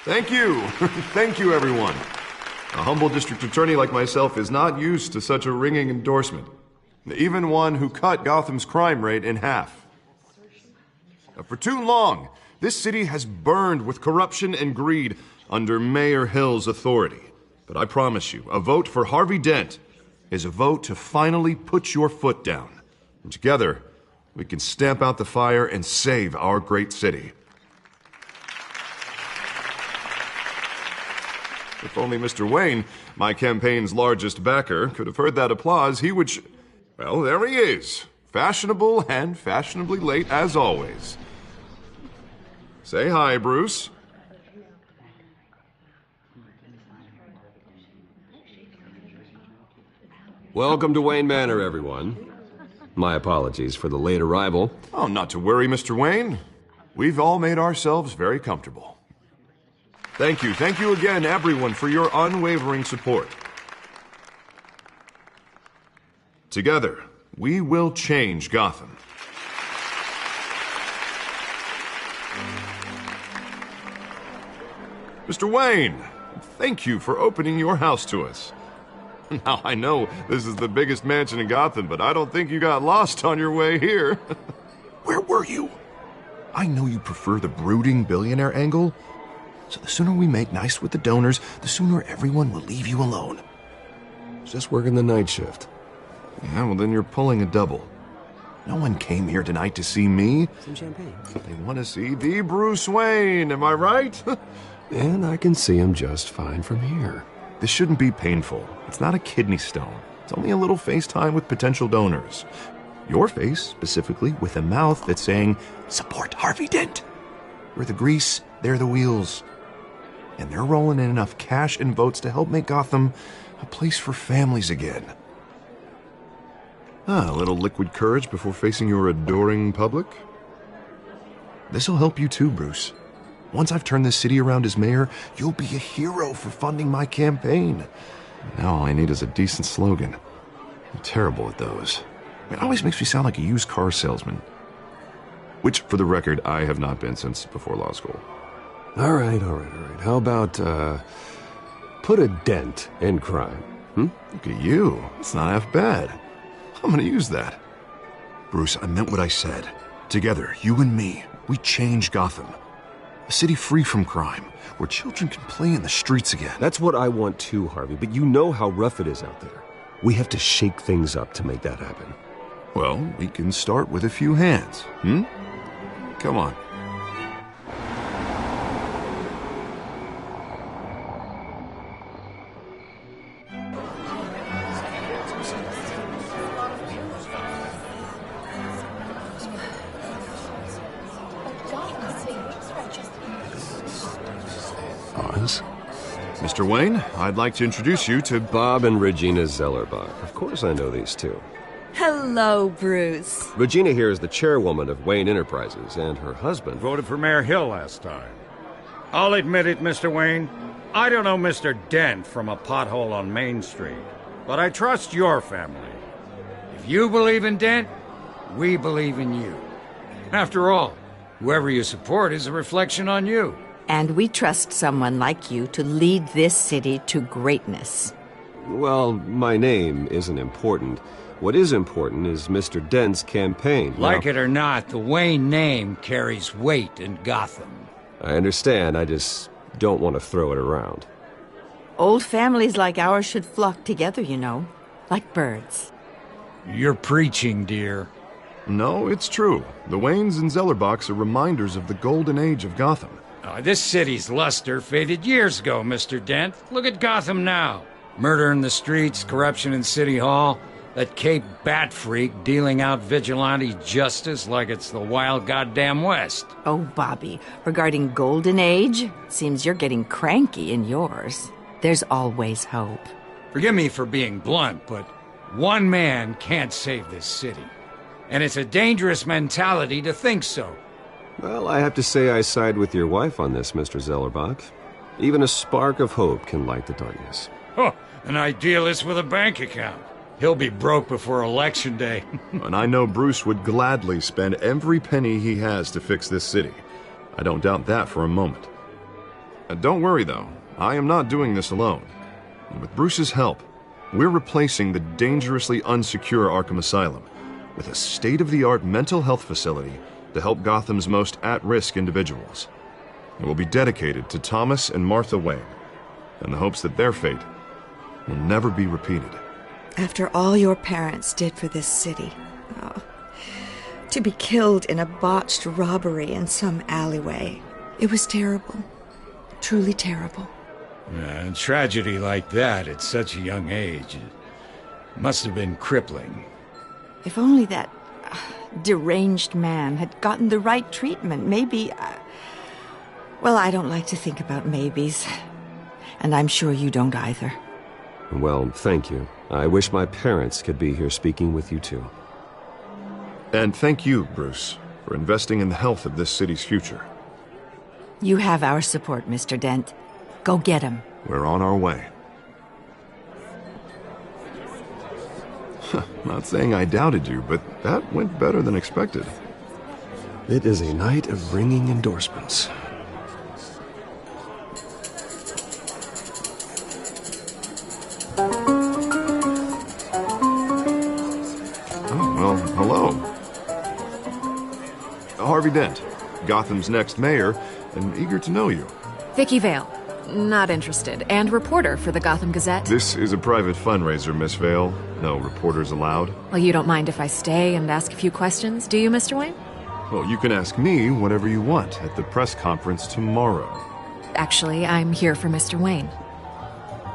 Thank you. Thank you, everyone. A humble district attorney like myself is not used to such a ringing endorsement. Even one who cut Gotham's crime rate in half. For too long, this city has burned with corruption and greed under Mayor Hill's authority. But I promise you, a vote for Harvey Dent is a vote to finally put your foot down. And together, we can stamp out the fire and save our great city. If only Mr. Wayne, my campaign's largest backer, could have heard that applause, he would... Well, there he is. Fashionable and fashionably late as always. Say hi, Bruce. Welcome to Wayne Manor, everyone. My apologies for the late arrival. Oh, not to worry, Mr. Wayne. We've all made ourselves very comfortable. Thank you again, everyone, for your unwavering support. Together, we will change Gotham. Mr. Wayne, thank you for opening your house to us. Now, I know this is the biggest mansion in Gotham, but I don't think you got lost on your way here. Where were you? I know you prefer the brooding billionaire angle, so the sooner we make nice with the donors, the sooner everyone will leave you alone. Just working the night shift. Yeah, well, then you're pulling a double. No one came here tonight to see me. Some champagne. They want to see the Bruce Wayne, am I right? And I can see him just fine from here. This shouldn't be painful. It's not a kidney stone. It's only a little FaceTime with potential donors. Your face, specifically, with a mouth that's saying, support Harvey Dent. We're the grease, they're the wheels. And they're rolling in enough cash and votes to help make Gotham a place for families again. A little liquid courage before facing your adoring public. This'll help you too, Bruce. Once I've turned this city around as mayor, you'll be a hero for funding my campaign. Now all I need is a decent slogan. I'm terrible at those. It always makes me sound like a used car salesman. Which, for the record, I have not been since before law school. All right. How about, put a dent in crime? Look at you. It's not half bad. I'm gonna use that. Bruce, I meant what I said. Together, you and me, we change Gotham. A city free from crime, where children can play in the streets again. That's what I want too, Harvey, but you know how rough it is out there. We have to shake things up to make that happen. Well, we can start with a few hands, Come on. Mr. Wayne, I'd like to introduce you to Bob and Regina Zellerbach. Of course I know these two. Hello, Bruce. Regina here is the chairwoman of Wayne Enterprises, and her husband voted for Mayor Hill last time. I'll admit it, Mr. Wayne. I don't know Mr. Dent from a pothole on Main Street, but I trust your family. If you believe in Dent, we believe in you. After all, whoever you support is a reflection on you. And we trust someone like you to lead this city to greatness. Well, my name isn't important. What is important is Mr. Dent's campaign. Like it or not, the Wayne name carries weight in Gotham. I understand. I just don't want to throw it around. Old families like ours should flock together, you know, like birds. You're preaching, dear. No, it's true. The Waynes and Zellerbachs are reminders of the golden age of Gotham. This city's luster faded years ago, Mr. Dent. Look at Gotham now. Murder in the streets, corruption in City Hall, that Cape Bat freak dealing out vigilante justice like it's the wild goddamn West. Oh, Bobby, regarding Golden Age, seems you're getting cranky in yours. There's always hope. Forgive me for being blunt, but one man can't save this city. And it's a dangerous mentality to think so. Well, I have to say I side with your wife on this, Mr. Zellerbach. Even a spark of hope can light the darkness. Oh, an idealist with a bank account. He'll be broke before Election Day. And I know Bruce would gladly spend every penny he has to fix this city. I don't doubt that for a moment. Don't worry, though. I am not doing this alone. With Bruce's help, we're replacing the dangerously unsecure Arkham Asylum with a state-of-the-art mental health facility to help Gotham's most at-risk individuals. It will be dedicated to Thomas and Martha Wayne, in the hopes that their fate will never be repeated. After all your parents did for this city, to be killed in a botched robbery in some alleyway, it was terrible. Truly terrible. A tragedy like that at such a young age, it must have been crippling. If only that deranged man had gotten the right treatment, maybe... well, I don't like to think about maybes. And I'm sure you don't either. Well, thank you. I wish my parents could be here speaking with you too. And thank you, Bruce, for investing in the health of this city's future. You have our support, Mr. Dent. Go get him. We're on our way. Not saying I doubted you, but that went better than expected. It is a night of ringing endorsements. Oh, well, hello. Harvey Dent, Gotham's next mayor, and eager to know you. Vicky Vale. Not interested. And reporter for the Gotham Gazette. This is a private fundraiser, Miss Vale. No reporters allowed. Well, you don't mind if I stay and ask a few questions, do you, Mr. Wayne? Well, you can ask me whatever you want at the press conference tomorrow. Actually, I'm here for Mr. Wayne.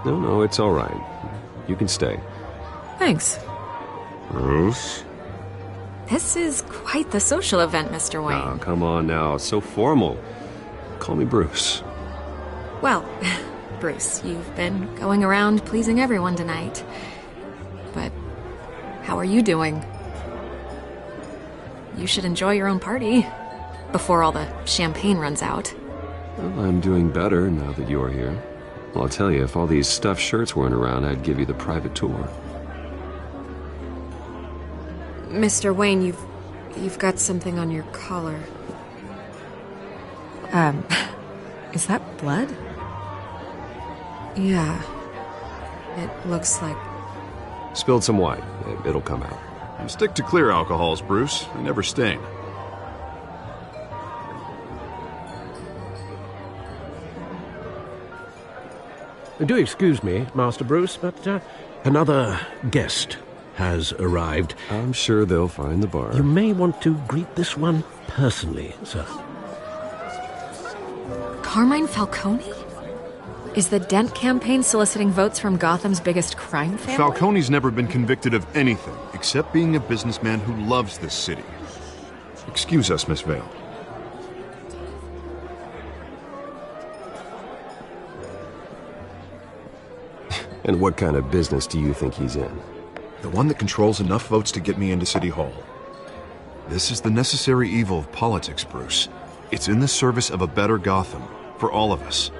No, it's all right. You can stay. Thanks. Bruce? This is quite the social event, Mr. Wayne. Oh, come on now. It's so formal. Call me Bruce. Well, Bruce, you've been going around pleasing everyone tonight. But how are you doing? You should enjoy your own party before all the champagne runs out. Well, I'm doing better now that you're here. Well, I'll tell you, if all these stuffed shirts weren't around, I'd give you the private tour. Mr. Wayne, you've got something on your collar. Is that blood? Yeah. It looks like... Spilled some wine. It'll come out. Stick to clear alcohols, Bruce. They never stain. Do excuse me, Master Bruce, but another guest has arrived. I'm sure they'll find the bar. You may want to greet this one personally, sir. Carmine Falcone? Is the Dent campaign soliciting votes from Gotham's biggest crime family? Falcone's never been convicted of anything except being a businessman who loves this city. Excuse us, Miss Vale. And what kind of business do you think he's in? The one that controls enough votes to get me into City Hall. This is the necessary evil of politics, Bruce. It's in the service of a better Gotham, for all of us.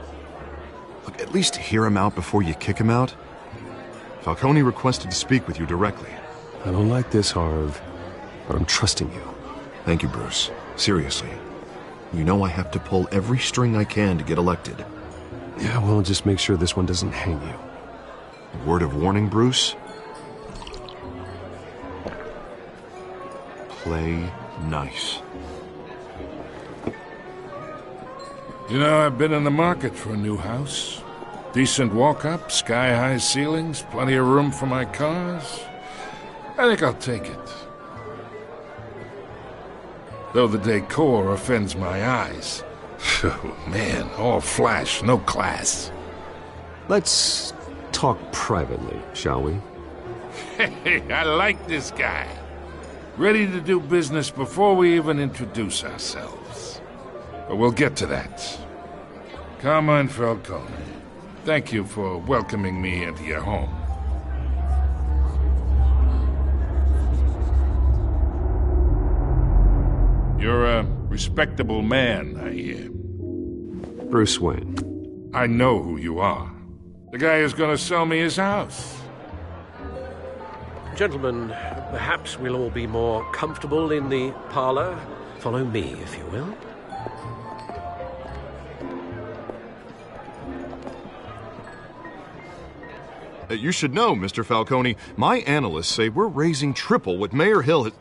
Look, at least hear him out before you kick him out. Falcone requested to speak with you directly. I don't like this, Harv, but I'm trusting you. Thank you, Bruce. Seriously. You know I have to pull every string I can to get elected. Yeah, well, just make sure this one doesn't hang you. A word of warning, Bruce? Play nice. You know, I've been in the market for a new house. Decent walk-up, sky-high ceilings, plenty of room for my cars. I think I'll take it. Though the decor offends my eyes. Oh, man, all flash, no class. Let's talk privately, shall we? Hey, I like this guy. Ready to do business before we even introduce ourselves. But we'll get to that. Carmine Falcone, thank you for welcoming me into your home. You're a respectable man, I hear. Bruce Wayne. I know who you are. The guy who's gonna sell me his house. Gentlemen, perhaps we'll all be more comfortable in the parlor. Follow me, if you will. You should know, Mr. Falcone, my analysts say we're raising triple what Mayor Hill has...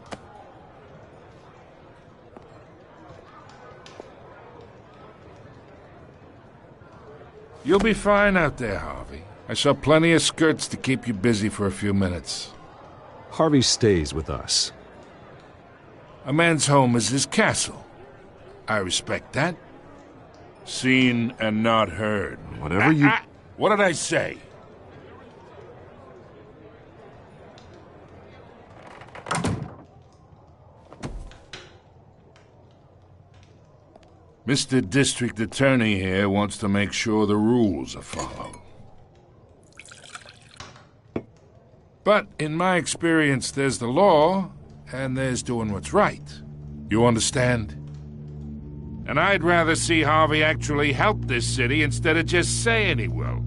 You'll be fine out there, Harvey. I saw plenty of skirts to keep you busy for a few minutes. Harvey stays with us. A man's home is his castle. I respect that. Seen and not heard. Whatever you... What did I say? Mr. District Attorney here wants to make sure the rules are followed. But in my experience, there's the law, and there's doing what's right. You understand? And I'd rather see Harvey actually help this city instead of just saying he will.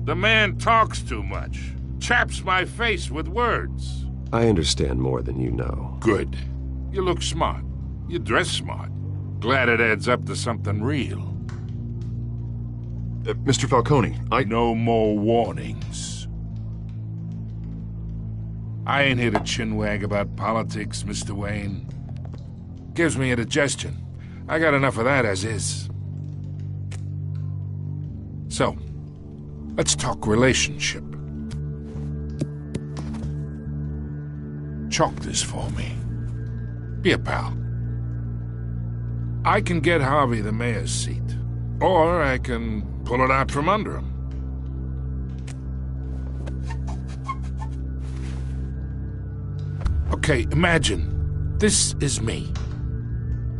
The man talks too much, chaps my face with words. I understand more than you know. Good. You look smart. You dress smart. Glad it adds up to something real. Mr. Falcone, No more warnings. I ain't here to chinwag about politics, Mr. Wayne. Gives me indigestion. I got enough of that as is. So, let's talk relationship. Chalk this for me. Be a pal. I can get Harvey the mayor's seat, or I can pull it out from under him. Okay, imagine this is me,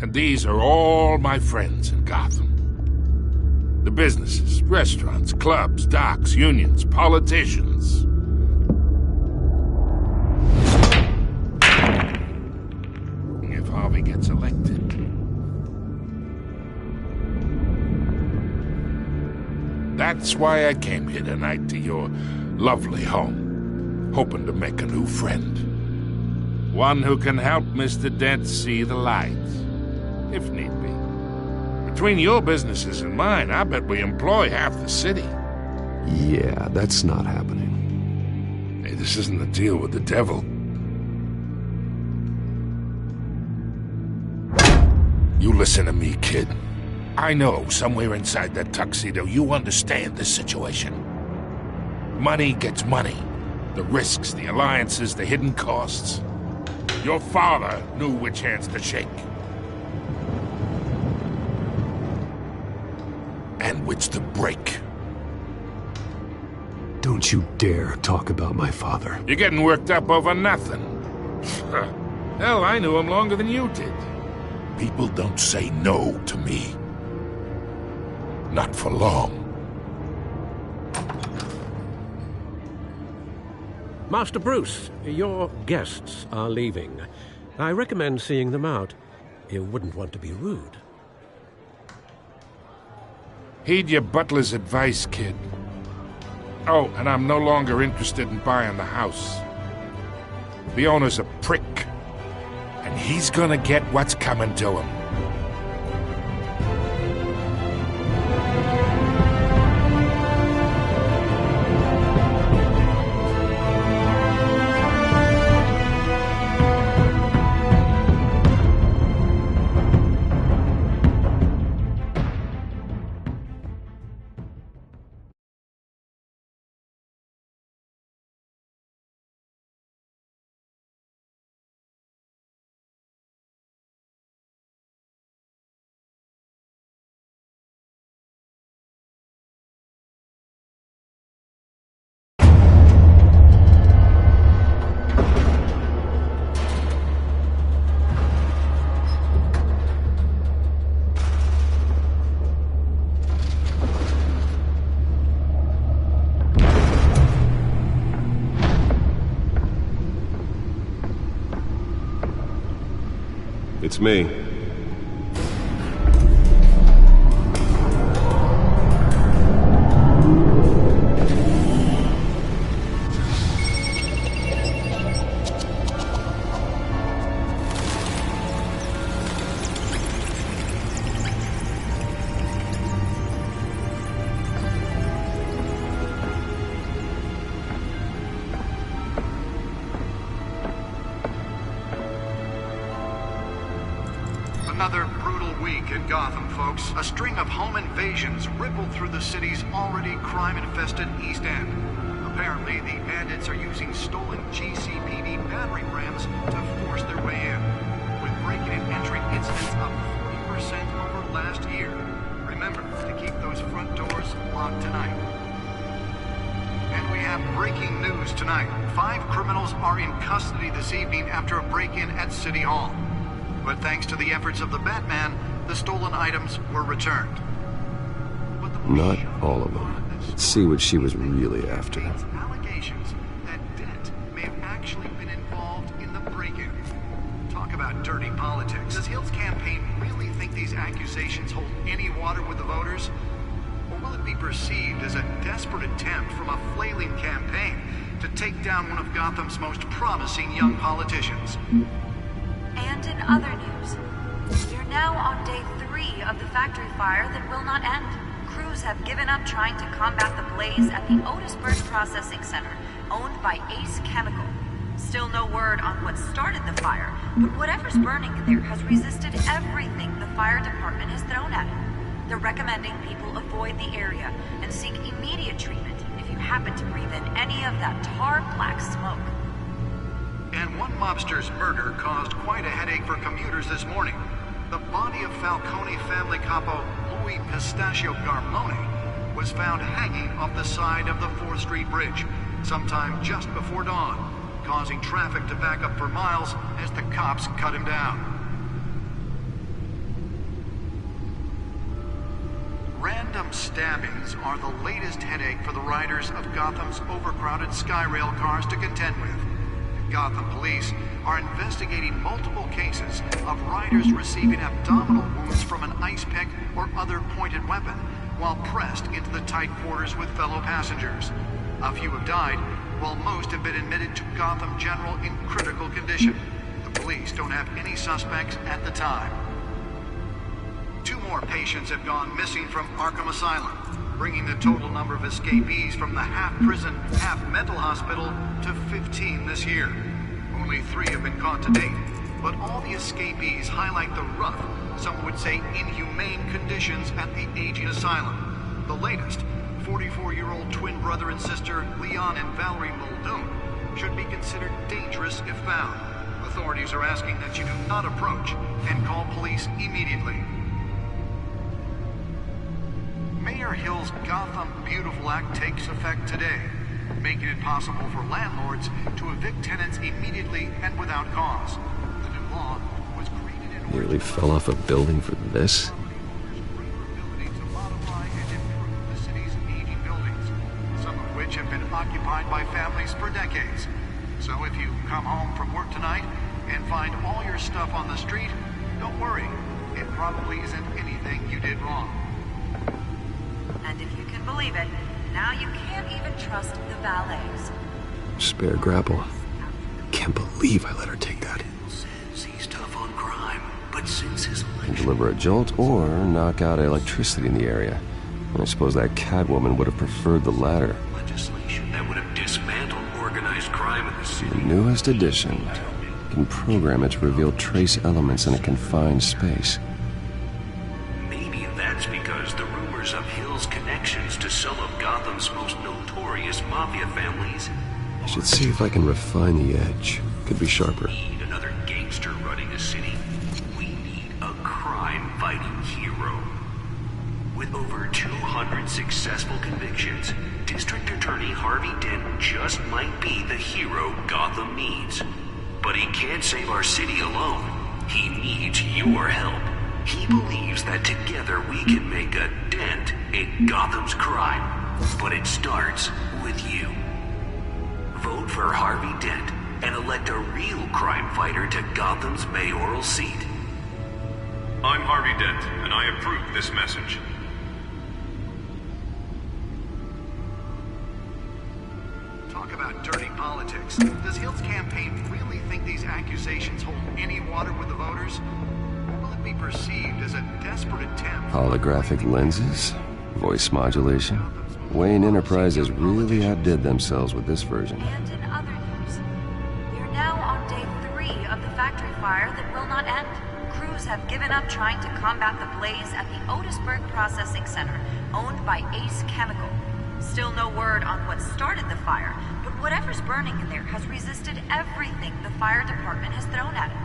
and these are all my friends in Gotham. The businesses, restaurants, clubs, docks, unions, politicians. If Harvey gets elected, that's why I came here tonight to your lovely home, hoping to make a new friend. One who can help Mr. Dent see the light, if need be. Between your businesses and mine, I bet we employ half the city. Yeah, that's not happening. Hey, this isn't a deal with the devil. You listen to me, kid. I know somewhere inside that tuxedo you understand this situation. Money gets money. The risks, the alliances, the hidden costs. Your father knew which hands to shake. And which to break. Don't you dare talk about my father. You're getting worked up over nothing. Hell, I knew him longer than you did. People don't say no to me. Not for long. Master Bruce, your guests are leaving. I recommend seeing them out. You wouldn't want to be rude. Heed your butler's advice, kid. Oh, and I'm no longer interested in buying the house. The owner's a prick, and he's gonna get what's coming to him. It's me. another brutal week in Gotham, folks. A string of home invasions rippled through the city's already crime-infested East End. Apparently, the bandits are using stolen GCPD battering rams to force their way in, with breaking and entering incidents up 40% over last year. Remember to keep those front doors locked tonight. And we have breaking news tonight. 5 criminals are in custody this evening after a break-in at City Hall. But thanks to the efforts of the Batman, the stolen items were returned. Not all of them. Let's see what she was really after. Allegations that Dent may have actually been involved in the break-in. Talk about dirty politics. Does Hill's campaign really think these accusations hold any water with the voters? Or will it be perceived as a desperate attempt from a flailing campaign to take down one of Gotham's most promising young politicians? And in other news, we're now on day 3 of the factory fire that will not end. Crews have given up trying to combat the blaze at the Otisburg Processing Center, owned by Ace Chemical. Still no word on what started the fire, but whatever's burning in there has resisted everything the fire department has thrown at it. They're recommending people avoid the area and seek immediate treatment if you happen to breathe in any of that tar black smoke. And one mobster's murder caused quite a headache for commuters this morning. The body of Falcone family capo Louis Pistachio Garmone was found hanging off the side of the 4th Street Bridge sometime just before dawn, causing traffic to back up for miles as the cops cut him down. Random stabbings are the latest headache for the riders of Gotham's overcrowded Skyrail cars to contend with. Gotham police are investigating multiple cases of riders receiving abdominal wounds from an ice pick or other pointed weapon while pressed into the tight quarters with fellow passengers. A few have died, while most have been admitted to Gotham General in critical condition. The police don't have any suspects at the time. 2 more patients have gone missing from Arkham Asylum, bringing the total number of escapees from the half-prison, half-mental hospital to 15 this year. Only 3 have been caught to date, but all the escapees highlight the rough, some would say inhumane conditions at the aging asylum. The latest, 44-year-old twin brother and sister Leon and Valerie Muldoon, should be considered dangerous if found. Authorities are asking that you do not approach and call police immediately. Mayor Hill's Gotham Beautiful Act takes effect today, making it possible for landlords to evict tenants immediately and without cause. The new law was created in order Nearly fell off a building for this? to modify and improve the city's aging buildings, some of which have been occupied by families for decades. So if you come home from work tonight and find all your stuff on the street, don't worry. It probably isn't anything you did wrong. And if you can believe it, now you can't even trust the valets. Spare grapple. Can't believe I let her take that. Says he's tough on crime, but since his Can deliver a jolt or knock out electricity in the area. I suppose that Catwoman would have preferred the latter. legislation that would have dismantled organized crime in the The city. newest edition. You can program it to reveal trace elements in a confined space. Maybe that's because the rumors of Hill's connections to some of Gotham's most notorious mafia families I should see if I can refine the edge. Could be sharper. need another gangster running the city. We need a crime-fighting hero. With over 200 successful convictions, District Attorney Harvey Dent just might be the hero Gotham needs. But he can't save our city alone. He needs your help. He believes that together we can make a dent in Gotham's crime. But it starts with you. Vote for Harvey Dent and elect a real crime fighter to Gotham's mayoral seat. I'm Harvey Dent, and I approve this message. Talk about dirty politics. Does Hill's campaign really think these accusations hold any water with the voters? Or will it be perceived as a desperate attempt? Holographic lenses? Voice modulation? Wayne Enterprises really outdid themselves with this version. And in other news, we're now on day 3 of the factory fire that will not end. Crews have given up trying to combat the blaze at the Otisburg Processing Center, owned by Ace Chemical. Still no word on what started the fire, but whatever's burning in there has resisted everything the fire department has thrown at it.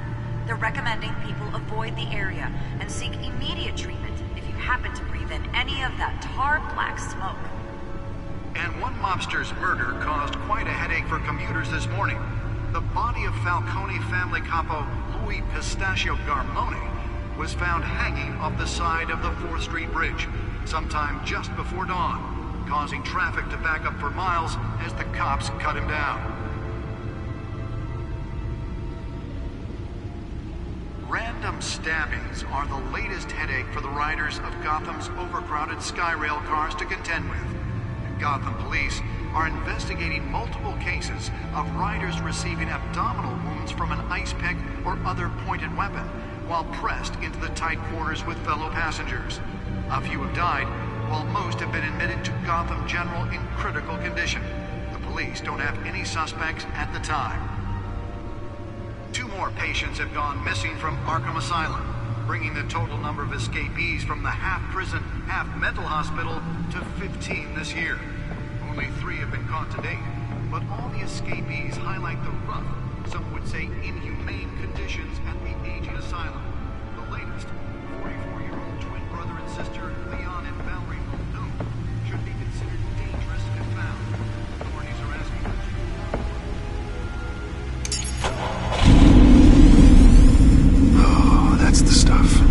They're recommending people avoid the area and seek immediate treatment if you happen to breathe in any of that tar black smoke. And one mobster's murder caused quite a headache for commuters this morning. The body of Falcone family capo Louis Pistachio Garmone was found hanging off the side of the 4th Street Bridge sometime just before dawn, causing traffic to back up for miles as the cops cut him down. Random stabbings are the latest headache for the riders of Gotham's overcrowded Skyrail cars to contend with. Gotham police are investigating multiple cases of riders receiving abdominal wounds from an ice pick or other pointed weapon while pressed into the tight quarters with fellow passengers. A few have died, while most have been admitted to Gotham General in critical condition. The police don't have any suspects at the time. 2 more patients have gone missing from Arkham Asylum, bringing the total number of escapees from the half-prison, half-mental hospital to 15 this year. Only 3 have been caught to date, but all the escapees highlight the rough, some would say inhumane conditions at the aging asylum. The latest, 44-year-old twin brother and sister Leon and Valerie Muldoon should be considered dangerous if found. Authorities are asking them to... Oh, that's the stuff.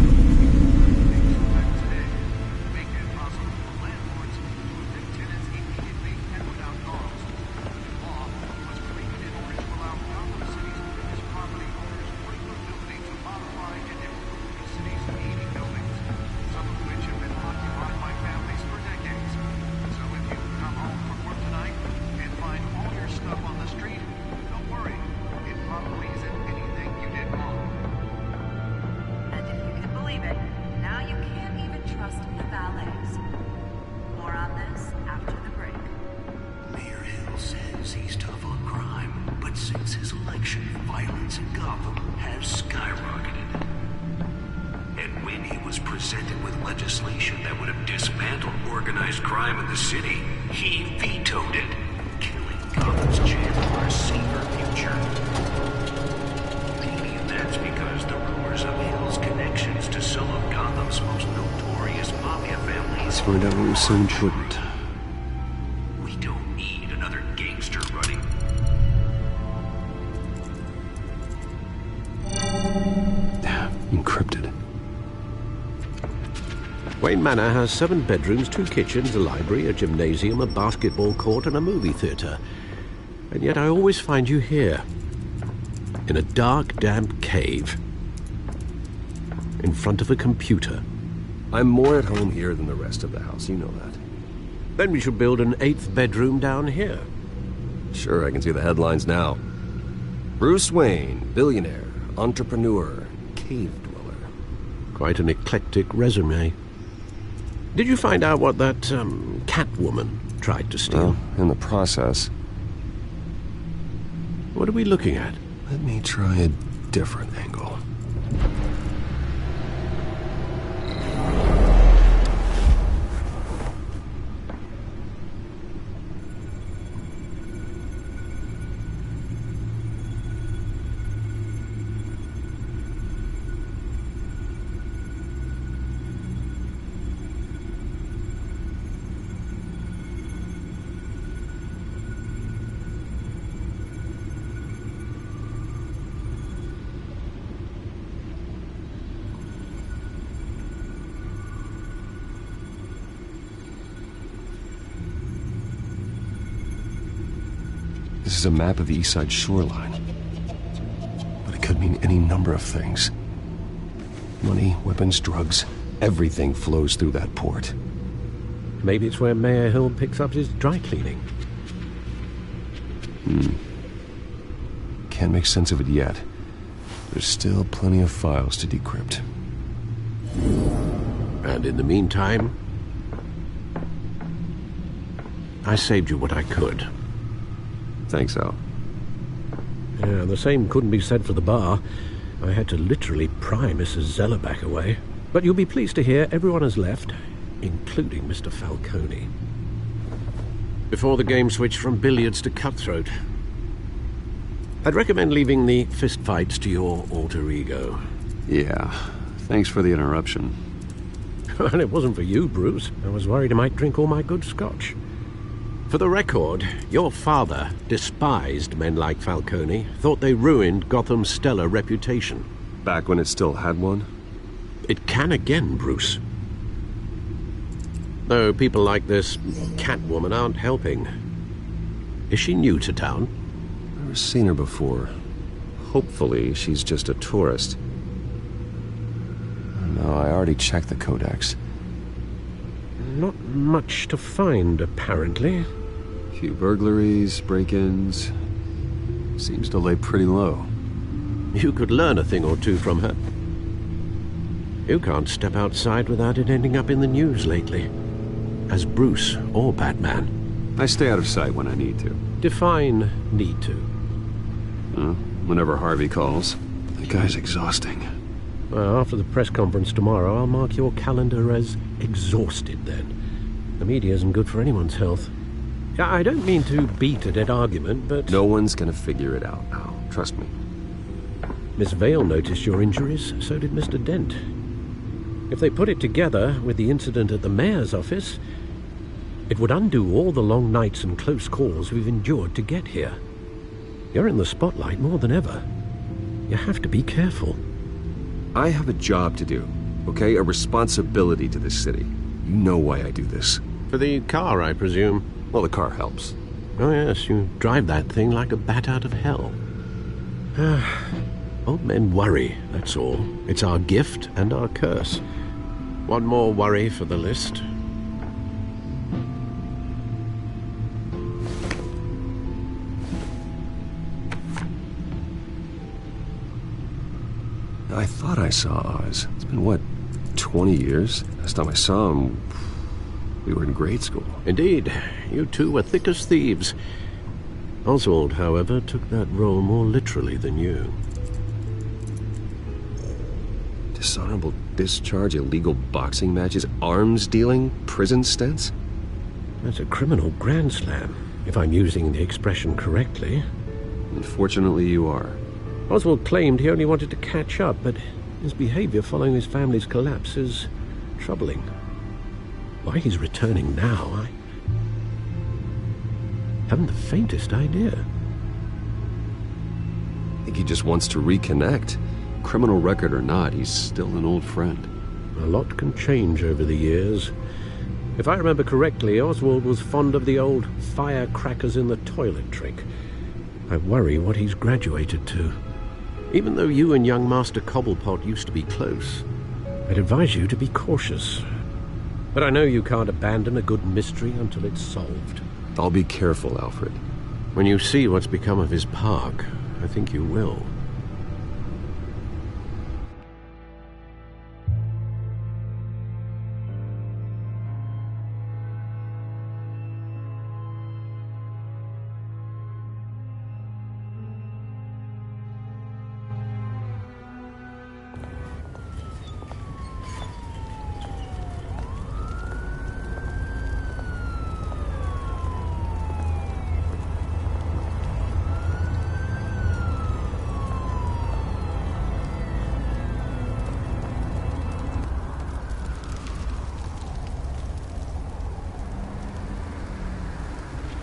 Soon shouldn't. We don't need another gangster running. Encrypted. Wayne Manor has 7 bedrooms, 2 kitchens, a library, a gymnasium, a basketball court, and a movie theater. And yet I always find you here, in a dark, damp cave, in front of a computer. I'm more at home here than the rest of the house, you know that. Then we should build an 8th bedroom down here. Sure, I can see the headlines now. Bruce Wayne, billionaire, entrepreneur, cave dweller. Quite an eclectic resume. Did you find out what that, Catwoman tried to steal? Well, in the process. What are we looking at? Let me try a different angle. This is a map of the East Side shoreline. But it could mean any number of things. Money, weapons, drugs, everything flows through that port. Maybe it's where Mayor Hill picks up his dry cleaning. Can't make sense of it yet. There's still plenty of files to decrypt. And in the meantime, I saved you what I could. Thanks, Al. Yeah, the same couldn't be said for the bar. I had to literally pry Mrs. Zellerback away. But you'll be pleased to hear everyone has left, including Mr. Falcone. Before the game switched from billiards to cutthroat. I'd recommend leaving the fistfights to your alter ego. Yeah, thanks for the interruption. And it wasn't for you, Bruce. I was worried I might drink all my good scotch. For the record, your father despised men like Falcone, thought they ruined Gotham's stellar reputation. Back when it still had one? It can again, Bruce. Though people like this Catwoman aren't helping. Is she new to town? Never seen her before. Hopefully, she's just a tourist. No, I already checked the codex. Not much to find, apparently. A few burglaries, break-ins. Seems to lay pretty low. You could learn a thing or two from her. You can't step outside without it ending up in the news lately. As Bruce or Batman. I stay out of sight when I need to. Define need to. Whenever Harvey calls. The guy's exhausting. Well, after the press conference tomorrow, I'll mark your calendar as exhausted then. The media isn't good for anyone's health. I don't mean to beat a dead argument, but... No one's gonna figure it out now. Trust me. Miss Vale noticed your injuries, so did Mr. Dent. If they put it together with the incident at the mayor's office, it would undo all the long nights and close calls we've endured to get here. You're in the spotlight more than ever. You have to be careful. I have a job to do, okay? A responsibility to this city. You know why I do this. For the car, I presume? Well, the car helps. Oh yes, you drive that thing like a bat out of hell. Old men worry, that's all. It's our gift and our curse. One more worry for the list. I thought I saw Oz. It's been, what, 20 years? Last time I saw him, we were in grade school. Indeed. You two were thick as thieves. Oswald, however, took that role more literally than you. Dishonorable discharge, illegal boxing matches, arms dealing, prison stints? That's a criminal grand slam, if I'm using the expression correctly. Unfortunately, you are. Oswald claimed he only wanted to catch up, but his behavior following his family's collapse is troubling. Why he's returning now, I haven't the faintest idea. I think he just wants to reconnect. Criminal record or not, he's still an old friend. A lot can change over the years. If I remember correctly, Oswald was fond of the old firecrackers in the toilet trick. I worry what he's graduated to. Even though you and young Master Cobblepot used to be close, I'd advise you to be cautious. But I know you can't abandon a good mystery until it's solved. I'll be careful, Alfred. When you see what's become of his park, I think you will.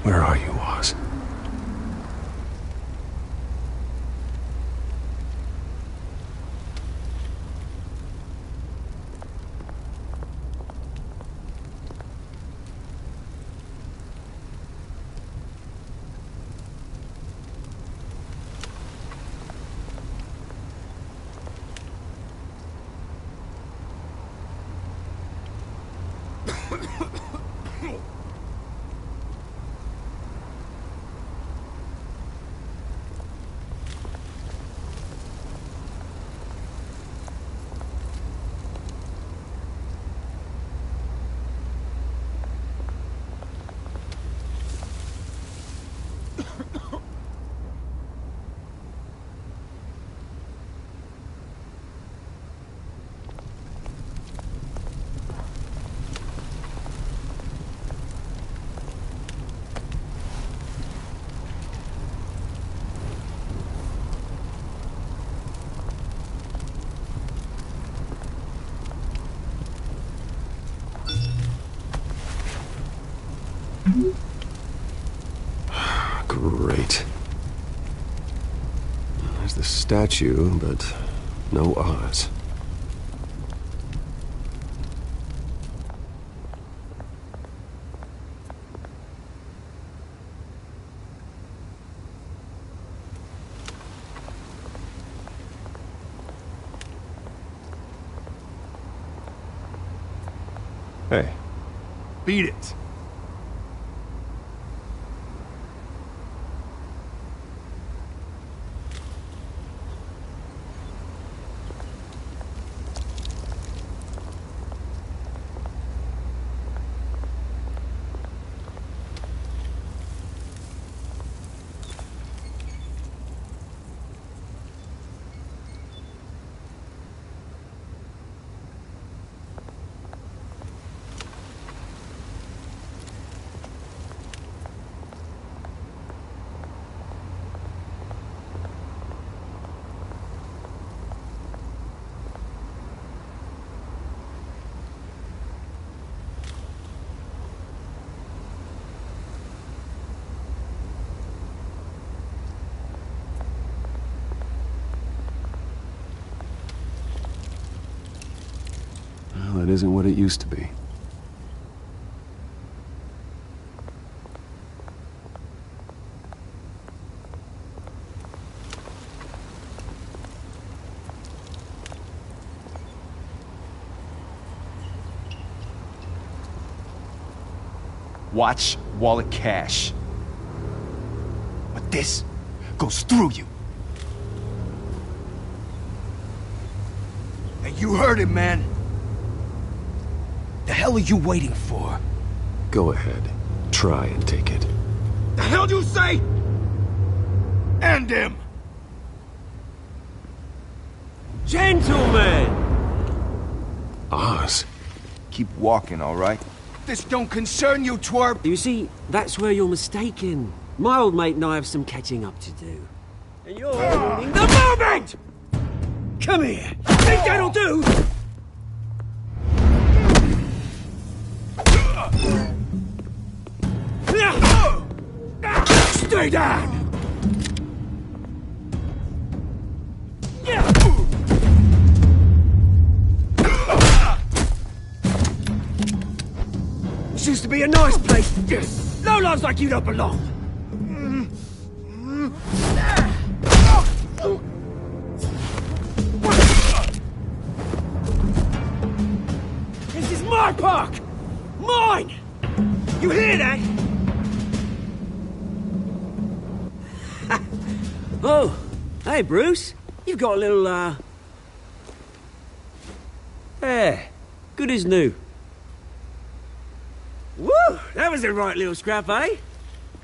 Where are you, Oz? Great. There's the statue, but no Oz. Hey. Beat it. Well, that isn't what it used to be. Watch wallet cash. But this goes through you. Hey, you heard it, man. The hell are you waiting for? Go ahead. Try and take it. The hell do you say? End him! Gentlemen! Oz. Keep walking, all right? This don't concern you, twerp! You see, that's where you're mistaken. My old mate and I have some catching up to do. And you're ruining the moment! Come here! Think that'll do? Stay down! This used to be a nice place. No lives like you don't belong. This is my park! Mine! You hear that? Oh, hey, Bruce. You've got a little, There. Good as new. Woo! That was a right little scrap, eh?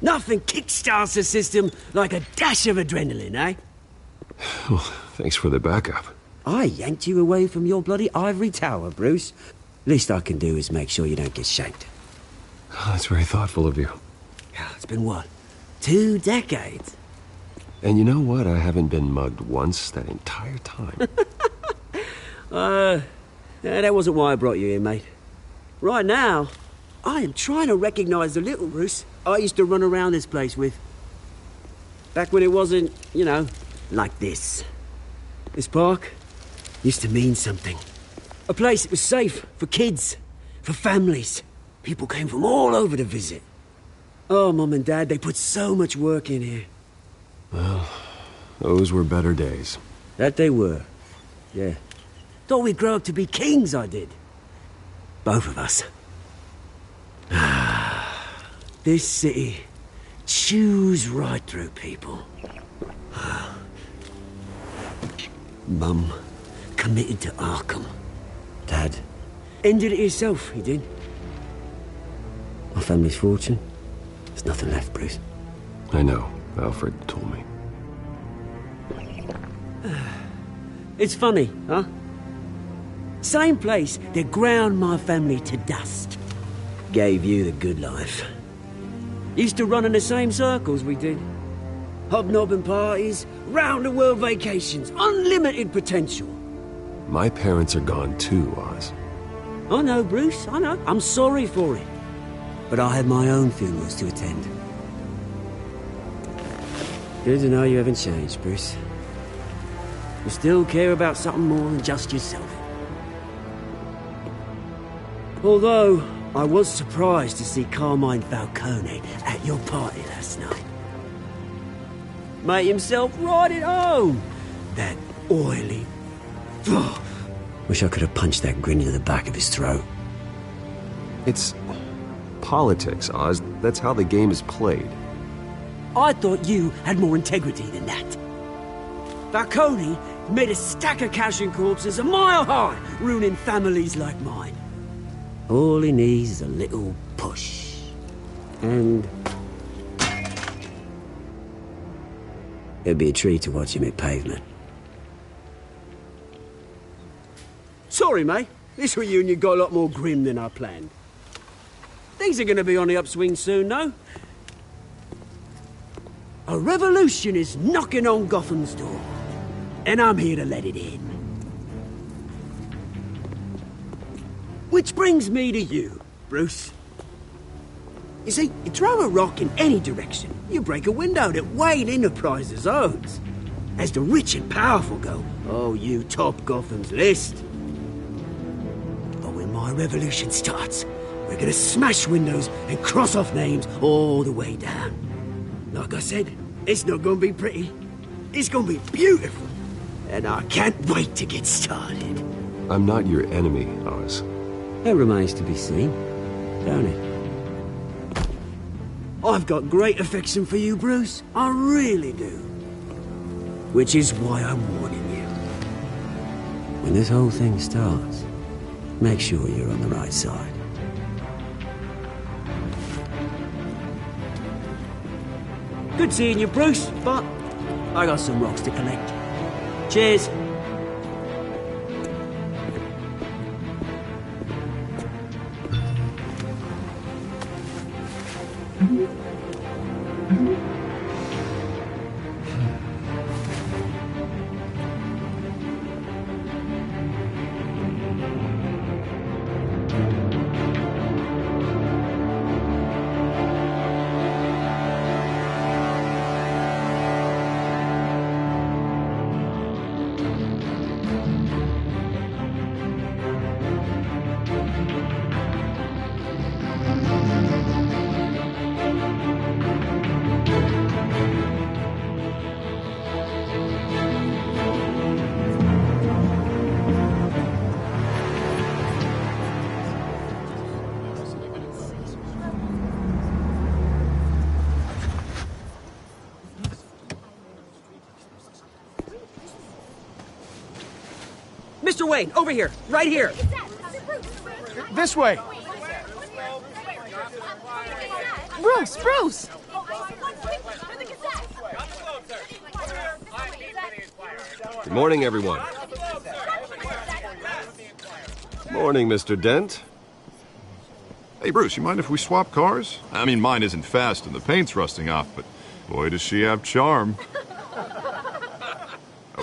Nothing kickstarts the system like a dash of adrenaline, eh? Well, thanks for the backup. I yanked you away from your bloody ivory tower, Bruce. Least I can do is make sure you don't get shanked. Oh, that's very thoughtful of you. Yeah, it's been what? 2 decades? And you know what? I haven't been mugged once that entire time. That wasn't why I brought you here, mate. Right now, I am trying to recognize the little Bruce I used to run around this place with. Back when it wasn't, you know, like this. This park used to mean something. A place that was safe for kids, for families. People came from all over to visit. Oh, Mum and Dad, they put so much work in here. Well, those were better days. That they were. Yeah. Thought we'd grow up to be kings, I did. Both of us. This city chews right through people. Mum committed to Arkham. Dad ended it himself, he did. My family's fortune. There's nothing left, Bruce. I know. Alfred told me. It's funny, huh? Same place that ground my family to dust. Gave you the good life. Used to run in the same circles we did. Hobnobbing parties, round-the-world vacations, unlimited potential. My parents are gone too, Oz. I know, Bruce, I know. I'm sorry for it. but I had my own funerals to attend. Good to know you haven't changed, Bruce. You still care about something more than just yourself. Although, I was surprised to see Carmine Falcone at your party last night. Made himself right at home. That oily... Wish I could have punched that grin into the back of his throat. It's politics, Oz. That's how the game is played. I thought you had more integrity than that. Falcone made a stack of cash and corpses a mile high, ruining families like mine. All he needs is a little push. And... it'd be a treat to watch him hit pavement. Sorry, mate. This reunion got a lot more grim than I planned. Things are gonna be on the upswing soon, though. A revolution is knocking on Gotham's door. And I'm here to let it in. Which brings me to you, Bruce. You see, you throw a rock in any direction, you break a window that Wayne Enterprises owns. As the rich and powerful go, oh, you top Gotham's list. But when my revolution starts, we're gonna smash windows and cross off names all the way down. Like I said, it's not gonna be pretty. It's gonna be beautiful. And I can't wait to get started. I'm not your enemy, Oz. That remains to be seen, don't it? I've got great affection for you, Bruce. I really do. Which is why I'm warning you. When this whole thing starts, make sure you're on the right side. Good seeing you, Bruce, but I got some rocks to collect. Cheers. Mr. Wayne, over here, right here. This way. Bruce! Good morning, everyone. Morning, Mr. Dent. Hey, Bruce, you mind if we swap cars? I mean, mine isn't fast and the paint's rusting off, but boy, does she have charm.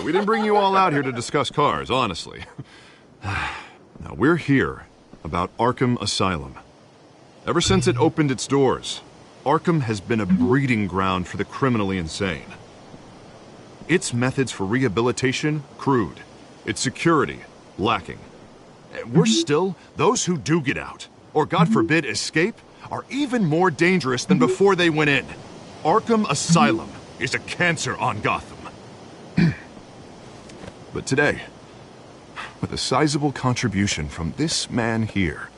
We didn't bring you all out here to discuss cars, honestly. Now, we're here about Arkham Asylum. Ever since it opened its doors, Arkham has been a breeding ground for the criminally insane. Its methods for rehabilitation, crude. Its security, lacking. Worse still, those who do get out, or God forbid escape, are even more dangerous than before they went in. Arkham Asylum is a cancer on Gotham. But today, with a sizable contribution from this man here,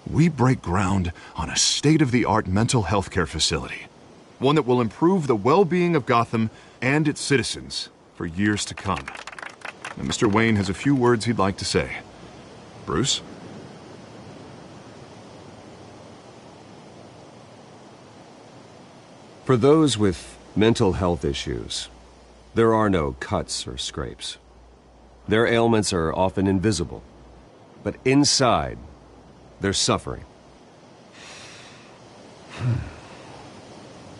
we break ground on a state-of-the-art mental health care facility. One that will improve the well-being of Gotham and its citizens for years to come. And Mr. Wayne has a few words he'd like to say. Bruce? For those with mental health issues, there are no cuts or scrapes. Their ailments are often invisible, but inside, they're suffering.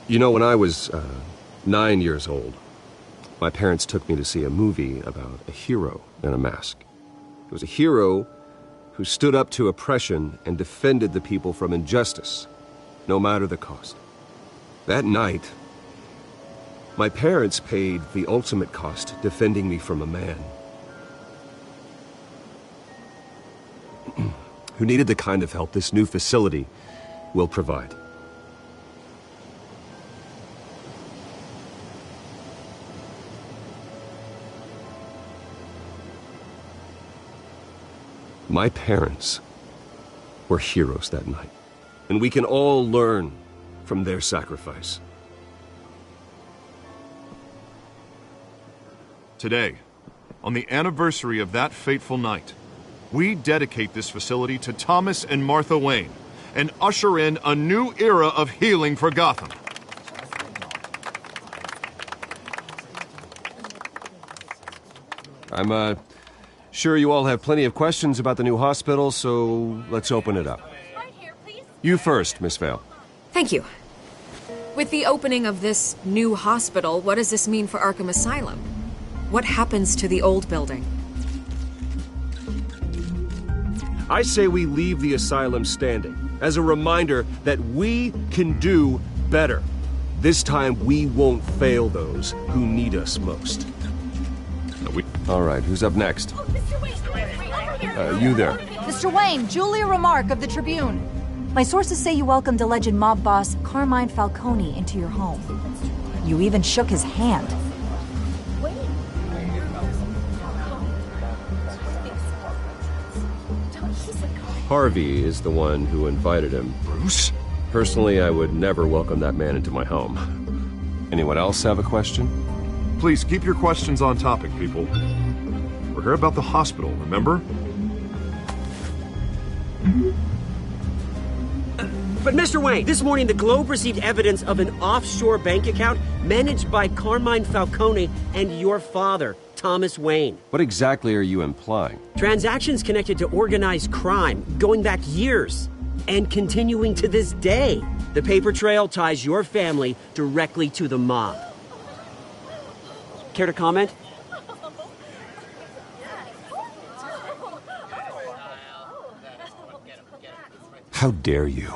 You know, when I was 9 years old, my parents took me to see a movie about a hero in a mask. It was a hero who stood up to oppression and defended the people from injustice. no matter the cost. That night, my parents paid the ultimate cost defending me from a man who needed the kind of help this new facility will provide. My parents were heroes that night, and we can all learn from their sacrifice. Today, on the anniversary of that fateful night, we dedicate this facility to Thomas and Martha Wayne and usher in a new era of healing for Gotham. I'm, sure you all have plenty of questions about the new hospital, so let's open it up. You first, Miss Vale. Thank you. With the opening of this new hospital, what does this mean for Arkham Asylum? What happens to the old building? I say we leave the asylum standing as a reminder that we can do better. This time we won't fail those who need us most. All right, who's up next? You there. Mr. Wayne, Julia Remark of the Tribune. My sources say you welcomed alleged mob boss Carmine Falcone into your home. You even shook his hand. Harvey is the one who invited him. Bruce? Personally, I would never welcome that man into my home. Anyone else have a question? Please keep your questions on topic, people. We're here about the hospital, remember? But Mr. Wayne, this morning the Globe received evidence of an offshore bank account managed by Carmine Falcone and your father, Thomas Wayne. What exactly are you implying? Transactions connected to organized crime going back years and continuing to this day. The paper trail ties your family directly to the mob. Care to comment? How dare you?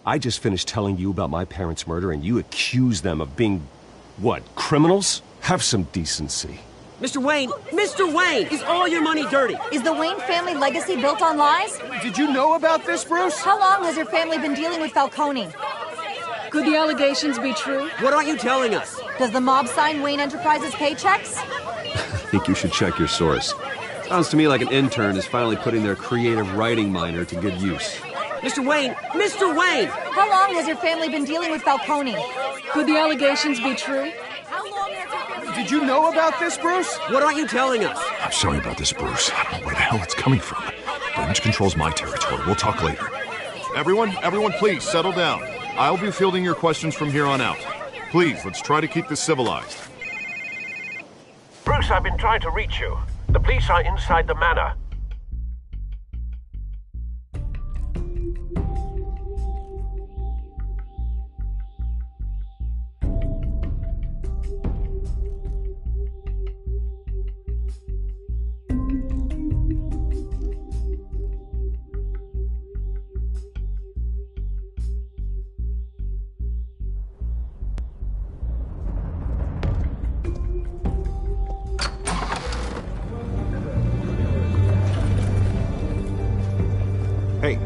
I just finished telling you about my parents' murder and you accuse them of being, what, criminals? Have some decency. Mr. Wayne, is all your money dirty? Is the Wayne family legacy built on lies? Did you know about this, Bruce? How long has your family been dealing with Falcone? Could the allegations be true? What aren't you telling us? Does the mob sign Wayne Enterprises paychecks? I think you should check your source. Sounds to me like an intern is finally putting their creative writing minor to good use. Mr. Wayne! How long has your family been dealing with Falcone? Could the allegations be true? Did you know about this, Bruce? What aren't you telling us? I'm sorry about this, Bruce. I don't know where the hell it's coming from. Damage control's my territory. We'll talk later. Everyone, please settle down. I'll be fielding your questions from here on out. Please, let's try to keep this civilized. Bruce, I've been trying to reach you. The police are inside the manor.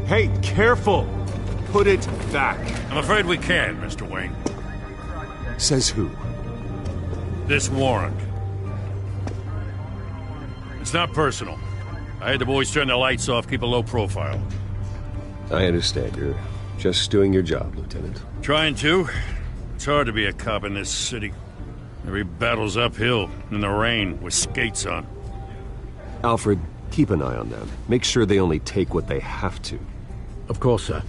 Hey, careful! Put it back. I'm afraid we can't, Mr. Wayne. Says who? This warrant. It's not personal. I had the boys turn the lights off, keep a low profile. I understand. You're just doing your job, Lieutenant. Trying to. It's hard to be a cop in this city. Every battle's uphill, in the rain, with skates on. Alfred, keep an eye on them. Make sure they only take what they have to. Of course, sir.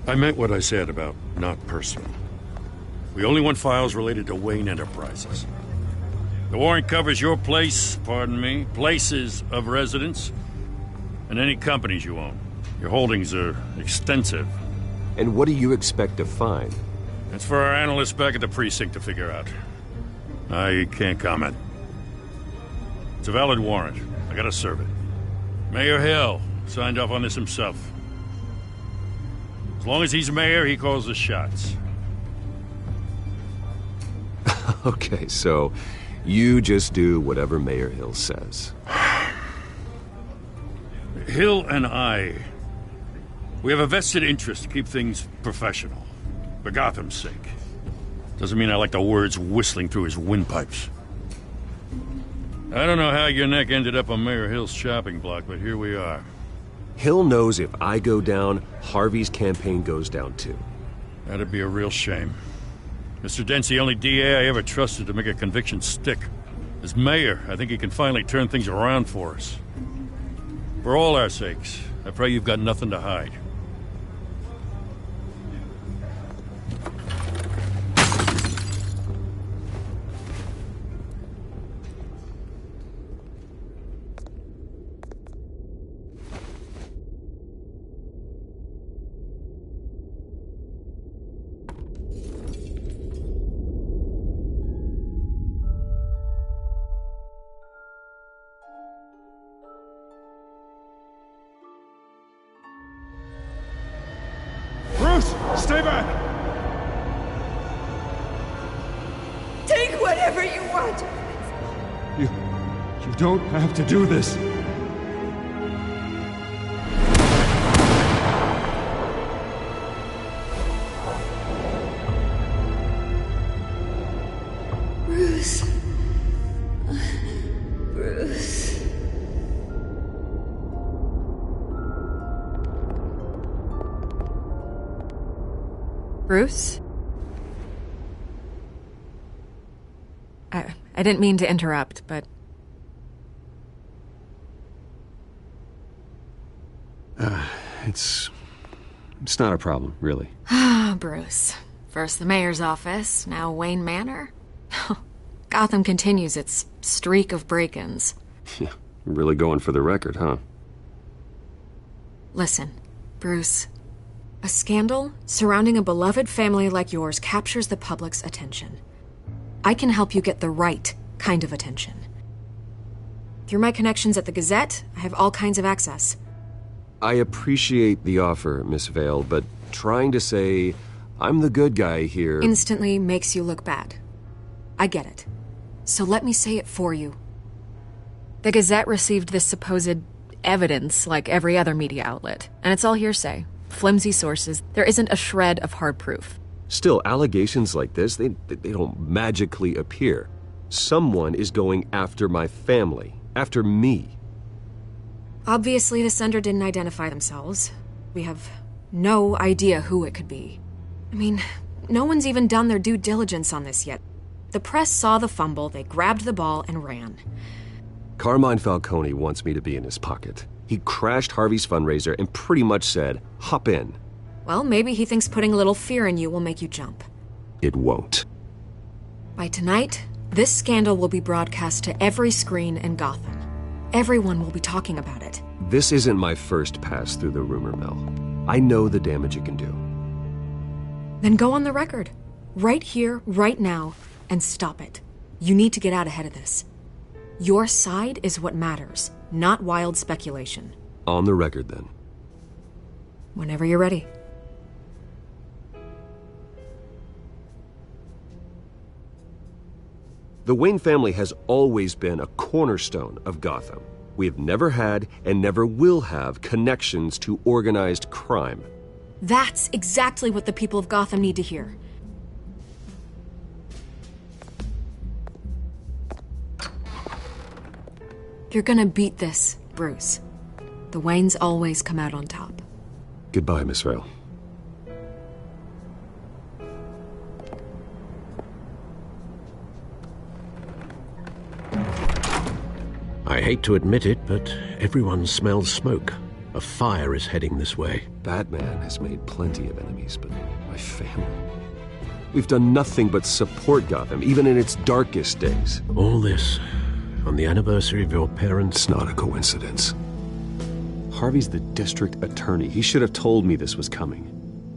I meant what I said about not personal. We only want files related to Wayne Enterprises. The warrant covers your place, pardon me, places of residence, and any companies you own. Your holdings are extensive. And what do you expect to find? That's for our analysts back at the precinct to figure out. I can't comment. It's a valid warrant. I gotta serve it. Mayor Hill, Signed off on this himself. As long as he's mayor, he calls the shots. Okay, so you just do whatever Mayor Hill says. Hill and I, we have a vested interest to keep things professional. For Gotham's sake. Doesn't mean I like the words whistling through his windpipes. I don't know how your neck ended up on Mayor Hill's chopping block, but here we are. Hill knows if I go down, Harvey's campaign goes down too. That'd be a real shame. Mr. Dent's the only DA I ever trusted to make a conviction stick. As mayor, I think he can finally turn things around for us. For all our sakes, I pray you've got nothing to hide. Stay back! Take whatever you want! You don't have to do this. Bruce. Bruce. Bruce? I didn't mean to interrupt, but... It's not a problem, really. Ah, Bruce. First the mayor's office, now Wayne Manor. Gotham continues its streak of break-ins. Yeah, really going for the record, huh? Listen, Bruce. A scandal surrounding a beloved family like yours captures the public's attention. I can help you get the right kind of attention. Through my connections at the Gazette, I have all kinds of access. I appreciate the offer, Miss Vale, but trying to say I'm the good guy here... Instantly makes you look bad. I get it. So let me say it for you. The Gazette received this supposed evidence like every other media outlet, and it's all hearsay. Flimsy sources. There isn't a shred of hard proof. Still, allegations like this, they don't magically appear. Someone is going after my family, after me. Obviously, the sender didn't identify themselves. We have no idea who it could be. I mean, no one's even done their due diligence on this yet. The press saw the fumble, they grabbed the ball and ran. Carmine Falcone wants me to be in his pocket. He crashed Harvey's fundraiser and pretty much said, hop in. Well, maybe he thinks putting a little fear in you will make you jump. It won't. By tonight, this scandal will be broadcast to every screen in Gotham. Everyone will be talking about it. This isn't my first pass through the rumor mill. I know the damage it can do. Then go on the record. Right here, right now, and stop it. You need to get out ahead of this. Your side is what matters, not wild speculation. On the record, then. Whenever you're ready. The Wayne family has always been a cornerstone of Gotham. We have never had and never will have connections to organized crime. That's exactly what the people of Gotham need to hear. You're gonna beat this, Bruce. The Waynes always come out on top. Goodbye, Miss Vale. I hate to admit it, but everyone smells smoke. A fire is heading this way. Batman has made plenty of enemies, but my family... We've done nothing but support Gotham, even in its darkest days. All this on the anniversary of your parents'... It's not a coincidence. Harvey's the district attorney. He should have told me this was coming.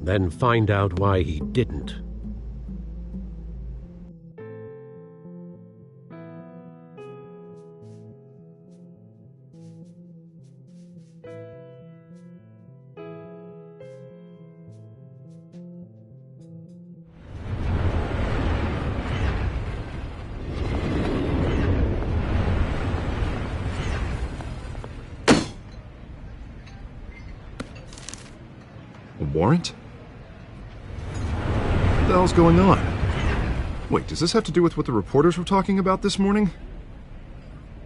Then find out why he didn't. A warrant? What the hell's going on? Wait, does this have to do with what the reporters were talking about this morning?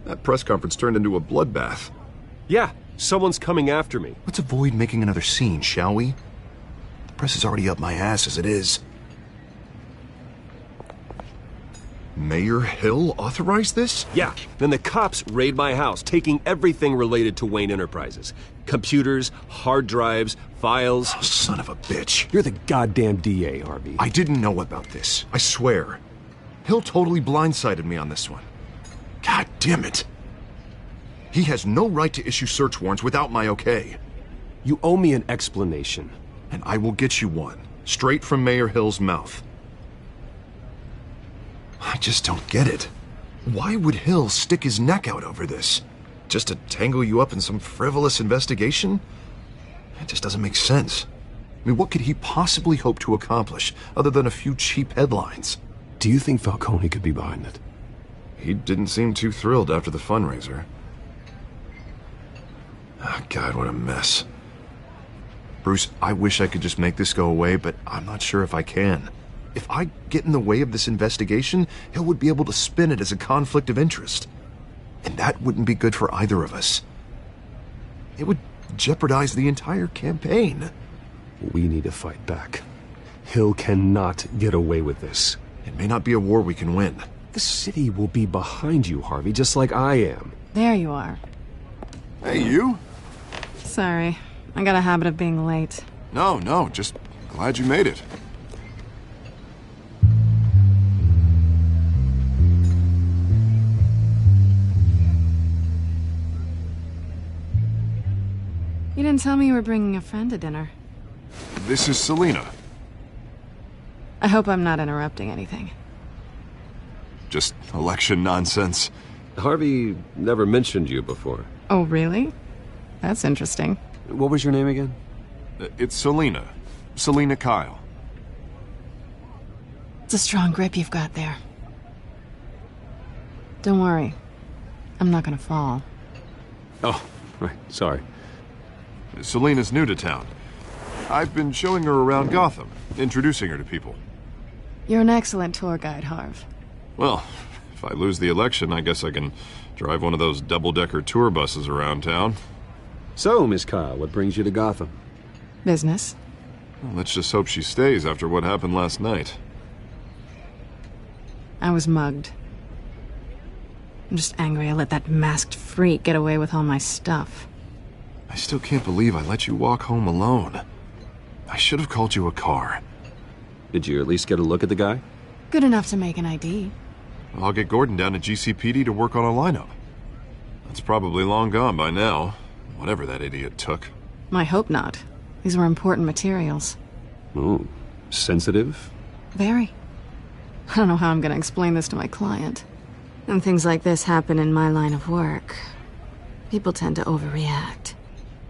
That press conference turned into a bloodbath. Yeah, someone's coming after me. Let's avoid making another scene, shall we? The press is already up my ass as it is. Mayor Hill authorized this? Yeah, then the cops raid my house, taking everything related to Wayne Enterprises. Computers, hard drives, files. Oh, son of a bitch. You're the goddamn DA, Harvey. I didn't know about this. I swear. Hill totally blindsided me on this one. God damn it. He has no right to issue search warrants without my okay. You owe me an explanation. And I will get you one, straight from Mayor Hill's mouth. I just don't get it. Why would Hill stick his neck out over this? Just to tangle you up in some frivolous investigation? It just doesn't make sense. I mean, what could he possibly hope to accomplish other than a few cheap headlines? Do you think Falcone could be behind it? He didn't seem too thrilled after the fundraiser. Oh, God, what a mess. Bruce, I wish I could just make this go away, but I'm not sure if I can. If I get in the way of this investigation, Hill would be able to spin it as a conflict of interest. And that wouldn't be good for either of us. It would jeopardize the entire campaign. We need to fight back. Hill cannot get away with this. It may not be a war we can win. The city will be behind you, Harvey, just like I am. There you are. Hey, you? Sorry. I got a habit of being late. No, just glad you made it. You didn't tell me you were bringing a friend to dinner. This is Selena. I hope I'm not interrupting anything. Just election nonsense. Harvey never mentioned you before. Oh, really? That's interesting. What was your name again? It's Selena. Selena Kyle. It's a strong grip you've got there. Don't worry. I'm not gonna fall. Oh, right. Sorry. Selena's new to town. I've been showing her around Gotham, introducing her to people. You're an excellent tour guide, Harv. Well, if I lose the election, I guess I can drive one of those double-decker tour buses around town. So, Miss Kyle, what brings you to Gotham? Business. Well, let's just hope she stays after what happened last night. I was mugged. I'm just angry I let that masked freak get away with all my stuff. I still can't believe I let you walk home alone. I should have called you a car. Did you at least get a look at the guy? Good enough to make an ID. I'll get Gordon down to GCPD to work on a lineup. That's probably long gone by now, whatever that idiot took. I hope not. These were important materials. Ooh, sensitive? Very. I don't know how I'm gonna explain this to my client. And things like this happen in my line of work. People tend to overreact.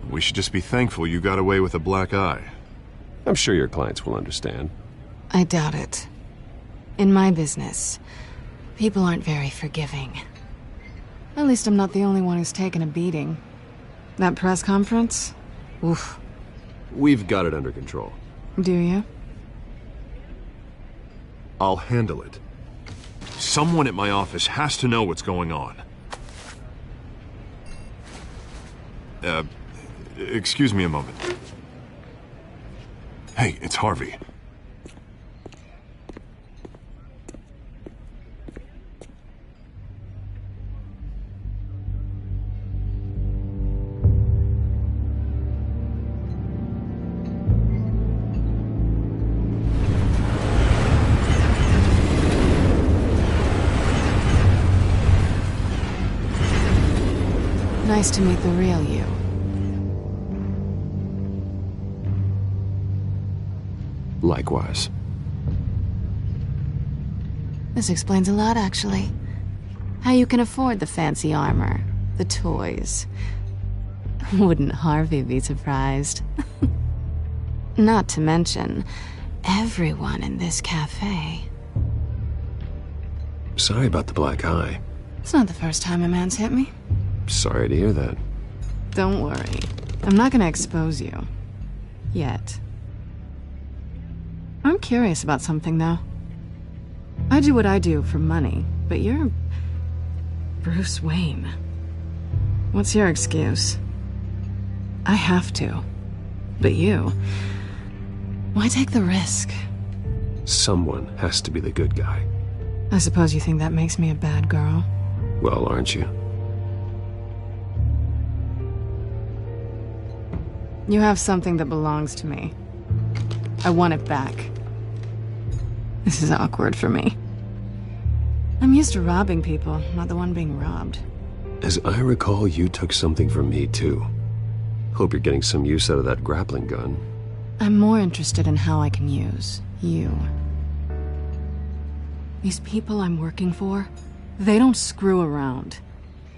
We should just be thankful you got away with a black eye. I'm sure your clients will understand. I doubt it. In my business, people aren't very forgiving. At least I'm not the only one who's taken a beating. That press conference? Oof. We've got it under control. Do you? I'll handle it. Someone at my office has to know what's going on. Excuse me a moment. Hey, it's Harvey. Nice to meet the real you. Likewise. This explains a lot, actually. How you can afford the fancy armor, the toys. Wouldn't Harvey be surprised? Not to mention, everyone in this cafe. Sorry about the black eye. It's not the first time a man's hit me. Sorry to hear that. Don't worry. I'm not gonna expose you. Yet. I'm curious about something, though. I do what I do for money, but you're Bruce Wayne. What's your excuse? I have to. But you... why take the risk? Someone has to be the good guy. I suppose you think that makes me a bad girl? Well, aren't you? You have something that belongs to me. I want it back. This is awkward for me. I'm used to robbing people, not the one being robbed. As I recall, you took something from me, too. Hope you're getting some use out of that grappling gun. I'm more interested in how I can use you. These people I'm working for, they don't screw around.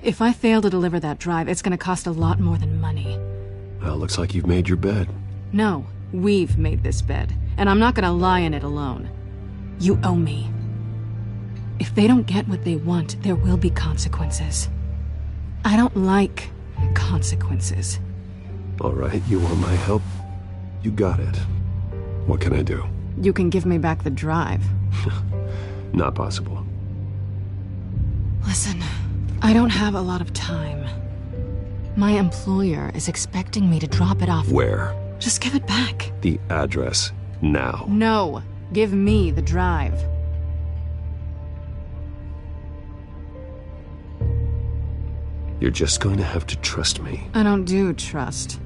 If I fail to deliver that drive, it's gonna cost a lot more than money. Well, looks like you've made your bed. No, we've made this bed, and I'm not gonna lie in it alone. You owe me. If they don't get what they want, there will be consequences. I don't like consequences. All right, you want my help? You got it. What can I do? You can give me back the drive. Not possible. Listen, I don't have a lot of time. My employer is expecting me to drop it off. Where? Just give it back. The address, now. No, give me the drive. You're just going to have to trust me. I don't do trust.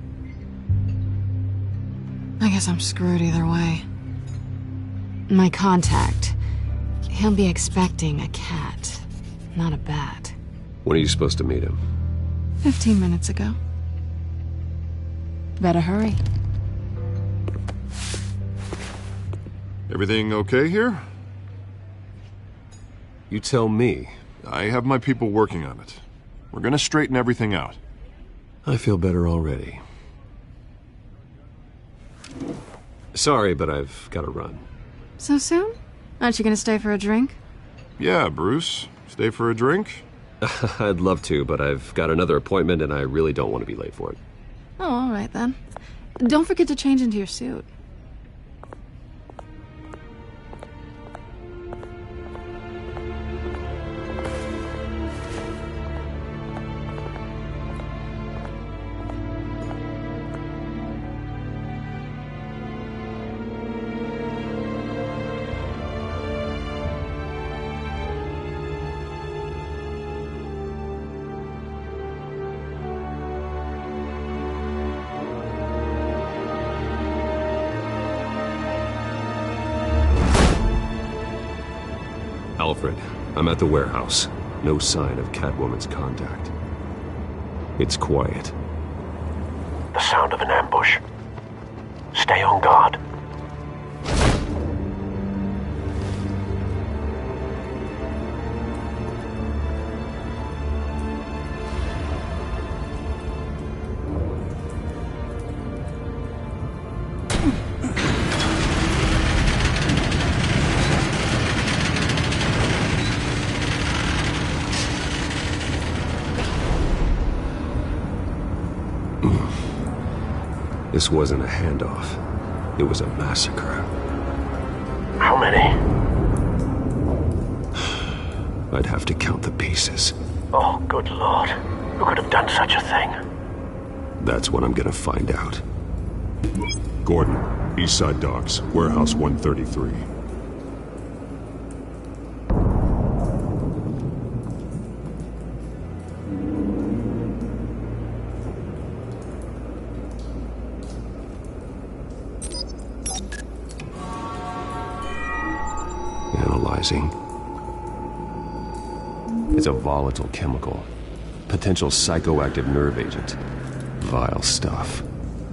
I guess I'm screwed either way. My contact, he'll be expecting a cat, not a bat. When are you supposed to meet him? 15 minutes ago. Better hurry. Everything okay here? You tell me. I have my people working on it. We're gonna straighten everything out. I feel better already. Sorry, but I've got to run. So soon? Aren't you gonna stay for a drink? Yeah, Bruce. Stay for a drink? I'd love to, but I've got another appointment and I really don't want to be late for it. Oh, all right then. Don't forget to change into your suit. Alfred, I'm at the warehouse. No sign of Catwoman's contact. It's quiet. The sound of an ambush. Stay on guard. This wasn't a handoff. It was a massacre. How many? I'd have to count the pieces. Oh, good lord. Who could have done such a thing? That's what I'm gonna find out. Gordon, Eastside Docks, Warehouse 133. Analyzing. It's a volatile chemical. Potential psychoactive nerve agent. Vile stuff.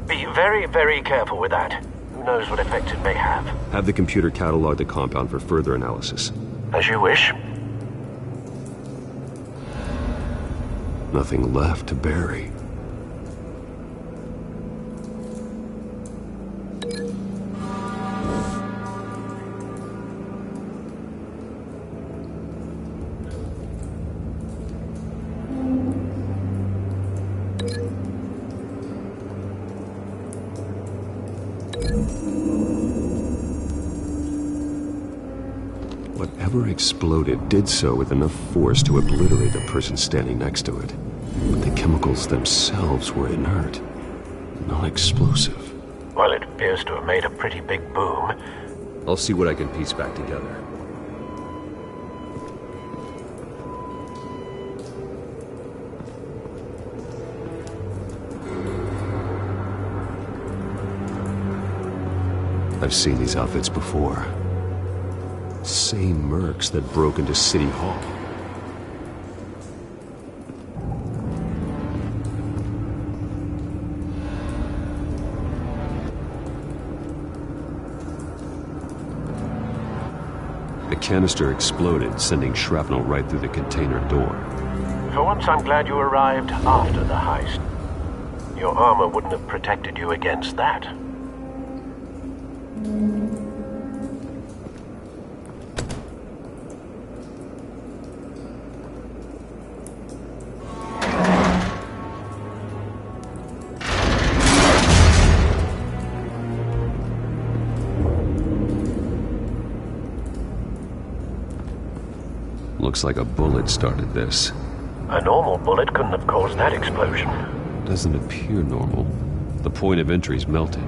Be very, very careful with that. Who knows what effect it may have. Have the computer catalog the compound for further analysis. As you wish. Nothing left to bury. Whatever exploded did so with enough force to obliterate the person standing next to it. But the chemicals themselves were inert, non-explosive. Well, it appears to have made a pretty big boom. I'll see what I can piece back together. I've seen these outfits before. Same mercs that broke into City Hall. The canister exploded, sending shrapnel right through the container door. For once, I'm glad you arrived after the heist. Your armor wouldn't have protected you against that. Looks like a bullet started this. A normal bullet couldn't have caused that explosion. Doesn't appear normal. The point of entry's melted.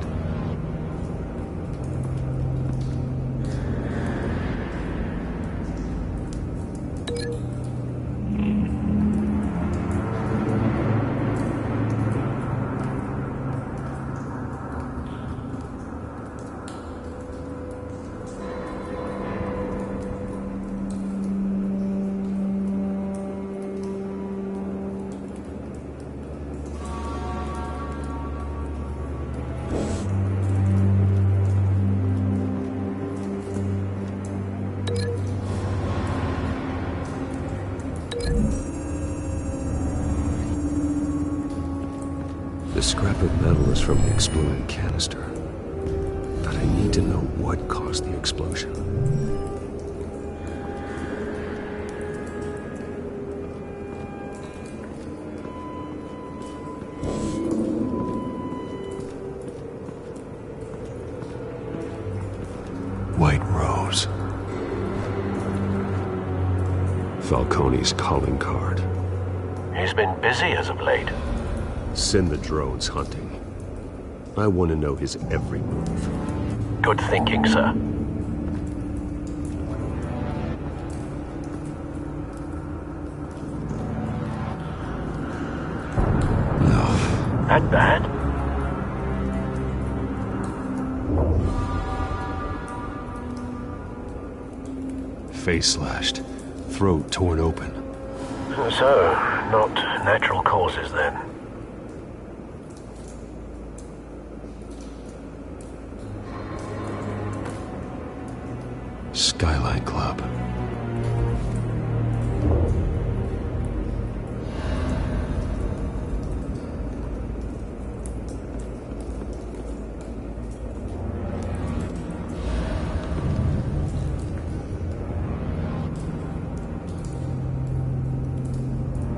The scrap of metal is from the exploded canister. But I need to know what caused the explosion. White Rose. Falcone's calling card. He's been busy as of late. Send the drones hunting. I want to know his every move. Good thinking, sir. No. That bad? Face slashed. Throat torn open. So, not natural causes then. Skyline Club.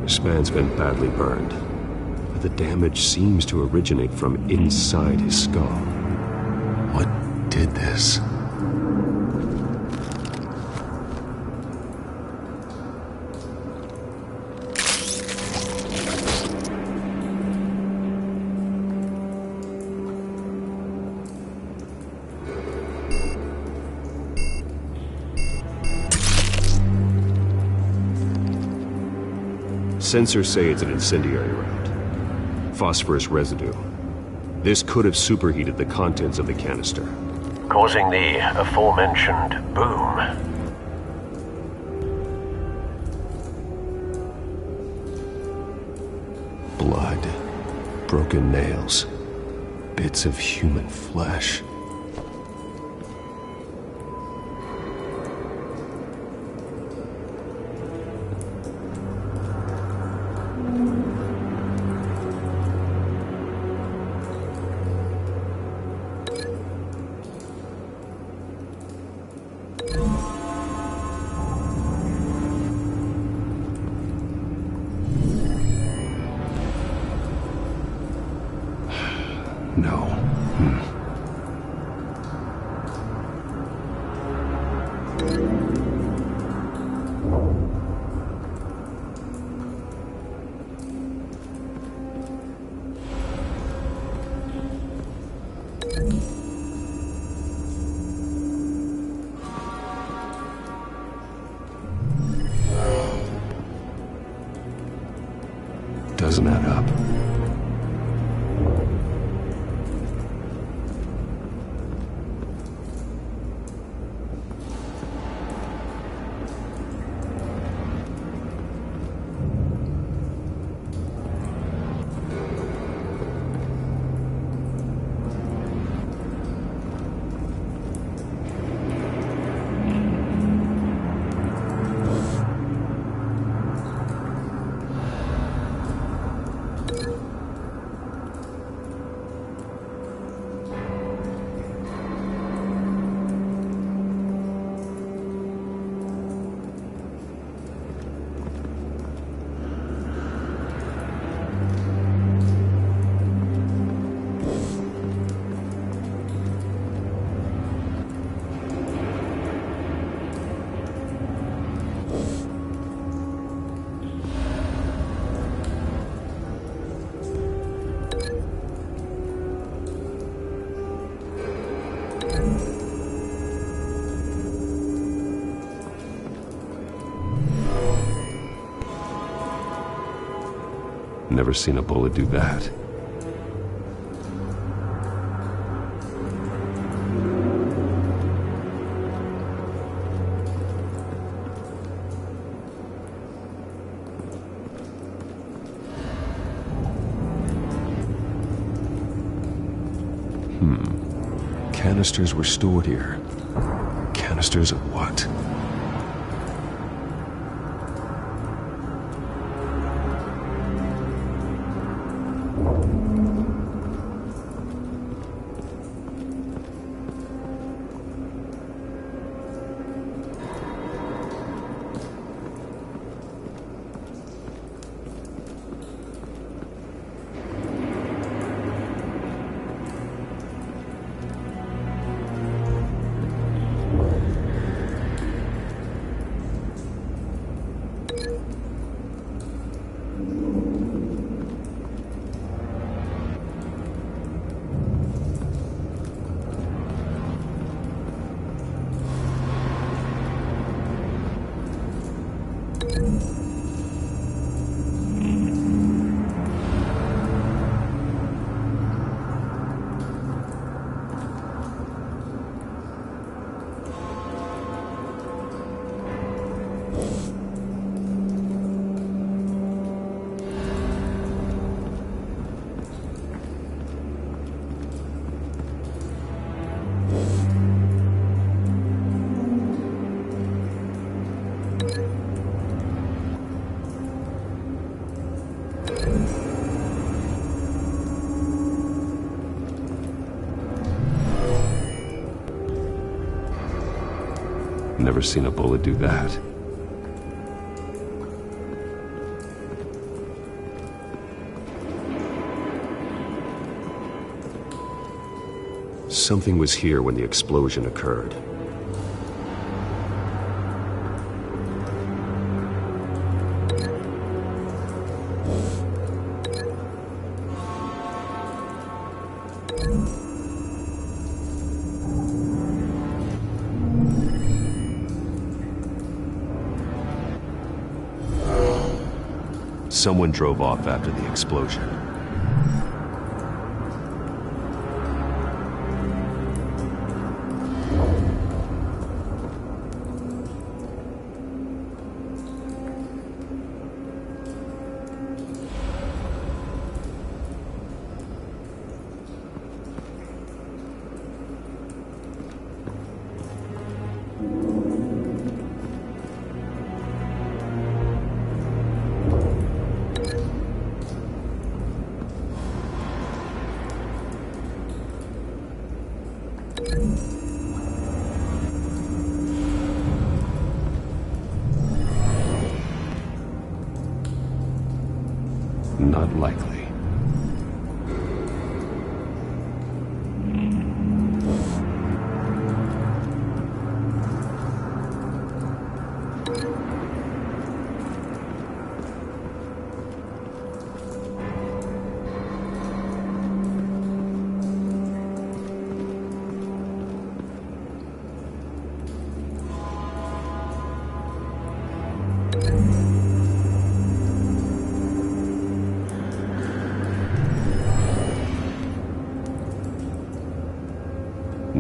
This man's been badly burned, but the damage seems to originate from inside his skull. What did this? Sensors say it's an incendiary round. Phosphorus residue. This could have superheated the contents of the canister, causing the aforementioned boom. Blood, broken nails, bits of human flesh. No. Doesn't add up. Never seen a bullet do that. Canisters were stored here. Canisters of what? Never seen a bullet do that. Something was here when the explosion occurred. Someone drove off after the explosion. Not likely.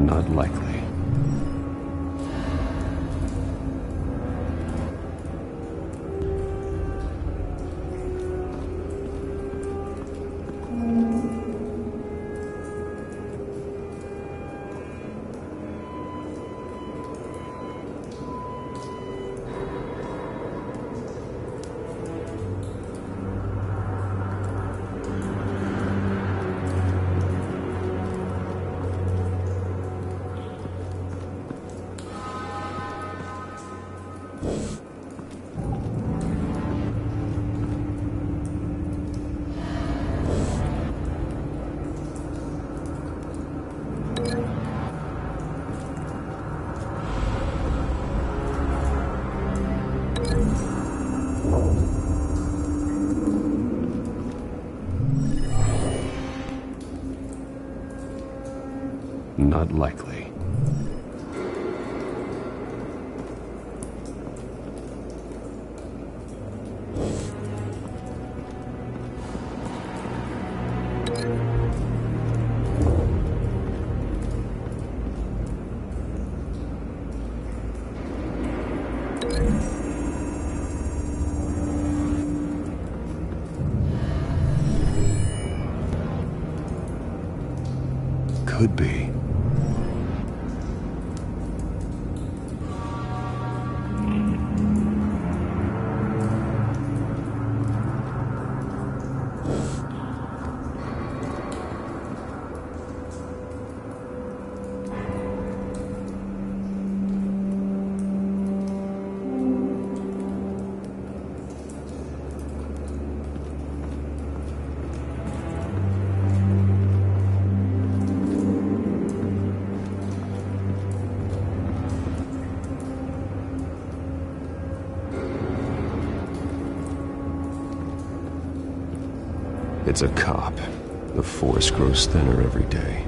Not likely. Not likely. Could be. It's a cop. The force grows thinner every day.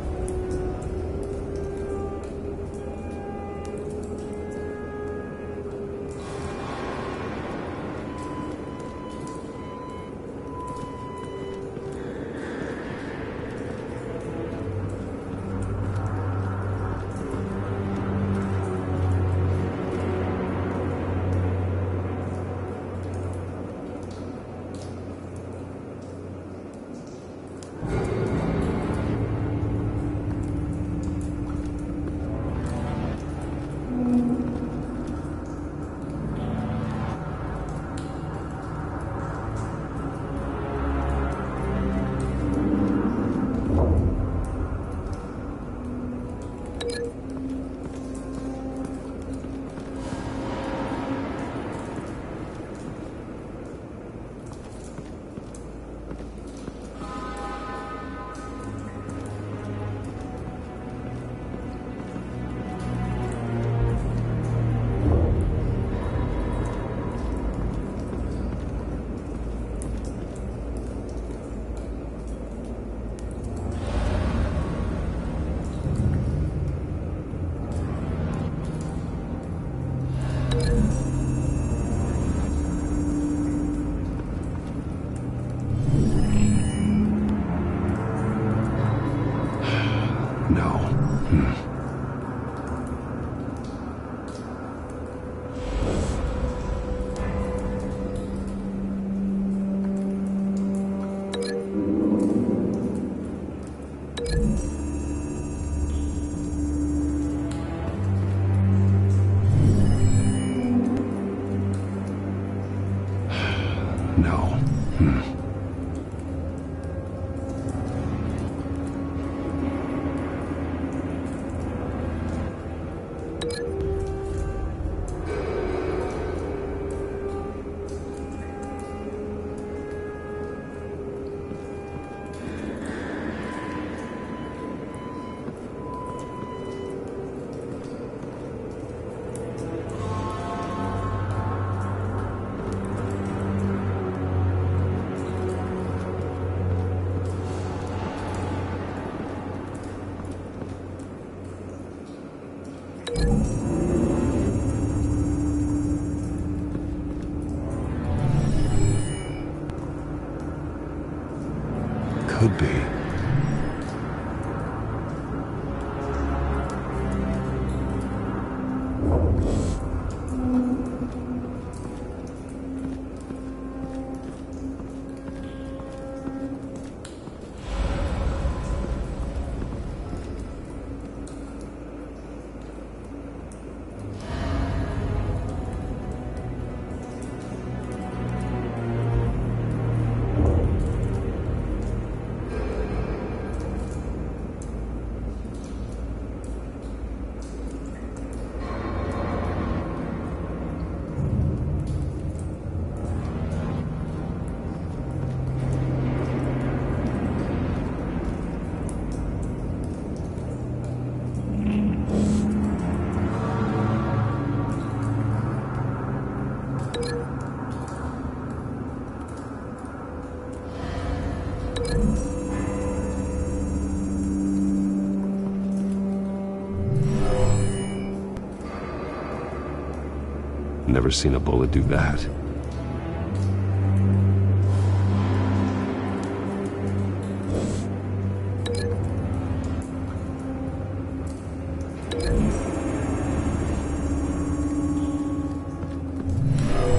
Never seen a bullet do that.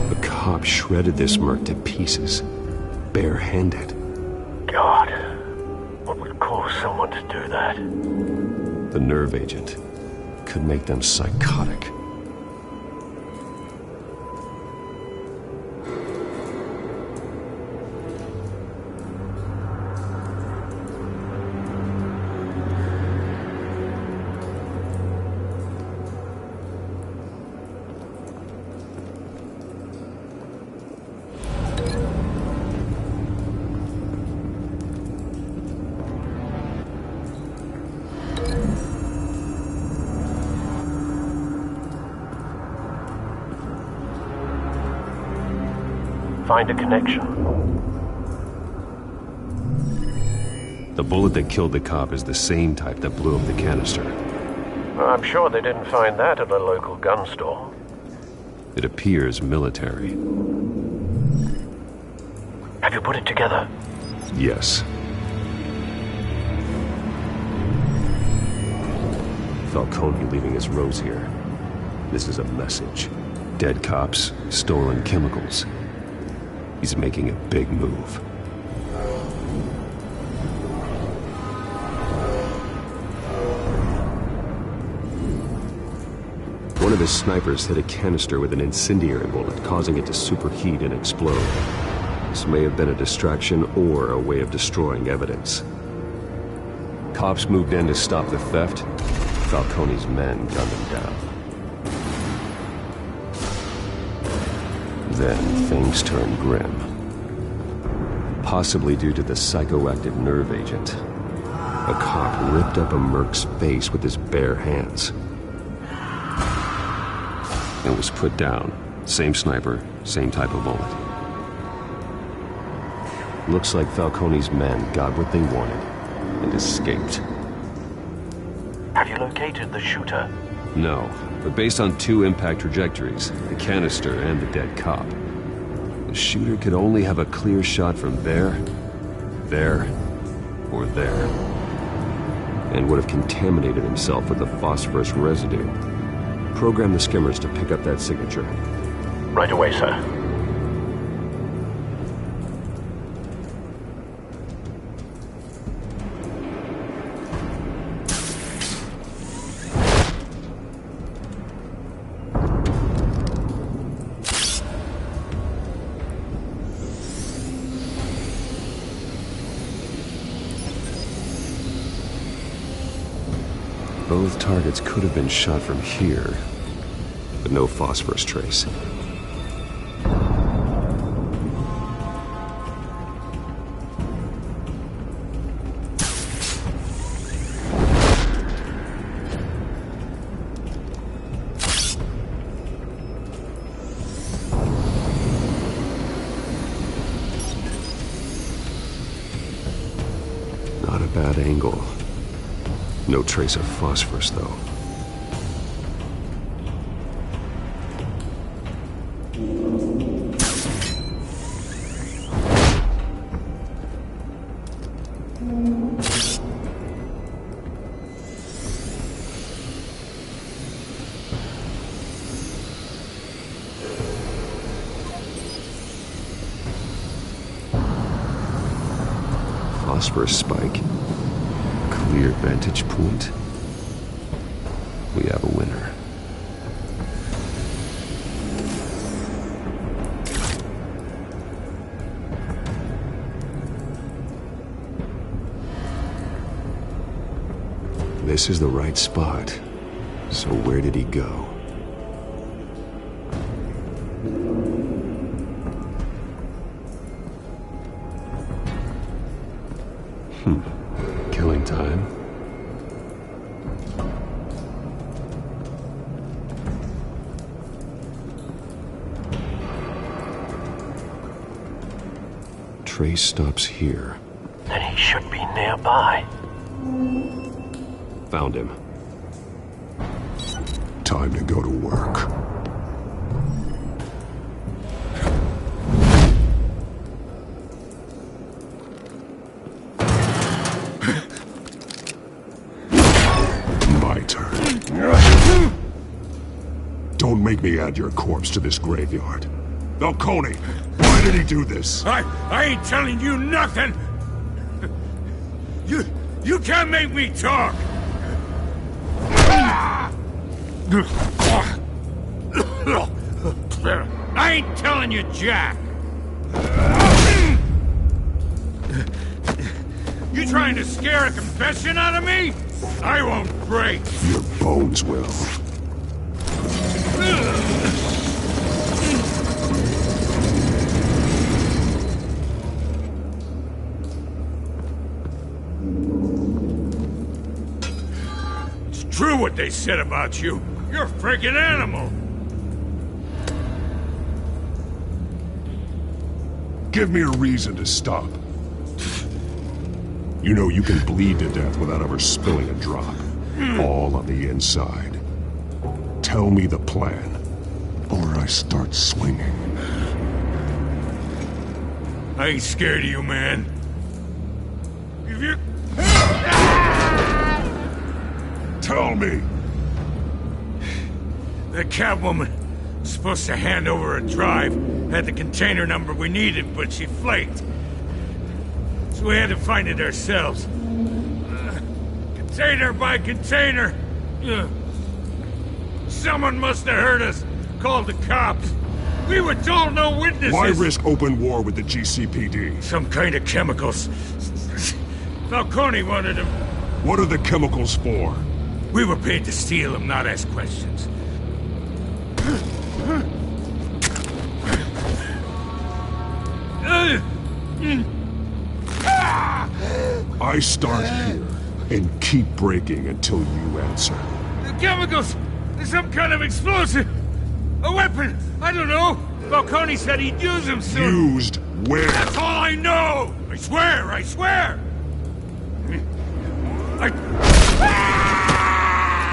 The cop shredded this merc to pieces, barehanded. God, what would cause someone to do that? The nerve agent could make them psychotic. Find a connection. The bullet that killed the cop is the same type that blew up the canister. I'm sure they didn't find that at a local gun store. It appears military. Have you put it together? Yes. Falcone leaving his rose here. This is a message. Dead cops, stolen chemicals. He's making a big move. One of his snipers hit a canister with an incendiary bullet, causing it to superheat and explode. This may have been a distraction or a way of destroying evidence. Cops moved in to stop the theft. Falcone's men gunned him down. Then things turned grim. Possibly due to the psychoactive nerve agent. A cop ripped up a merc's face with his bare hands. It was put down. Same sniper, same type of bullet. Looks like Falcone's men got what they wanted and escaped. Have you located the shooter? No, but based on two impact trajectories, the canister and the dead cop, the shooter could only have a clear shot from there, or there, and would have contaminated himself with the phosphorus residue. Program the skimmers to pick up that signature. Right away, sir. Both targets could have been shot from here, but no phosphorus trace. Not a bad angle. No trace of phosphorus, though. Phosphorus spike. Clear vantage point. We have a winner. This is the right spot. So where did he go? Killing time. Trace stops here. Then he should be nearby. Found him. Time to go to work. return. Don't make me add your corpse to this graveyard. Falcone, why did he do this? I ain't telling you nothing! You can't make me talk! I ain't telling you jack! You trying to scare a confession out of me? I won't break! Your bones will. It's true what they said about you. You're a freaking animal! Give me a reason to stop. You know you can bleed to death without ever spilling a drop. All on the inside. Tell me the plan, or I start swinging. I ain't scared of you, man. If you... Tell me! The Catwoman was supposed to hand over a drive, had the container number we needed, but she flaked. So we had to find it ourselves. Container by container. Someone must have heard us, called the cops. We were told no witnesses. Why risk open war with the GCPD? Some kind of chemicals. Falcone wanted them. What are the chemicals for? We were paid to steal them, not ask questions. I start here and keep breaking until you answer. The chemicals! There's some kind of explosive! A weapon! I don't know! Falcone said he'd use them soon! Used where? That's all I know! I swear! I swear!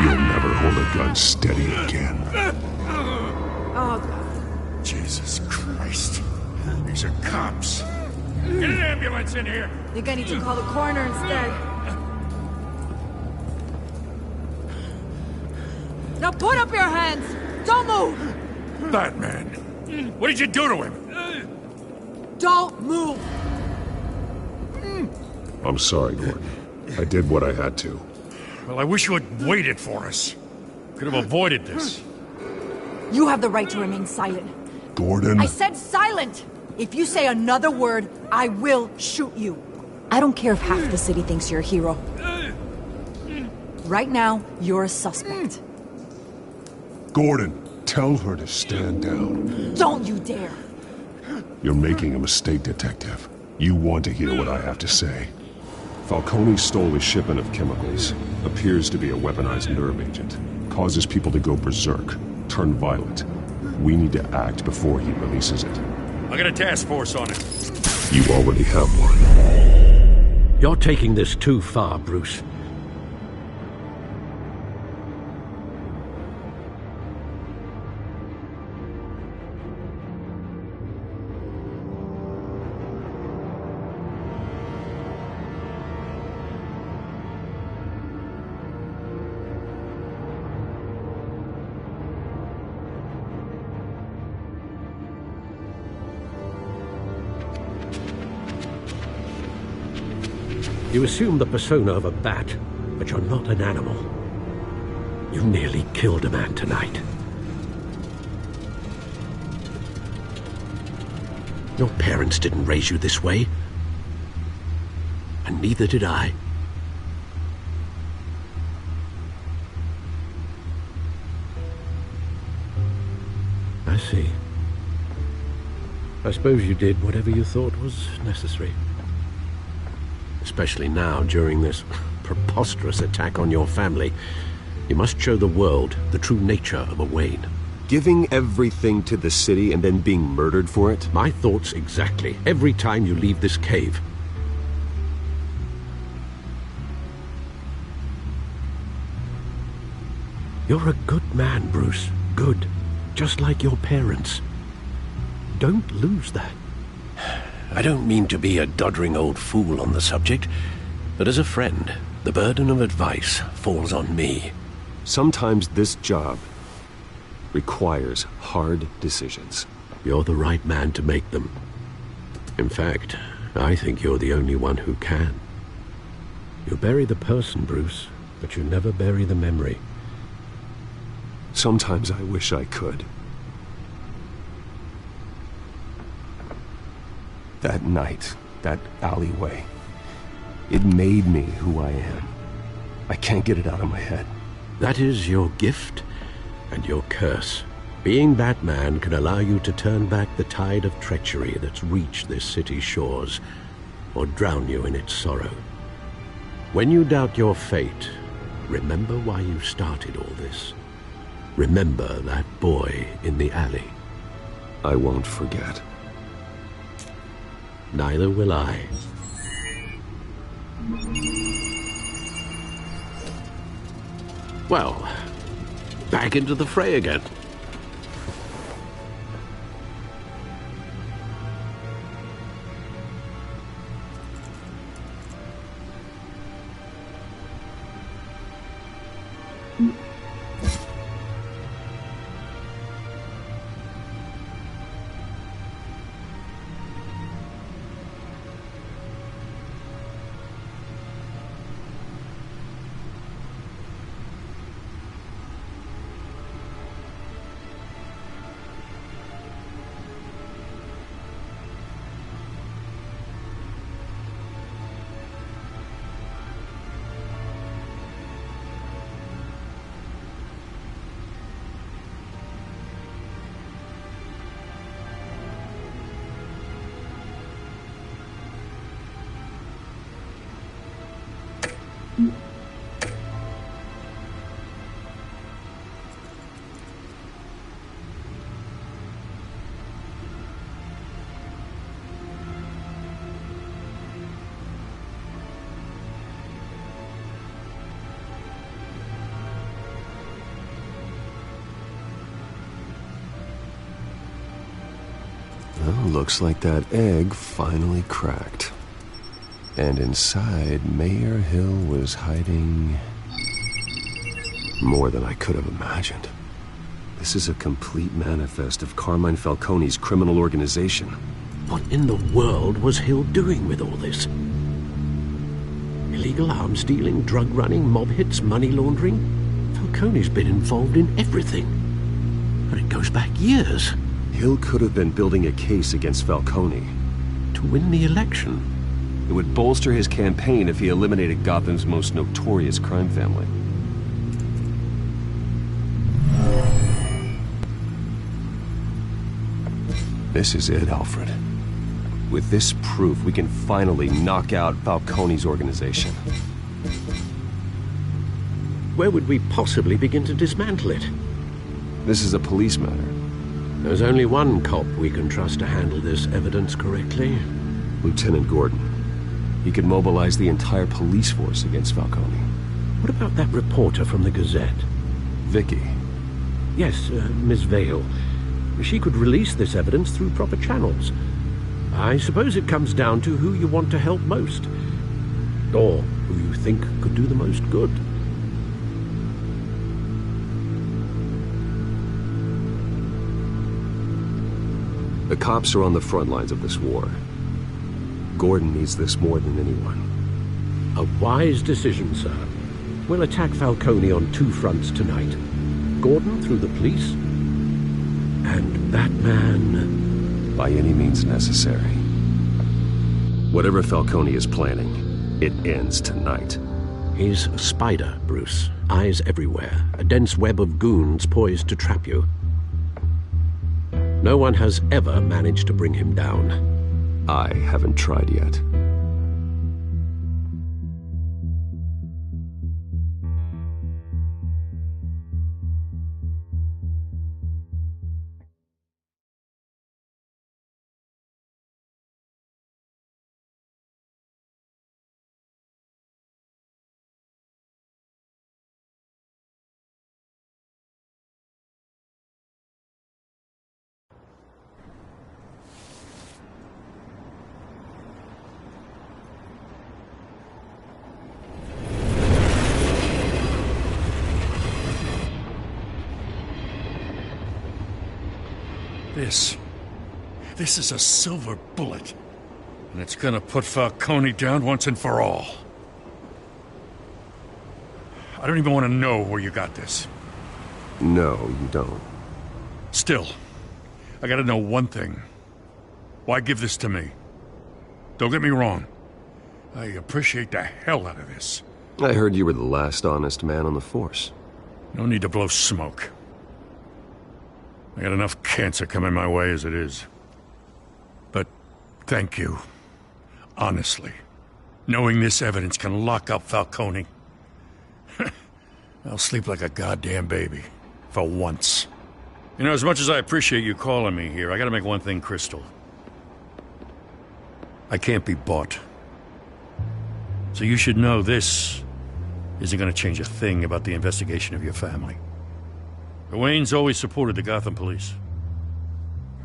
You'll never hold a gun steady again. Oh, Jesus Christ. These are cops. Get an ambulance in here! Think I need to call the coroner instead. Now put up your hands! Don't move! Batman, what did you do to him? Don't move! I'm sorry, Gordon. I did what I had to. Well, I wish you had waited for us. Could have avoided this. You have the right to remain silent. Gordon? I said silent! If you say another word, I will shoot you. I don't care if half the city thinks you're a hero. Right now, you're a suspect. Gordon, tell her to stand down. Don't you dare! You're making a mistake, Detective. You want to hear what I have to say. Falcone stole a shipment of chemicals. Appears to be a weaponized nerve agent. Causes people to go berserk, turn violent. We need to act before he releases it. I got a task force on it. You already have one. You're taking this too far, Bruce. You assume the persona of a bat, but you're not an animal. You nearly killed a man tonight. Your parents didn't raise you this way. And neither did I. I see. I suppose you did whatever you thought was necessary. Especially now, during this preposterous attack on your family. You must show the world the true nature of a Wayne. Giving everything to the city and then being murdered for it? My thoughts exactly. Every time you leave this cave. You're a good man, Bruce. Good. Just like your parents. Don't lose that. I don't mean to be a doddering old fool on the subject, but as a friend, the burden of advice falls on me. Sometimes this job requires hard decisions. You're the right man to make them. In fact, I think you're the only one who can. You bury the person, Bruce, but you never bury the memory. Sometimes I wish I could. That night, that alleyway, it made me who I am. I can't get it out of my head. That is your gift and your curse. Being Batman can allow you to turn back the tide of treachery that's reached this city's shores, or drown you in its sorrow. When you doubt your fate, remember why you started all this. Remember that boy in the alley. I won't forget. Neither will I. Well, back into the fray again. Well, looks like that egg finally cracked. And inside, Mayor Hill was hiding more than I could have imagined. This is a complete manifest of Carmine Falcone's criminal organization. What in the world was Hill doing with all this? Illegal arms dealing, drug running, mob hits, money laundering? Falcone's been involved in everything. But it goes back years. Hill could have been building a case against Falcone. To win the election. It would bolster his campaign if he eliminated Gotham's most notorious crime family. This is it, Alfred. With this proof, we can finally knock out Falcone's organization. Where would we possibly begin to dismantle it? This is a police matter. There's only one cop we can trust to handle this evidence correctly. Lieutenant Gordon. He could mobilize the entire police force against Falcone. What about that reporter from the Gazette? Vicky. Yes, Miss Vale. She could release this evidence through proper channels. I suppose it comes down to who you want to help most. Or who you think could do the most good. The cops are on the front lines of this war. Gordon needs this more than anyone. A wise decision, sir. We'll attack Falcone on two fronts tonight. Gordon through the police, and Batman... by any means necessary. Whatever Falcone is planning, it ends tonight. He's a spider, Bruce. Eyes everywhere. A dense web of goons poised to trap you. No one has ever managed to bring him down. I haven't tried yet. This is a silver bullet. And it's gonna put Falcone down once and for all. I don't even want to know where you got this. No, you don't. Still, I gotta know one thing. Why give this to me? Don't get me wrong. I appreciate the hell out of this. I heard you were the last honest man on the force. No need to blow smoke. I got enough cancer coming my way as it is. But thank you. Honestly. Knowing this evidence can lock up Falcone. I'll sleep like a goddamn baby. For once. You know, as much as I appreciate you calling me here, I gotta make one thing crystal. I can't be bought. So you should know this isn't gonna change a thing about the investigation of your family. The Waynes always supported the Gotham police.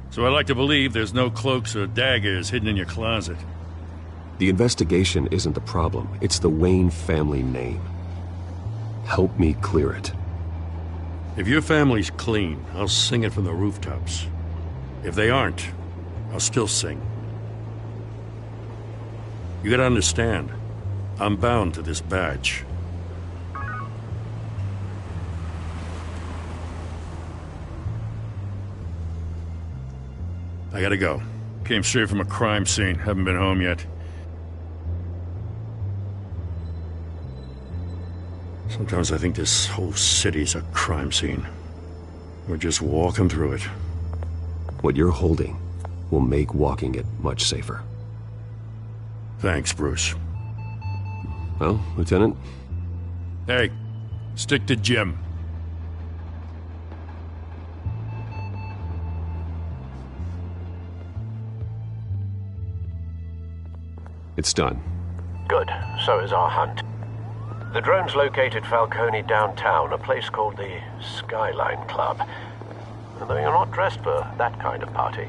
So I like to believe there's no cloaks or daggers hidden in your closet. The investigation isn't the problem. It's the Wayne family name. Help me clear it. If your family's clean, I'll sing it from the rooftops. If they aren't, I'll still sing. You gotta understand, I'm bound to this badge. I gotta go. Came straight from a crime scene. Haven't been home yet. Sometimes I think this whole city's a crime scene. We're just walking through it. What you're holding will make walking it much safer. Thanks, Bruce. Well, Lieutenant? Hey, stick to Jim. It's done. Good. So is our hunt. The drone's located Falcone downtown, a place called the Skyline Club. Though you're not dressed for that kind of party.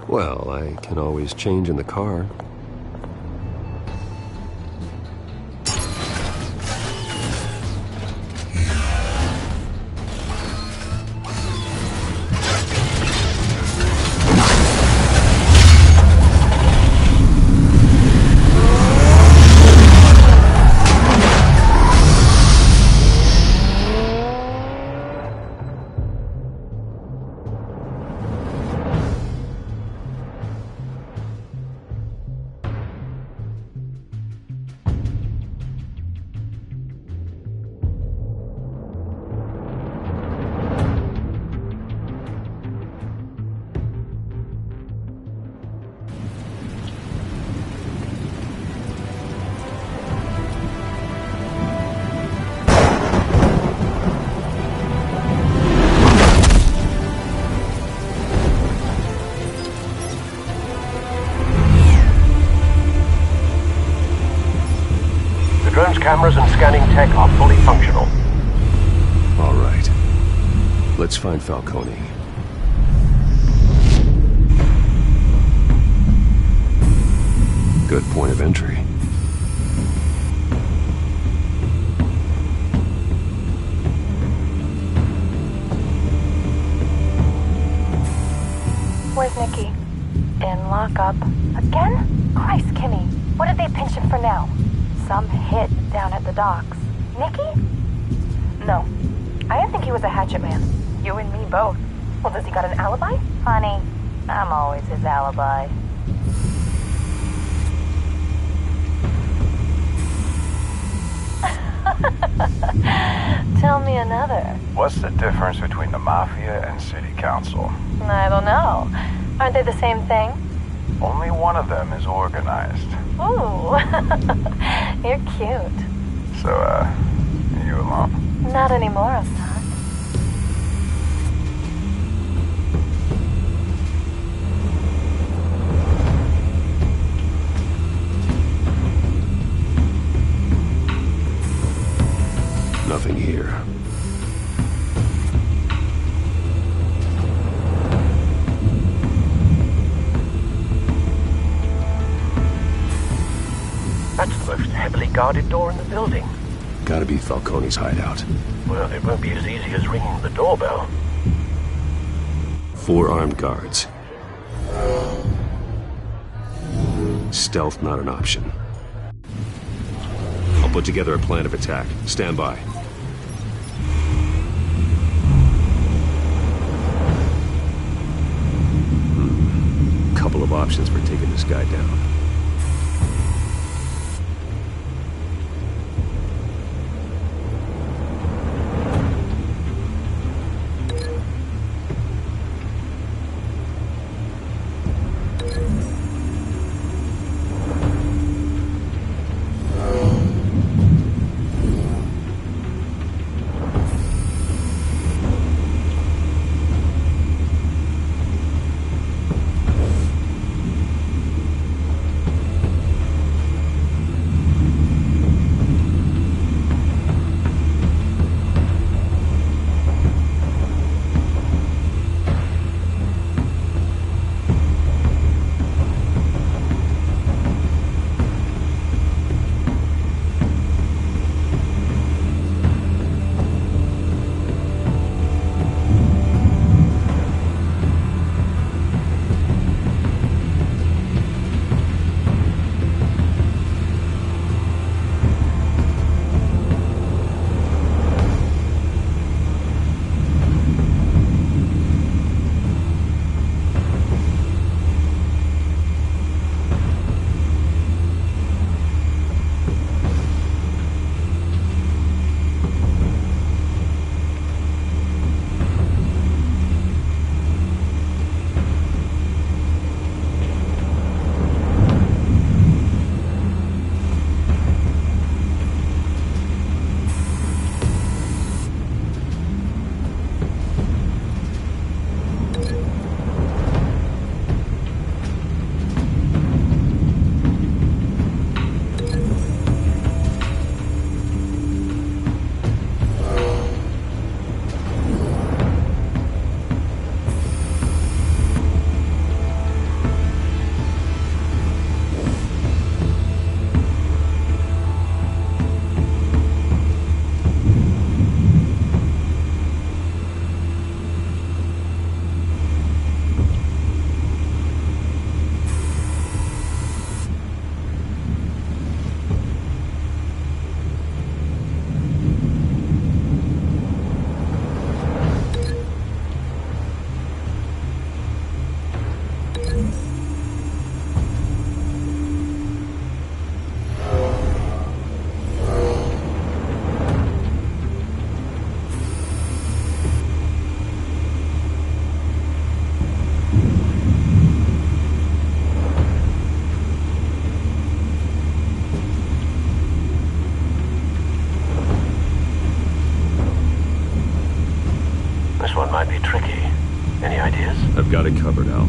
Well, I can always change in the car. Cameras and scanning tech are fully functional. All right. Let's find Falcone. Good point of entry. Where's Nicky? In lockup. Again? Christ, Kimmy. What did they pinch him for now? Some hit down at the docks. Nicky? No. I didn't think he was a hatchet man. You and me both. Well, does he got an alibi? Honey, I'm always his alibi. Tell me another. What's the difference between the Mafia and City Council? I don't know. Aren't they the same thing? Only one of them is organized. Ooh. You're cute. So, are you alone? Not anymore, Assad. Nothing here. That's the most heavily guarded door in the building. Gotta be Falcone's hideout. Well, it won't be as easy as ringing the doorbell. 4 armed guards. Stealth not an option. I'll put together a plan of attack. Stand by. Couple of options for taking this guy down. Might be tricky. Any ideas? I've got it covered, Al.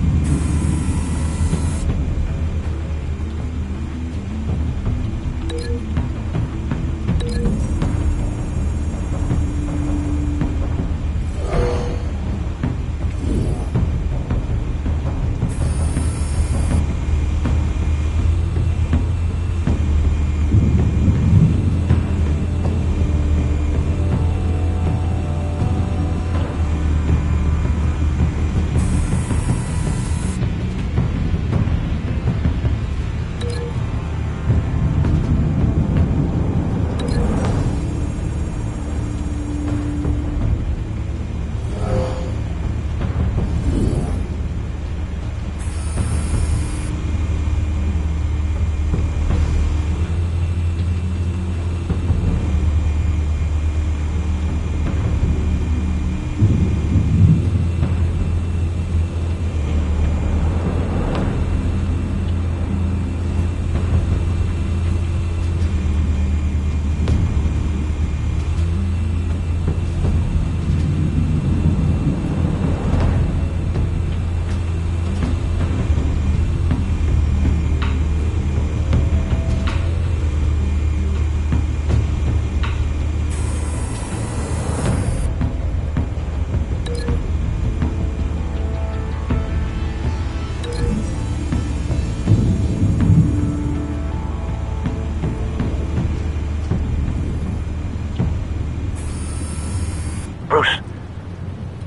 Bruce,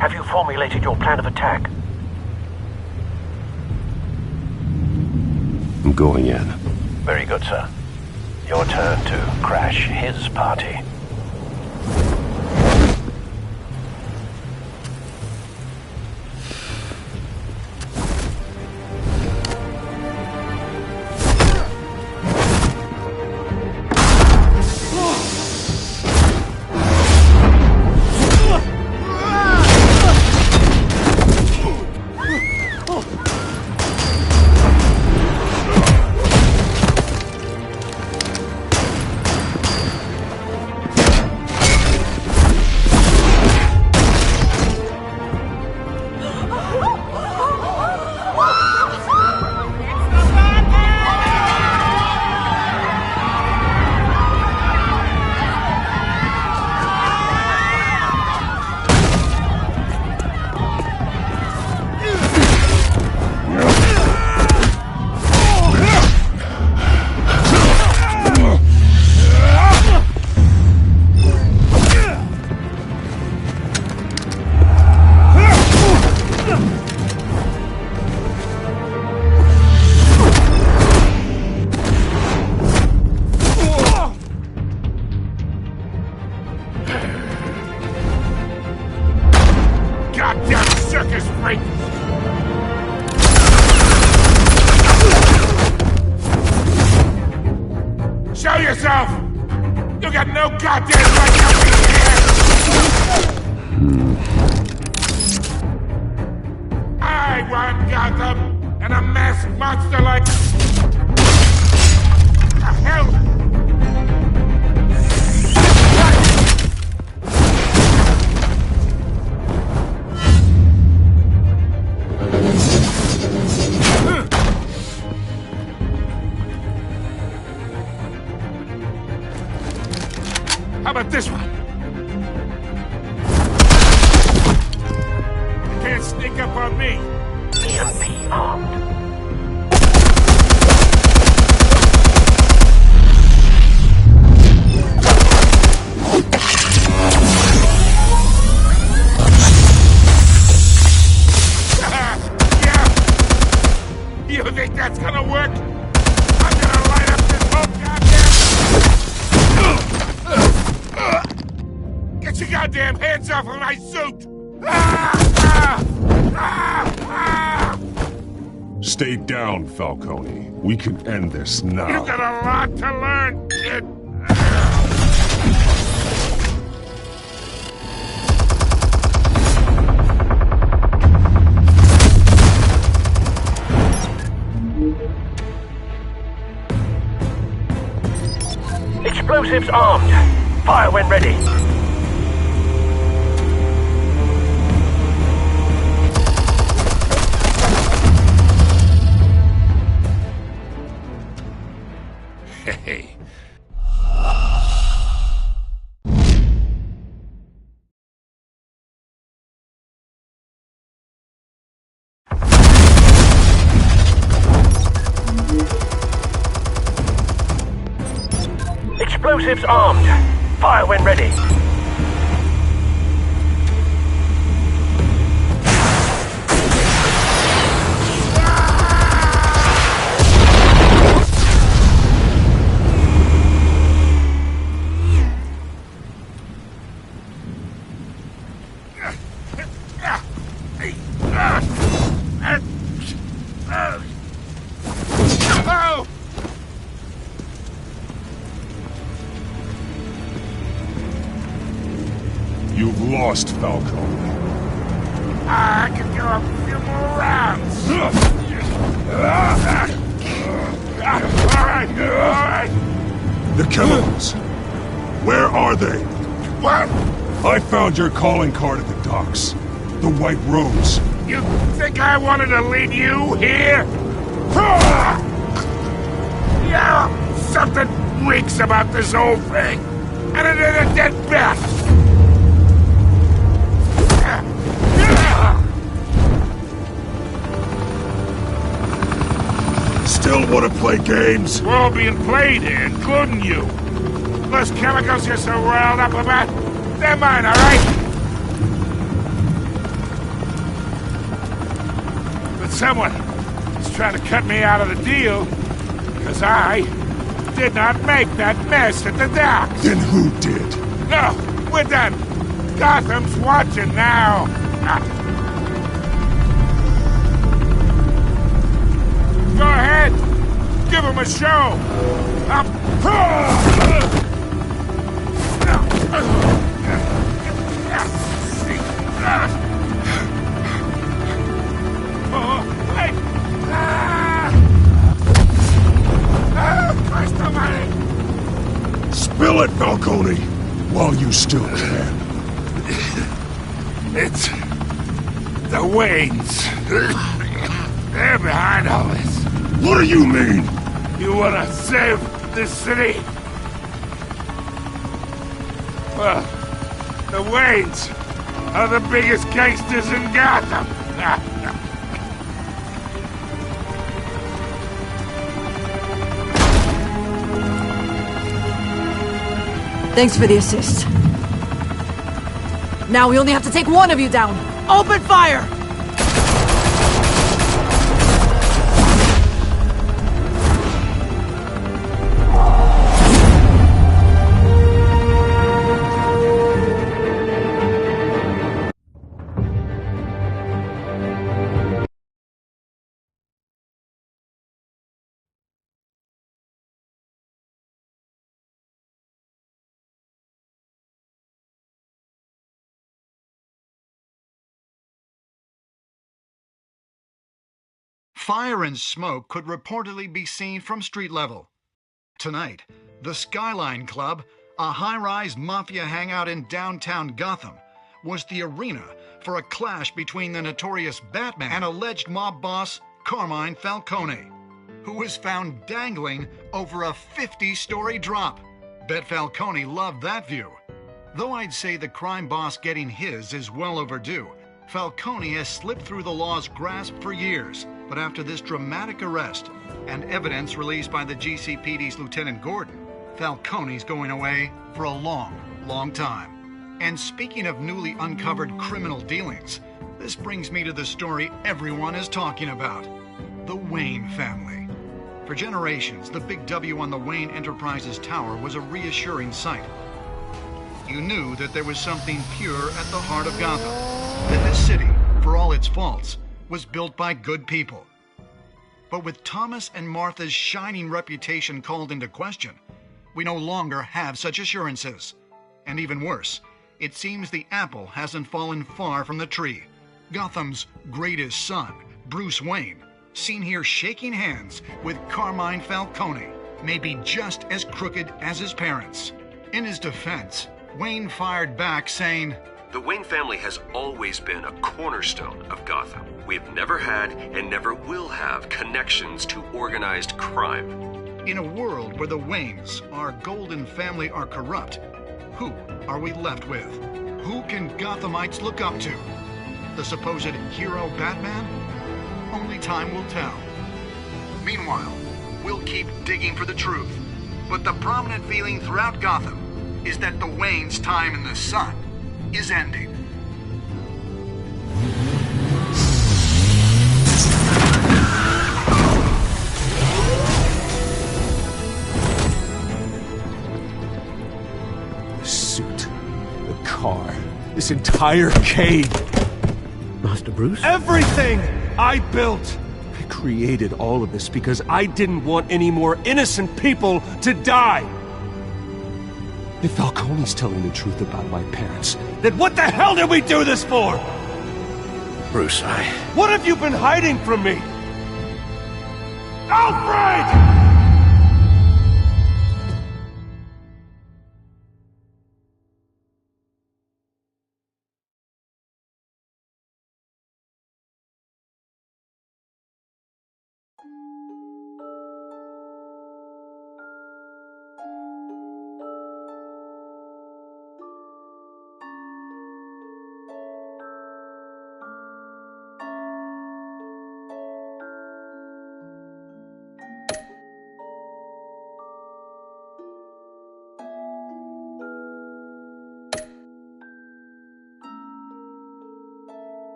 have you formulated your plan of attack? I'm going in. Very good, sir. Your turn to crash his party. Show yourself! You got no goddamn right to be here! I run Gotham, and a masked monster like... The hell? How about this one? You can't sneak up on me. EMP armed. Yeah. You think that's gonna work? I'm gonna light up this whole goddamn... Get your goddamn hands off of my suit! Stay down, Falcone. We can end this now. You got a lot to learn, kid. Explosives armed. Fire when ready. Hey. Explosives armed. Fire when ready. You've lost, Falcone. I can go a few more rounds. All right. The chemicals. Where are they? What? I found your calling card at the docks. The White Rose. You think I wanted to leave you here? Yeah, something reeks about this whole thing. And it is a dead bat. Still want to play games? We're all being played here, including you. Those chemicals you're so riled up about, they're mine, all right? But someone is trying to cut me out of the deal. Because I did not make that mess at the docks. Then who did? No, we're done. Gotham's watching now. Go ahead. Give him a show. Spill it, Falcone, while you still can. It's the Waynes. They're behind all this. What do you mean? You want to save this city? Well, the Waynes are the biggest gangsters in Gotham. Thanks for the assist. Now we only have to take one of you down. Open fire! Fire and smoke could reportedly be seen from street level. Tonight, the Skyline Club, a high-rise mafia hangout in downtown Gotham, was the arena for a clash between the notorious Batman and alleged mob boss Carmine Falcone, who was found dangling over a 50-story drop. Bet Falcone loved that view. Though I'd say the crime boss getting his is well overdue, Falcone has slipped through the law's grasp for years. But after this dramatic arrest and evidence released by the GCPD's Lieutenant Gordon, Falcone's going away for a long, long time. And speaking of newly uncovered criminal dealings, this brings me to the story everyone is talking about: the Wayne family. For generations, the big W on the Wayne Enterprises tower was a reassuring sight. You knew that there was something pure at the heart of Gotham, that this city, for all its faults, was built by good people. But with Thomas and Martha's shining reputation called into question, we no longer have such assurances. And even worse, it seems the apple hasn't fallen far from the tree. Gotham's greatest son, Bruce Wayne, seen here shaking hands with Carmine Falcone, may be just as crooked as his parents. In his defense, Wayne fired back saying, "The Wayne family has always been a cornerstone of Gotham. We have never had and never will have connections to organized crime." In a world where the Waynes, our golden family, are corrupt, who are we left with? Who can Gothamites look up to? The supposed hero Batman? Only time will tell. Meanwhile, we'll keep digging for the truth. But the prominent feeling throughout Gotham is that the Waynes' time in the sun is ending. The suit, the car, this entire cave. Master Bruce? Everything I built! I created all of this because I didn't want any more innocent people to die! If Falcone's telling the truth about my parents, then what the hell did we do this for? Bruce, What have you been hiding from me? Alfred!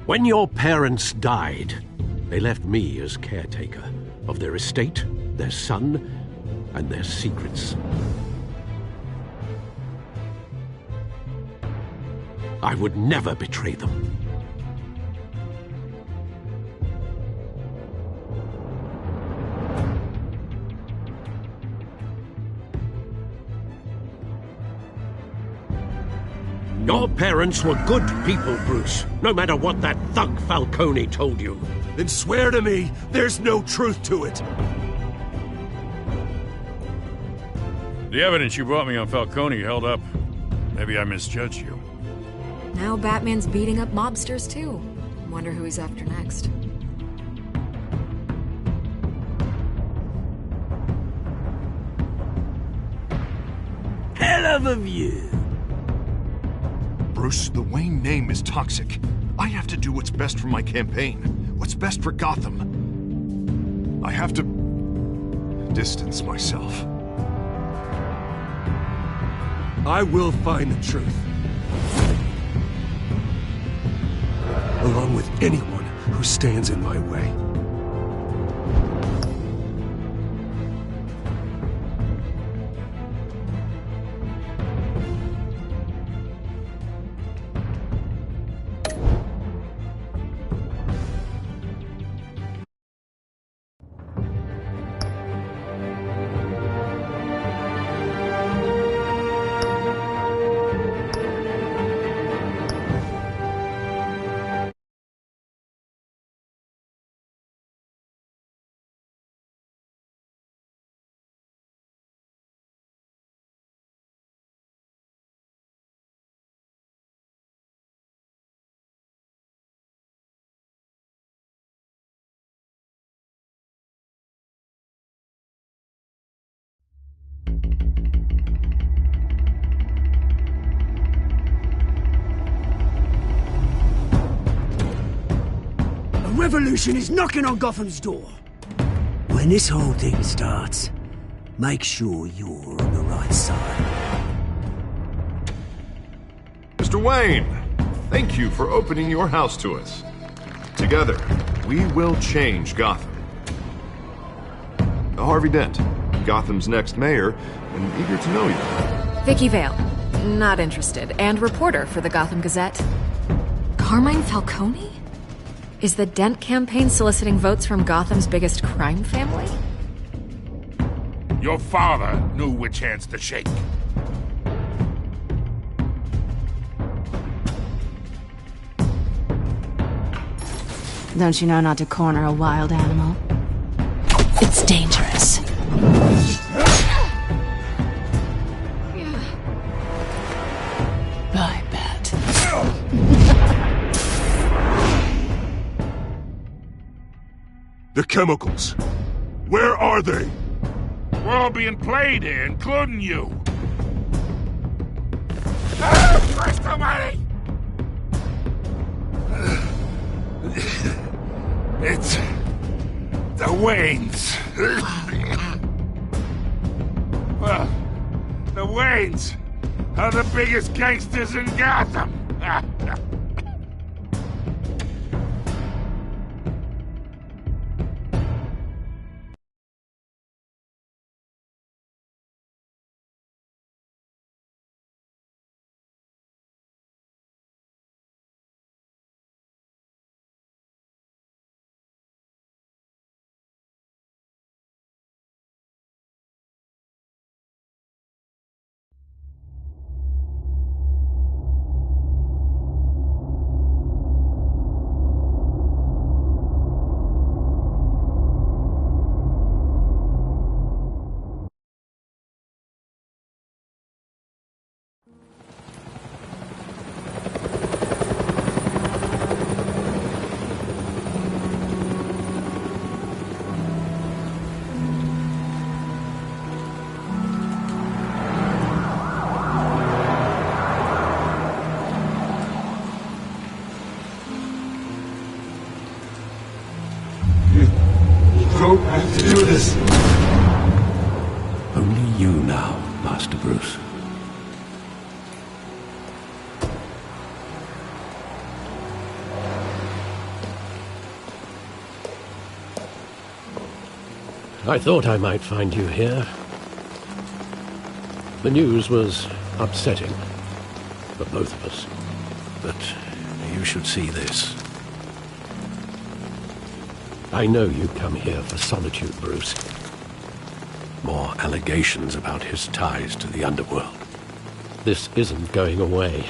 When your parents died, they left me as caretaker of their estate, their son, and their secrets. I would never betray them. Your parents were good people, Bruce, no matter what that thug Falcone told you. Then swear to me there's no truth to it. The evidence you brought me on Falcone held up. Maybe I misjudged you. Now Batman's beating up mobsters, too. Wonder who he's after next. Hell of a view. Bruce, the Wayne name is toxic. I have to do what's best for my campaign. What's best for Gotham. I have to distance myself. I will find the truth. Along with anyone who stands in my way. Revolution is knocking on Gotham's door. When this whole thing starts, make sure you're on the right side. Mr. Wayne, thank you for opening your house to us. Together, we will change Gotham. Harvey Dent, Gotham's next mayor, and eager to know you. Vicky Vale, not interested, and reporter for the Gotham Gazette. Carmine Falcone? Is the Dent campaign soliciting votes from Gotham's biggest crime family? Your father knew which hands to shake. Don't you know not to corner a wild animal? It's dangerous. I bet. The chemicals. Where are they? We're all being played here, including you. Christ almighty! It's the Waynes. Well, the Waynes are the biggest gangsters in Gotham. Don't have to do this. Only you now, Master Bruce. I thought I might find you here. The news was upsetting for both of us. But you should see this. I know you come here for solitude, Bruce. More allegations about his ties to the underworld. This isn't going away.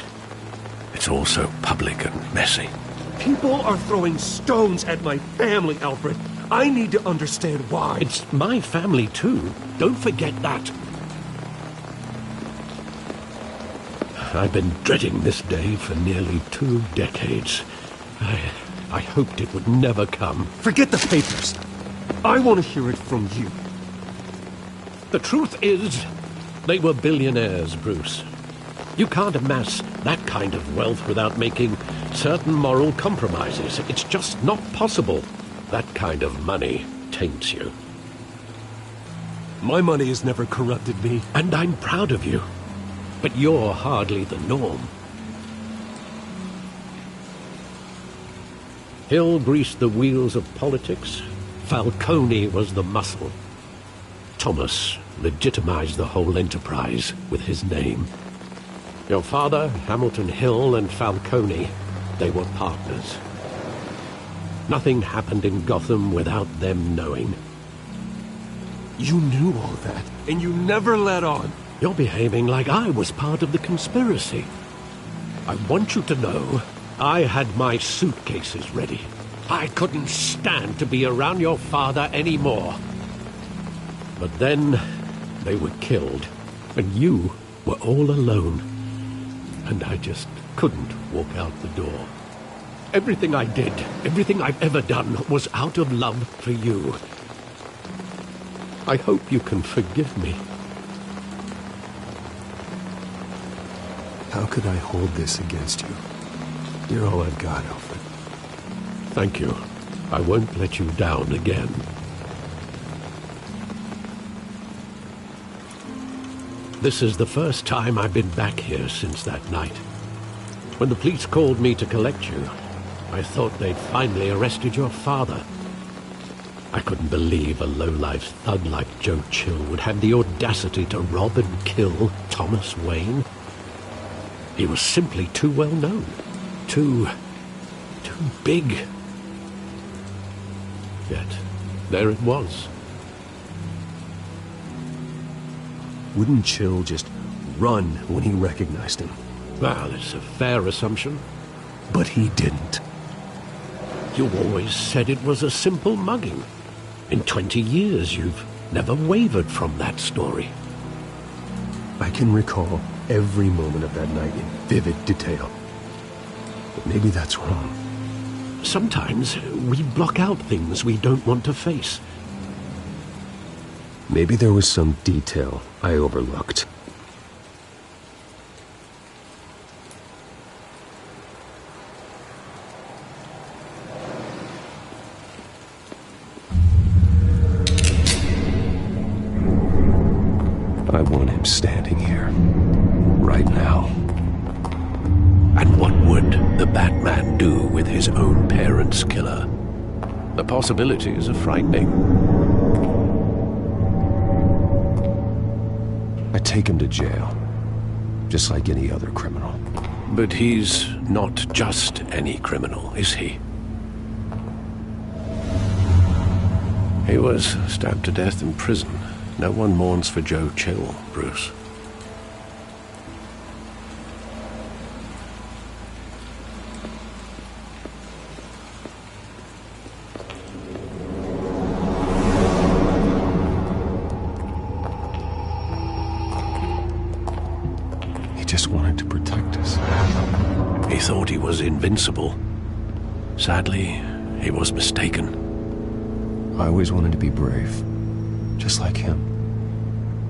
It's all so public and messy. People are throwing stones at my family, Alfred. I need to understand why. It's my family, too. Don't forget that. I've been dreading this day for nearly 2 decades. I hoped it would never come. Forget the papers. I want to hear it from you. The truth is, they were billionaires, Bruce. You can't amass that kind of wealth without making certain moral compromises. It's just not possible. That kind of money taints you. My money has never corrupted me. And I'm proud of you. But you're hardly the norm. Hill greased the wheels of politics. Falcone was the muscle. Thomas legitimized the whole enterprise with his name. Your father, Hamilton Hill, and Falcone, they were partners. Nothing happened in Gotham without them knowing. You knew all that, and you never let on. You're behaving like I was part of the conspiracy. I want you to know I had my suitcases ready. I couldn't stand to be around your father anymore. But then they were killed, and you were all alone. And I just couldn't walk out the door. Everything I did, everything I've ever done, was out of love for you. I hope you can forgive me. How could I hold this against you? You're all I've got, Alfred. Thank you. I won't let you down again. This is the first time I've been back here since that night. When the police called me to collect you, I thought they'd finally arrested your father. I couldn't believe a low-life thug like Joe Chill would have the audacity to rob and kill Thomas Wayne. He was simply too well known. Too big. Yet, there it was. Wouldn't Chill just run when he recognized him? Well, it's a fair assumption. But he didn't. You always said it was a simple mugging. In 20 years, you've never wavered from that story. I can recall every moment of that night in vivid detail. But maybe that's wrong. Sometimes we block out things we don't want to face. Maybe there was some detail I overlooked. I want him standing here, right now. And what would the Batman do with his own parents' killer? The possibilities are frightening. I take him to jail, just like any other criminal. But he's not just any criminal, is he? He was stabbed to death in prison. No one mourns for Joe Chill, Bruce. He just wanted to protect us. He thought he was invincible. Sadly, he was mistaken. I always wanted to be brave, just like him.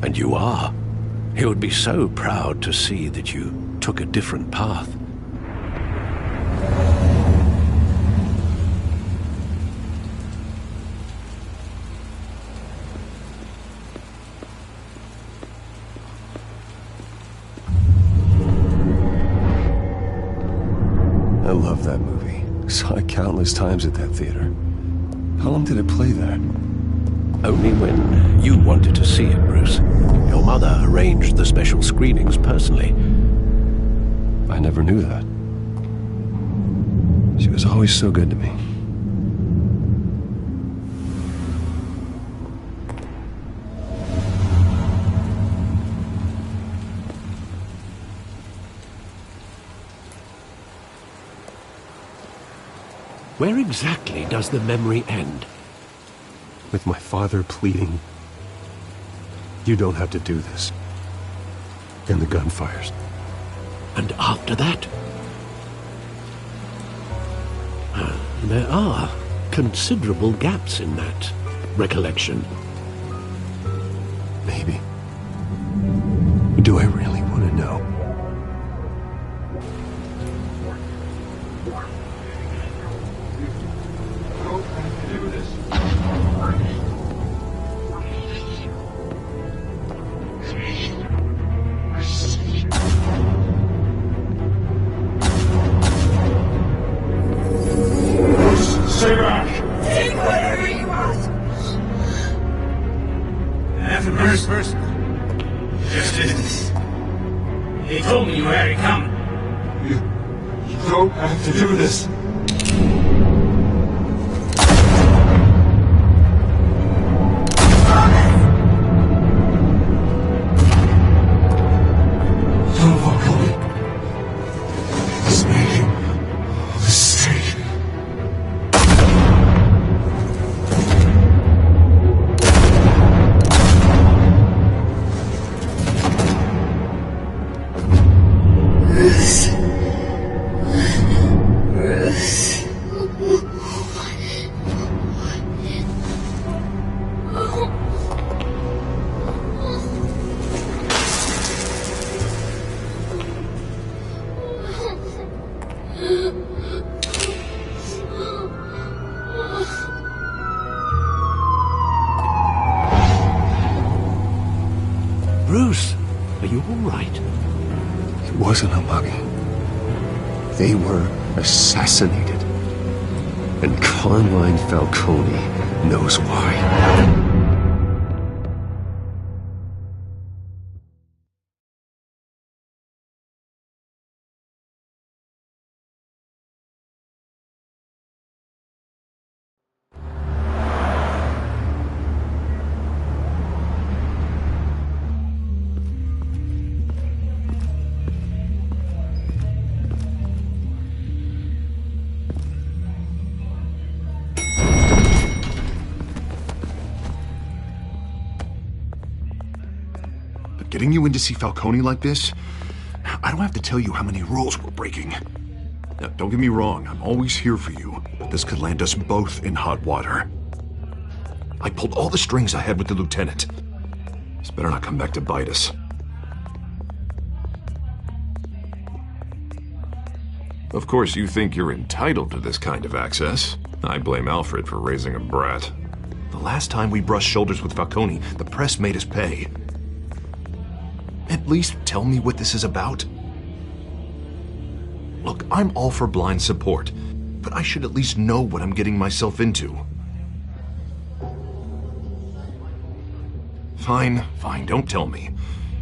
And you are. He would be so proud to see that you took a different path. I love that movie. Saw it countless times at that theater. How long did it play there? Only when you wanted to see it, Bruce. Your mother arranged the special screenings personally. I never knew that. She was always so good to me. Where exactly does the memory end? With my father pleading, "You don't have to do this." And the gunfires. And after that? There are considerable gaps in that recollection. Maybe. Do I really want to know? Stay back! Take whatever you want! Nothing first. Just business. He told me you had it coming. You don't have to do this. Don't walk away. He's making a mistake. Bruce, are you all right? It wasn't a mugging. They were assassinated. And Carmine Falcone knows why. Getting you in to see Falcone like this, I don't have to tell you how many rules we're breaking. Now, don't get me wrong, I'm always here for you, but this could land us both in hot water. I pulled all the strings I had with the lieutenant. This better not come back to bite us. Of course, you think you're entitled to this kind of access. I blame Alfred for raising a brat. The last time we brushed shoulders with Falcone, the press made us pay. At least tell me what this is about. Look, I'm all for blind support, but I should at least know what I'm getting myself into. Fine, don't tell me.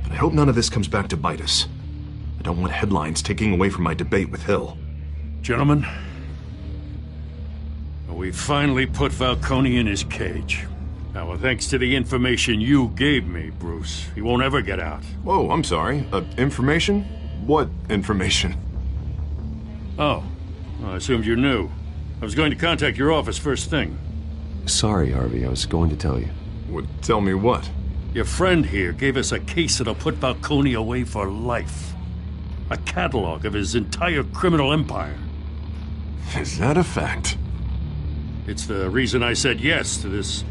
But I hope none of this comes back to bite us. I don't want headlines taking away from my debate with Hill. Gentlemen, we finally put Falcone in his cage. Now, thanks to the information you gave me, Bruce, he won't ever get out. Whoa, I'm sorry. Information? What information? Oh, well, I assumed you knew. I was going to contact your office first thing. Sorry, Harvey, I was going to tell you. Would tell me what? Your friend here gave us a case that'll put Falcone away for life. A catalog of his entire criminal empire. Is that a fact? It's the reason I said yes to this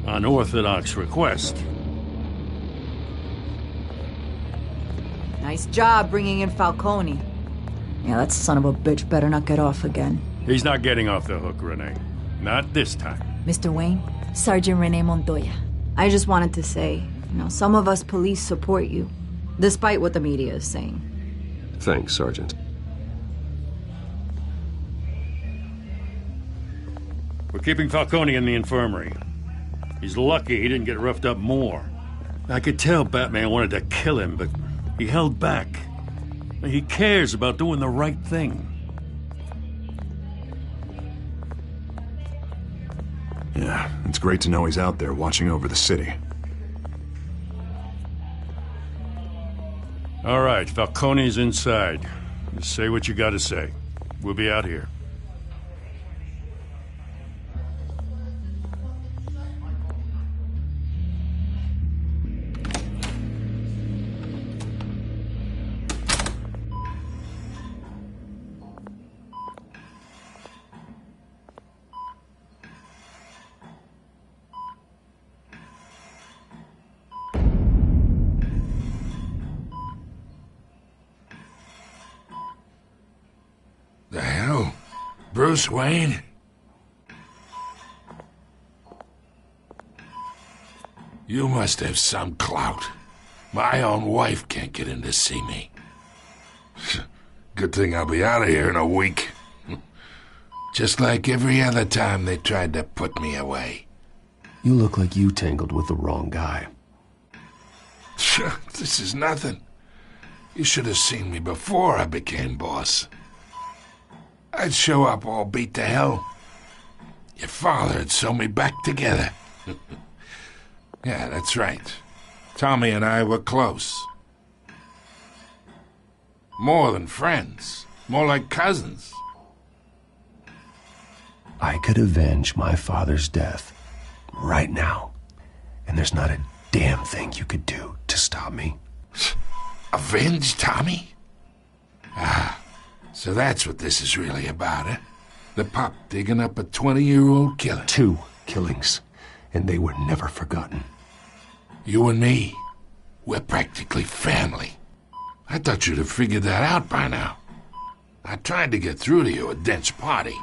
unorthodox request. Nice job bringing in Falcone. Yeah, that son of a bitch better not get off again. He's not getting off the hook, Renee. Not this time. Mr. Wayne, Sergeant Renee Montoya. I just wanted to say, some of us police support you, despite what the media is saying. Thanks, Sergeant. We're keeping Falcone in the infirmary. He's lucky he didn't get roughed up more. I could tell Batman wanted to kill him, but he held back. He cares about doing the right thing. Yeah, it's great to know he's out there watching over the city. All right, Falcone's inside. Just say what you gotta say. We'll be out here. The hell? Bruce Wayne? You must have some clout. My own wife can't get in to see me. Good thing I'll be out of here in a week. Just like every other time they tried to put me away. You look like you tangled with the wrong guy. This is nothing. You should have seen me before I became boss. I'd show up all beat to hell. Your father'd sew me back together. Yeah, that's right. Tommy and I were close. More than friends. More like cousins. I could avenge my father's death right now, and there's not a damn thing you could do to stop me. Avenge Tommy? Ah. So that's what this is really about, eh? The pop digging up a 20-year-old killer. 2 killings, and they were never forgotten. You and me, we're practically family. I thought you'd have figured that out by now. I tried to get through to you at Dent's party.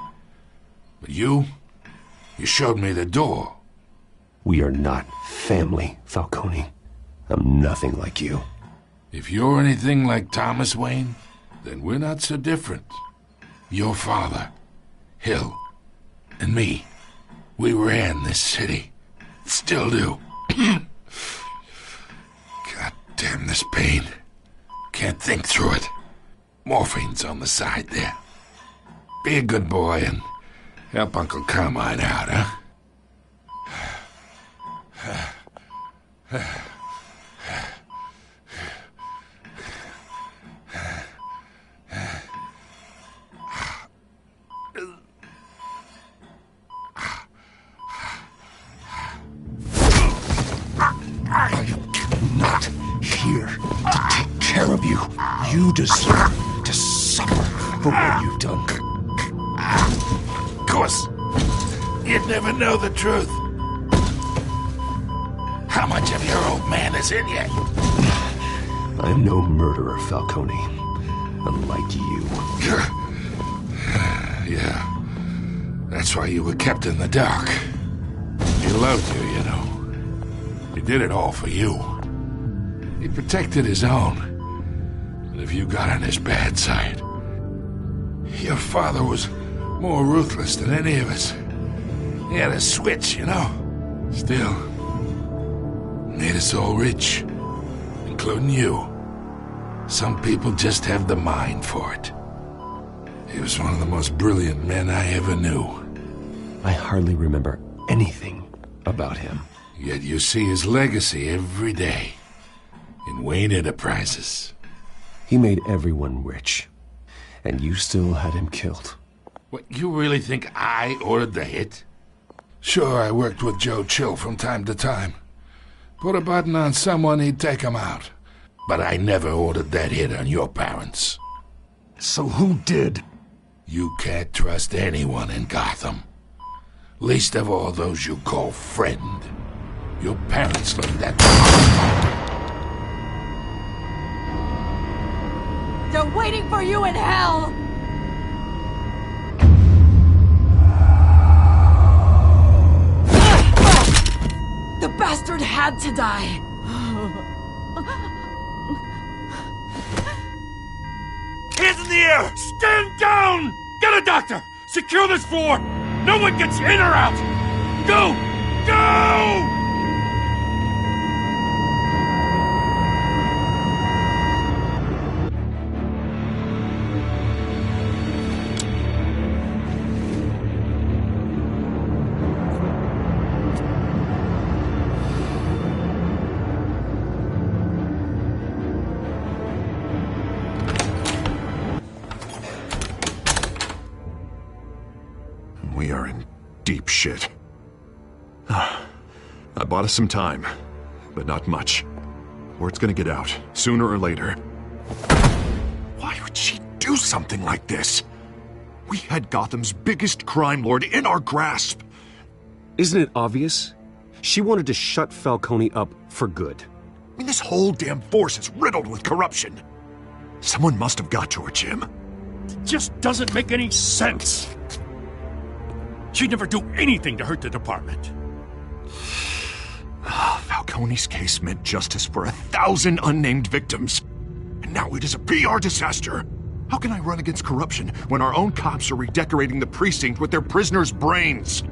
But you showed me the door. We are not family, Falcone. I'm nothing like you. If you're anything like Thomas Wayne, then we're not so different. Your father, Hill, and me, we ran this city. Still do. God damn this pain. Can't think through it. Morphine's on the side there. Be a good boy and help Uncle Carmine out, huh? I am not here to take care of you. You deserve to suffer for what you've done. Of course, you'd never know the truth. How much of your old man is in you? I'm no murderer, Falcone. Unlike you. Yeah. That's why you were kept in the dark. He loved you, you know. He did it all for you. He protected his own. But if you got on his bad side, your father was more ruthless than any of us. He had a switch, you know. Still, made us all rich, including you. Some people just have the mind for it. He was one of the most brilliant men I ever knew. I hardly remember anything about him. Yet you see his legacy every day in Wayne Enterprises. He made everyone rich, and you still had him killed. What, you really think I ordered the hit? Sure, I worked with Joe Chill from time to time. Put a button on someone, he'd take him out. But I never ordered that hit on your parents. So who did? You can't trust anyone in Gotham. Least of all those you call friend. Your parents learned that. They're waiting for you in hell! The bastard had to die! Hands in the air! Stand down! Get a doctor! Secure this floor! No one gets in or out! Go! Go! We are in deep shit. I bought us some time, but not much. Word's gonna get out, sooner or later. Why would she do something like this? We had Gotham's biggest crime lord in our grasp. Isn't it obvious? She wanted to shut Falcone up for good. I mean, this whole damn force is riddled with corruption. Someone must have got to her, Jim. It just doesn't make any sense. She'd never do anything to hurt the department. Falcone's case meant justice for 1,000 unnamed victims. And now it is a PR disaster. How can I run against corruption when our own cops are redecorating the precinct with their prisoners' brains?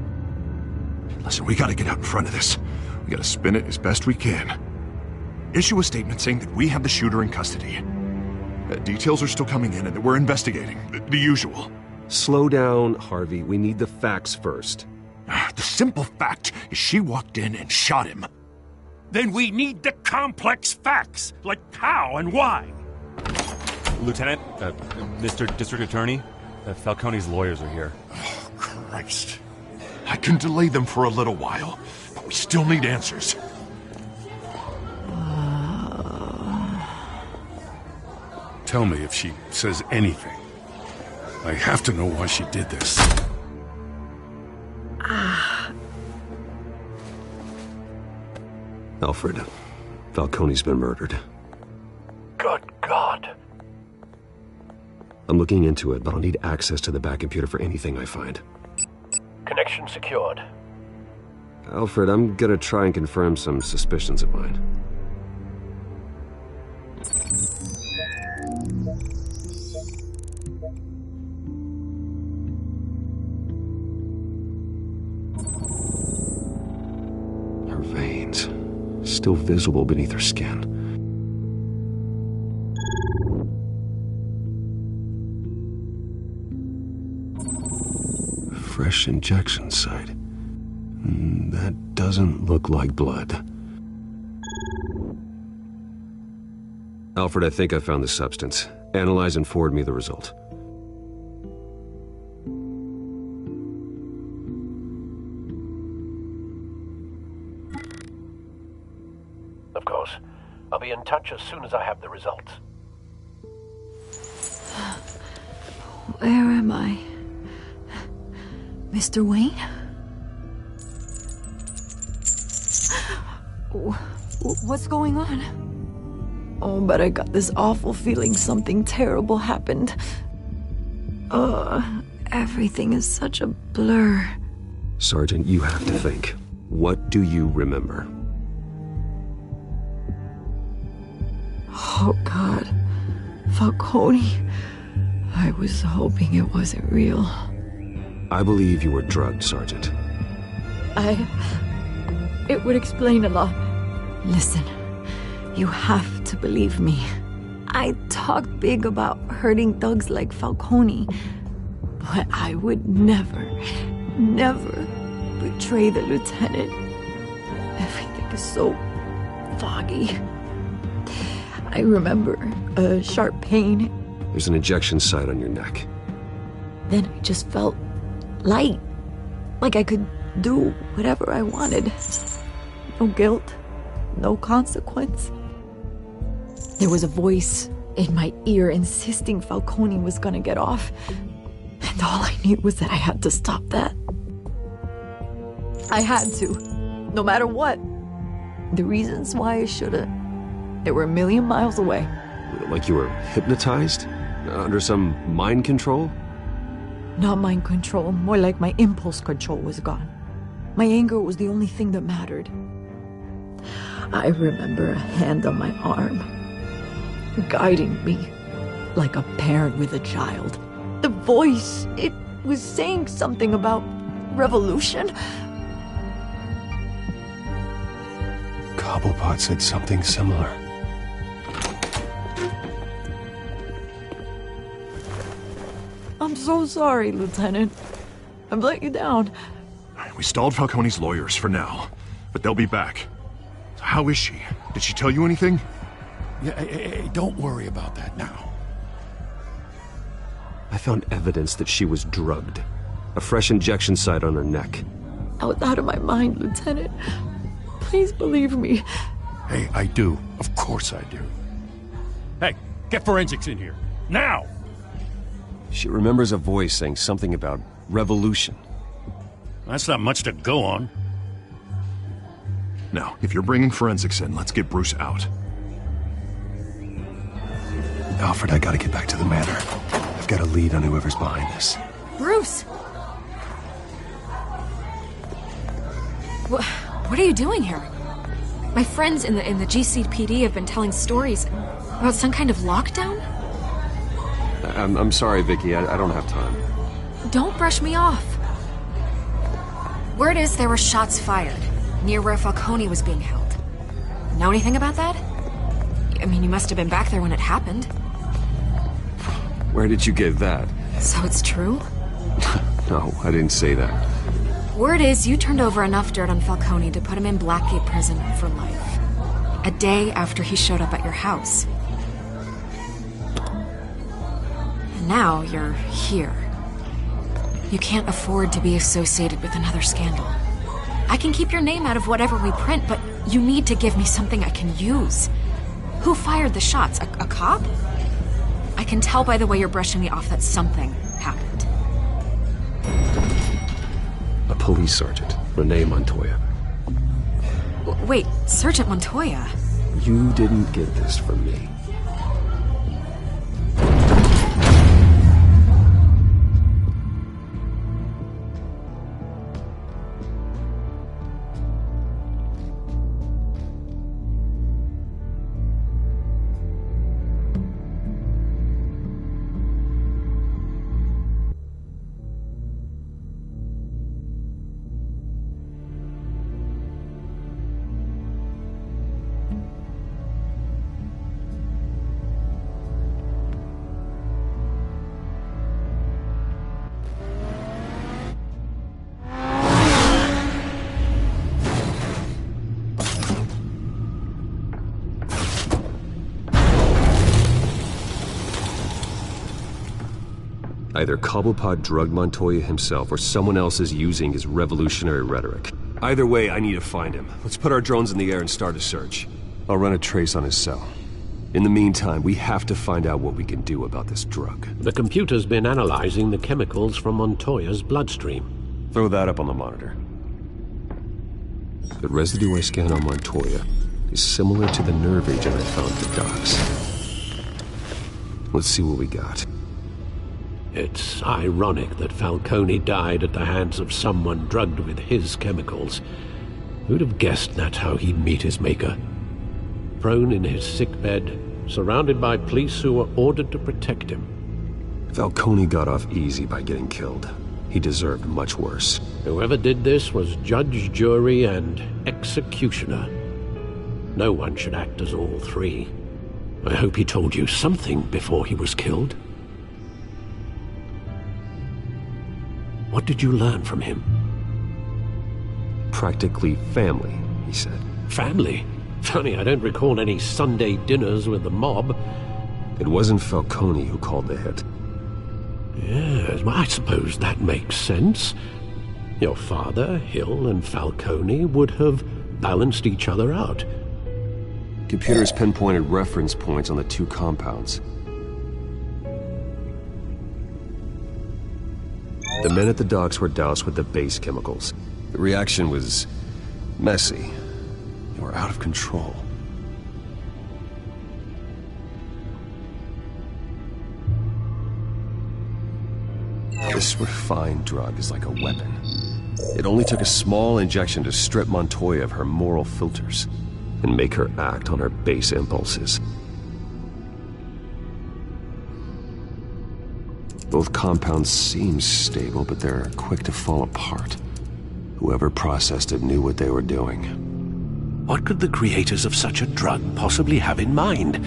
Listen, we gotta get out in front of this. We gotta spin it as best we can. Issue a statement saying that we have the shooter in custody. Details are still coming in and that we're investigating. The usual. Slow down, Harvey. We need the facts first. The simple fact is she walked in and shot him. Then we need the complex facts, like how and why. Lieutenant, Mr. District Attorney, Falcone's lawyers are here. Oh, Christ. I can delay them for a little while, but we still need answers. Tell me if she says anything. I have to know why she did this. Alfred, Falcone's been murdered. Good God. I'm looking into it, but I'll need access to the back computer for anything I find. Connection secured. Alfred, I'm gonna try and confirm some suspicions of mine. Her veins, still visible beneath her skin. Fresh injection site. That doesn't look like blood. Alfred, I think I found the substance. Analyze and forward me the result. Of course. I'll be in touch as soon as I have the results. Where am I? Mr. Wayne? What's going on? Oh, but I got this awful feeling something terrible happened. Everything is such a blur. Sergeant, you have to think. What do you remember? Oh, God. Falcone. I was hoping it wasn't real. I believe you were drugged, Sergeant. It would explain a lot. Listen, you have to believe me. I talked big about hurting thugs like Falcone, but I would never betray the lieutenant. Everything is so foggy. I remember a sharp pain. There's an injection site on your neck. Then I just felt light, like I could do whatever I wanted. No guilt, no consequence. There was a voice in my ear insisting Falcone was gonna get off, and all I knew was that I had to stop that. I had to, no matter what. The reasons why I should've, they were a million miles away. Like you were hypnotized? Under some mind control? Not mind control, more like my impulse control was gone. My anger was the only thing that mattered. I remember a hand on my arm, guiding me like a parent with a child. The voice, it was saying something about revolution. Cobblepot said something similar. I'm so sorry, Lieutenant. I've let you down. We stalled Falcone's lawyers for now, but they'll be back. How is she? Did she tell you anything? Yeah, hey, don't worry about that now. I found evidence that she was drugged. A fresh injection site on her neck. I was out of my mind, Lieutenant. Please believe me. Hey, I do. Of course I do. Hey, get forensics in here. Now! She remembers a voice saying something about revolution. That's not much to go on. Now, if you're bringing forensics in, let's get Bruce out. Alfred, I gotta get back to the manor. I've got a lead on whoever's behind this. Bruce! What are you doing here? My friends in the GCPD have been telling stories about some kind of lockdown? I'm sorry, Vicky. I don't have time. Don't brush me off. Word is there were shots fired near where Falcone was being held. Know anything about that? I mean, you must have been back there when it happened. Where did you get that? So it's true? No, I didn't say that. Word is you turned over enough dirt on Falcone to put him in Blackgate Prison for life. A day after he showed up at your house. And now you're here. You can't afford to be associated with another scandal. I can keep your name out of whatever we print, but you need to give me something I can use. Who fired the shots? A cop? I can tell by the way you're brushing me off that something happened. A police sergeant, Renee Montoya. Wait, Sergeant Montoya? You didn't get this from me. Either Cobblepot drugged Montoya himself, or someone else is using his revolutionary rhetoric. Either way, I need to find him. Let's put our drones in the air and start a search. I'll run a trace on his cell. In the meantime, we have to find out what we can do about this drug. The computer's been analyzing the chemicals from Montoya's bloodstream. Throw that up on the monitor. The residue I scanned on Montoya is similar to the nerve agent I found at the docks. Let's see what we got. It's ironic that Falcone died at the hands of someone drugged with his chemicals. Who'd have guessed that's how he'd meet his maker? Prone in his sickbed, surrounded by police who were ordered to protect him. Falcone got off easy by getting killed. He deserved much worse. Whoever did this was judge, jury, and executioner. No one should act as all three. I hope he told you something before he was killed. What did you learn from him? Practically family, he said. Family? Funny, I don't recall any Sunday dinners with the mob. It wasn't Falcone who called the hit. Yes, well, I suppose that makes sense. Your father, Hill, and Falcone would have balanced each other out. Computers pinpointed reference points on the two compounds. The men at the docks were doused with the base chemicals. The reaction was messy. They were out of control. This refined drug is like a weapon. It only took a small injection to strip Montoya of her moral filters and make her act on her base impulses. Both compounds seem stable, but they're quick to fall apart. Whoever processed it knew what they were doing. What could the creators of such a drug possibly have in mind?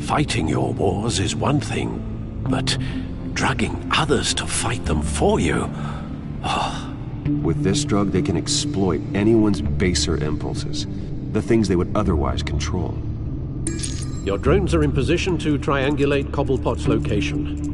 Fighting your wars is one thing, but drugging others to fight them for you? Oh. With this drug, they can exploit anyone's baser impulses, the things they would otherwise control. Your drones are in position to triangulate Cobblepot's location.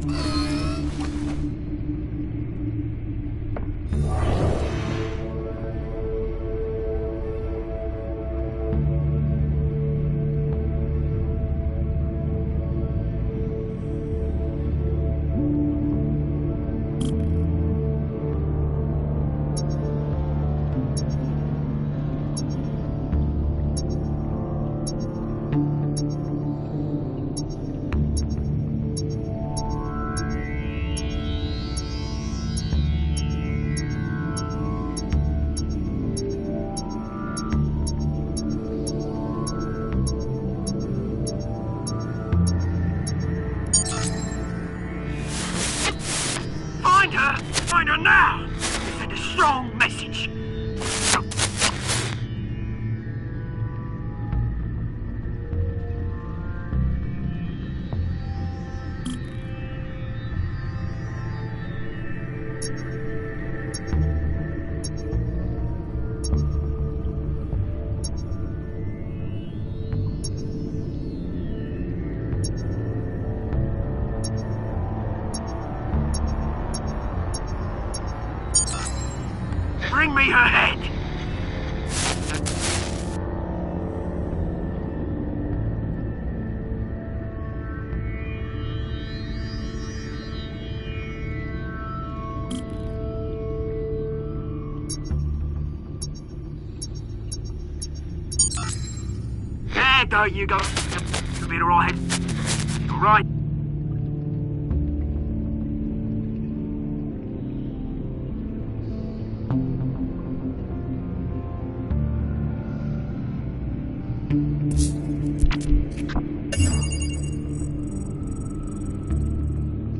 Find her now! Send a strong message. Bring me her head! There you go. You'll be alright. Alright.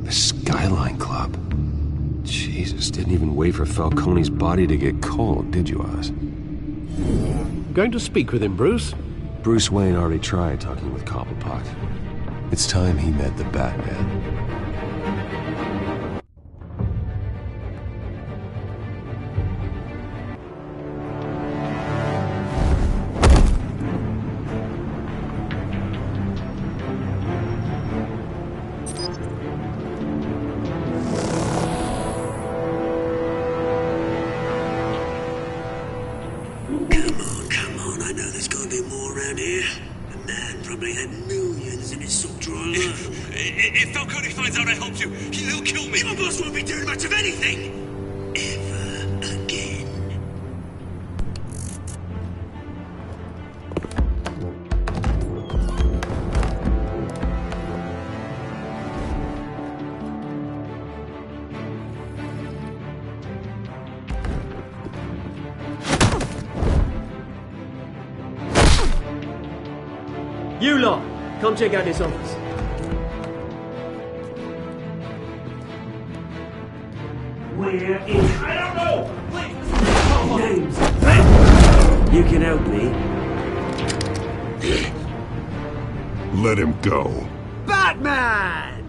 The Skyline Club. Jesus, didn't even wait for Falcone's body to get cold, did you, Oz? Going to speak with him, Bruce? Bruce Wayne already tried talking with Cobblepot. It's time he met the Batman. If Falcone finds out I helped you, he'll kill me. Your boss won't be doing much of anything. Ever again. You lot, come check out this office. Where is... I don't know! James, you can help me. Let him go. Batman!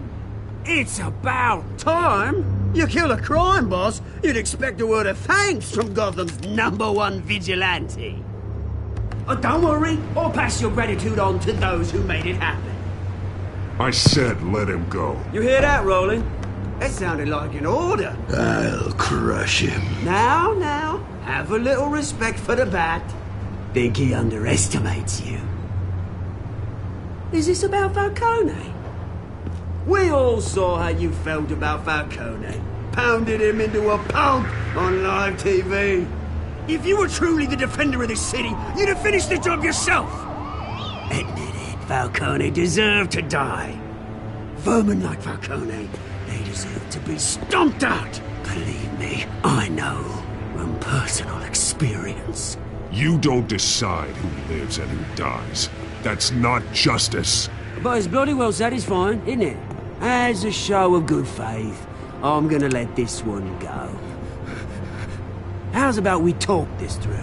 It's about time. You kill a crime boss, you'd expect a word of thanks from Gotham's #1 vigilante. Oh, don't worry, I'll pass your gratitude on to those who made it happen. I said let him go. You hear that, Roland? That sounded like an order. I'll crush him. Now, have a little respect for the Bat. Think he underestimates you. Is this about Falcone? We all saw how you felt about Falcone. Pounded him into a pulp on live TV. If you were truly the defender of this city, you'd have finished the job yourself. Admit it, Falcone deserved to die. Vermin like Falcone, they deserve to be stomped out. Believe me, I know from personal experience. You don't decide who lives and who dies. That's not justice. But it's bloody well satisfying, isn't it? As a show of good faith, I'm gonna let this one go. How's about we talk this through?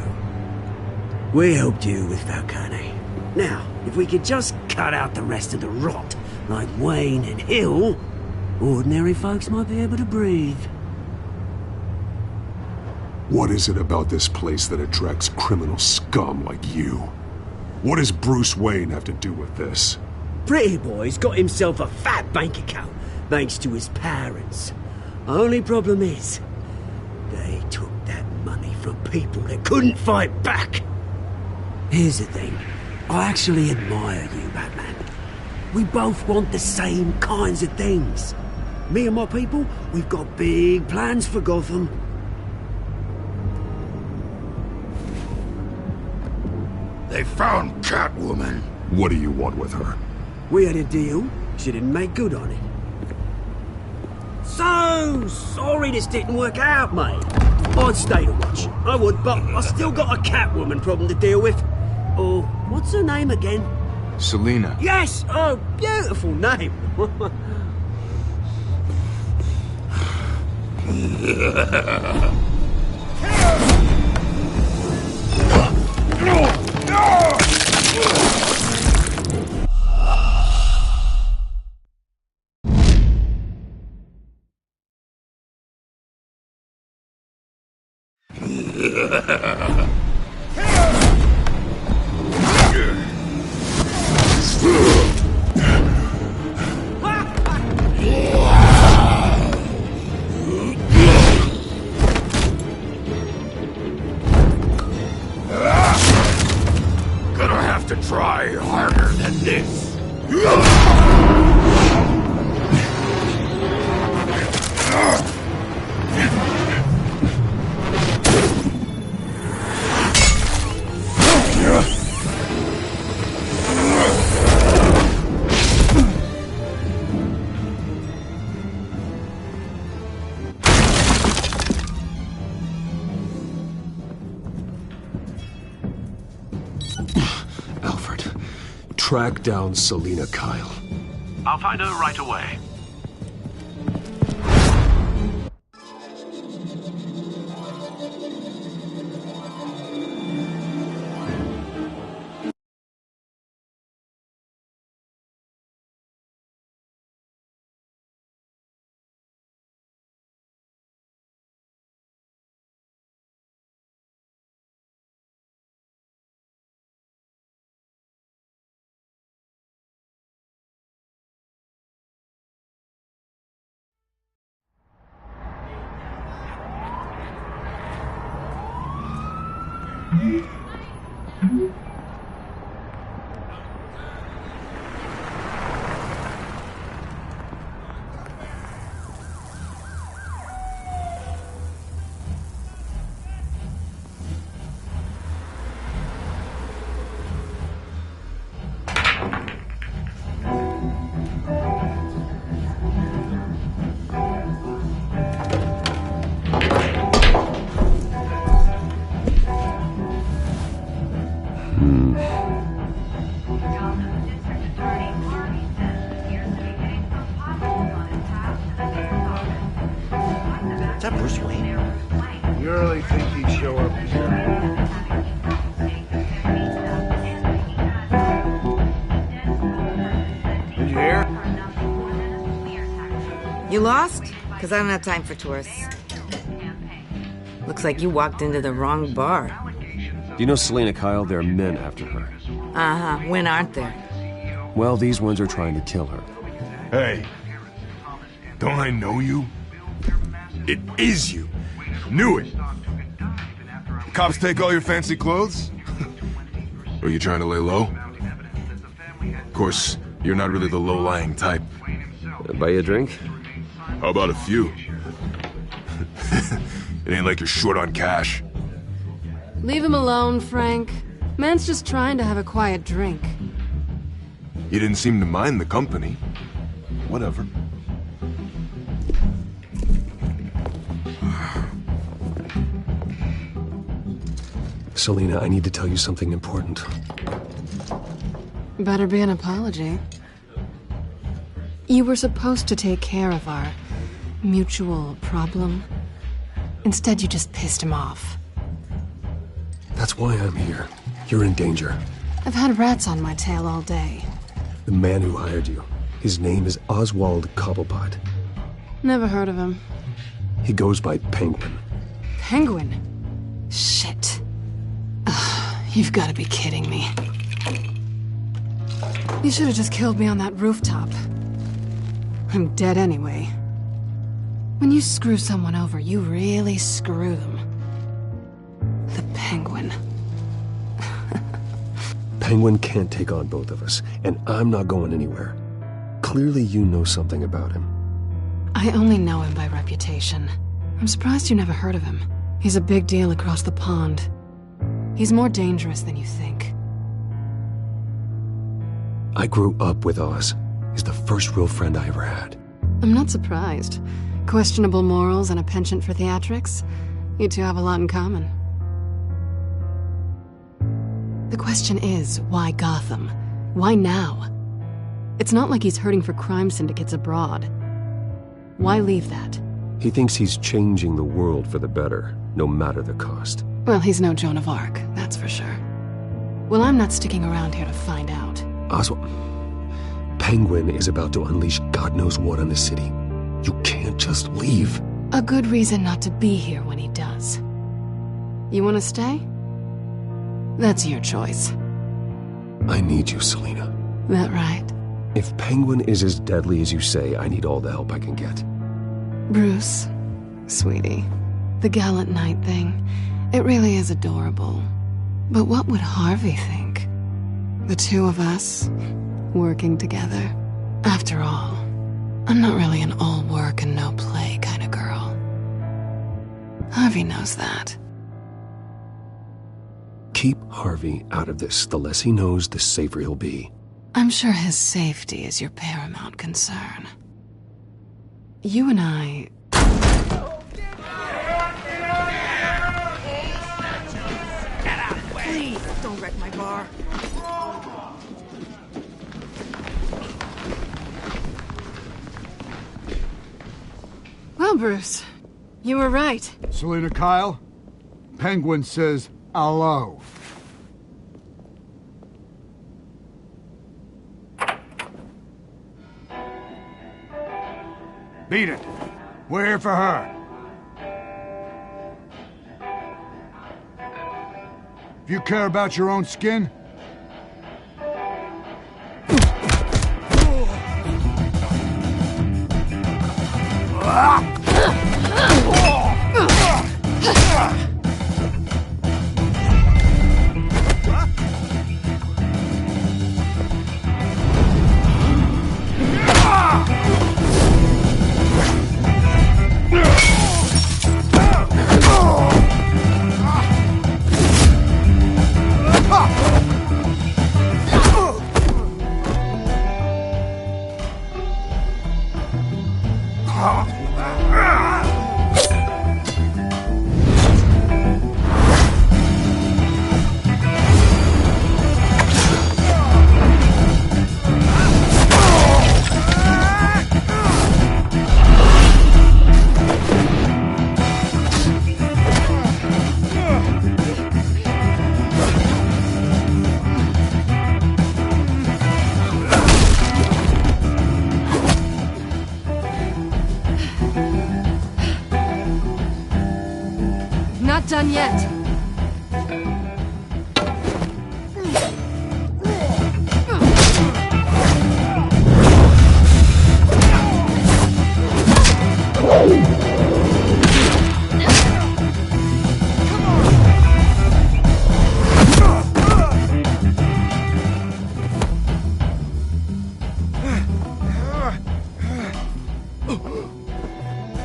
We helped you with Falcone. Now, if we could just cut out the rest of the rot, like Wayne and Hill, ordinary folks might be able to breathe. What is it about this place that attracts criminal scum like you? What does Bruce Wayne have to do with this? Pretty Boy's got himself a fat bank account, thanks to his parents. Only problem is, they took that money from people that couldn't fight back. Here's the thing. I actually admire you, Batman. We both want the same kinds of things. Me and my people, we've got big plans for Gotham. They found Catwoman. What do you want with her? We had a deal. She didn't make good on it. So sorry this didn't work out, mate. I'd stay to watch. I would, but I still got a Catwoman problem to deal with. Oh, what's her name again? Selina. Yes! Oh, beautiful name. Gonna have to try harder than this. Track down Selina Kyle. I'll find her right away. Is that Bruce Wayne? You really think he'd show up here? Did you hear? You lost? Because I don't have time for tourists. Looks like you walked into the wrong bar. Do you know Selina Kyle? There are men after her. Uh-huh. When aren't there? Well, these ones are trying to kill her. Hey, don't I know you? It is you. Knew it. Cops take all your fancy clothes? Are you trying to lay low? Of course, you're not really the low-lying type. Buy you a drink? How about a few? It ain't like you're short on cash. Leave him alone, Frank. Man's just trying to have a quiet drink. You didn't seem to mind the company. Whatever. Selina, I need to tell you something important. Better be an apology. You were supposed to take care of our mutual problem. Instead, you just pissed him off. That's why I'm here. You're in danger. I've had rats on my tail all day. The man who hired you, his name is Oswald Cobblepot. Never heard of him. He goes by Penguin. Penguin? Shit. Ugh, you've got to be kidding me. You should have just killed me on that rooftop. I'm dead anyway. When you screw someone over, you really screw them. The Penguin. Penguin can't take on both of us, and I'm not going anywhere. Clearly you know something about him. I only know him by reputation. I'm surprised you never heard of him. He's a big deal across the pond. He's more dangerous than you think. I grew up with Oz. He's the first real friend I ever had. I'm not surprised. Questionable morals and a penchant for theatrics. You two have a lot in common. The question is, why Gotham? Why now? It's not like he's hurting for crime syndicates abroad. Why leave that? He thinks he's changing the world for the better, no matter the cost. Well, he's no Joan of Arc, that's for sure. Well, I'm not sticking around here to find out. Oswald, Penguin is about to unleash God knows what on the city. You can't just leave. A good reason not to be here when he does. You want to stay? That's your choice. I need you, Selina. That right? If Penguin is as deadly as you say, I need all the help I can get. Bruce, sweetie, the gallant knight thing, it really is adorable. But what would Harvey think? The two of us, working together. After all, I'm not really an all work and no play kind of girl. Harvey knows that. Keep Harvey out of this. The less he knows, the safer he'll be. I'm sure his safety is your paramount concern. You and I... Please, don't wreck my bar. Well, Bruce, you were right. Selina Kyle, Penguin says hello. Beat it. We're here for her. If you care about your own skin, Not done yet.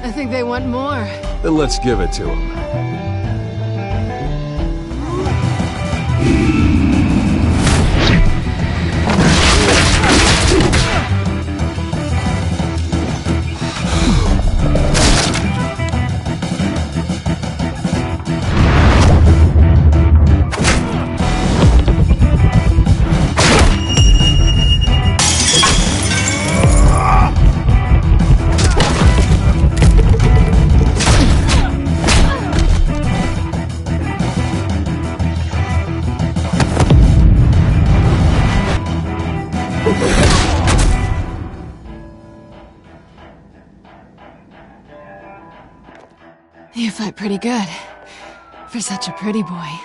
I think they want more. Then let's give it to him. You fight pretty good. For such a pretty boy.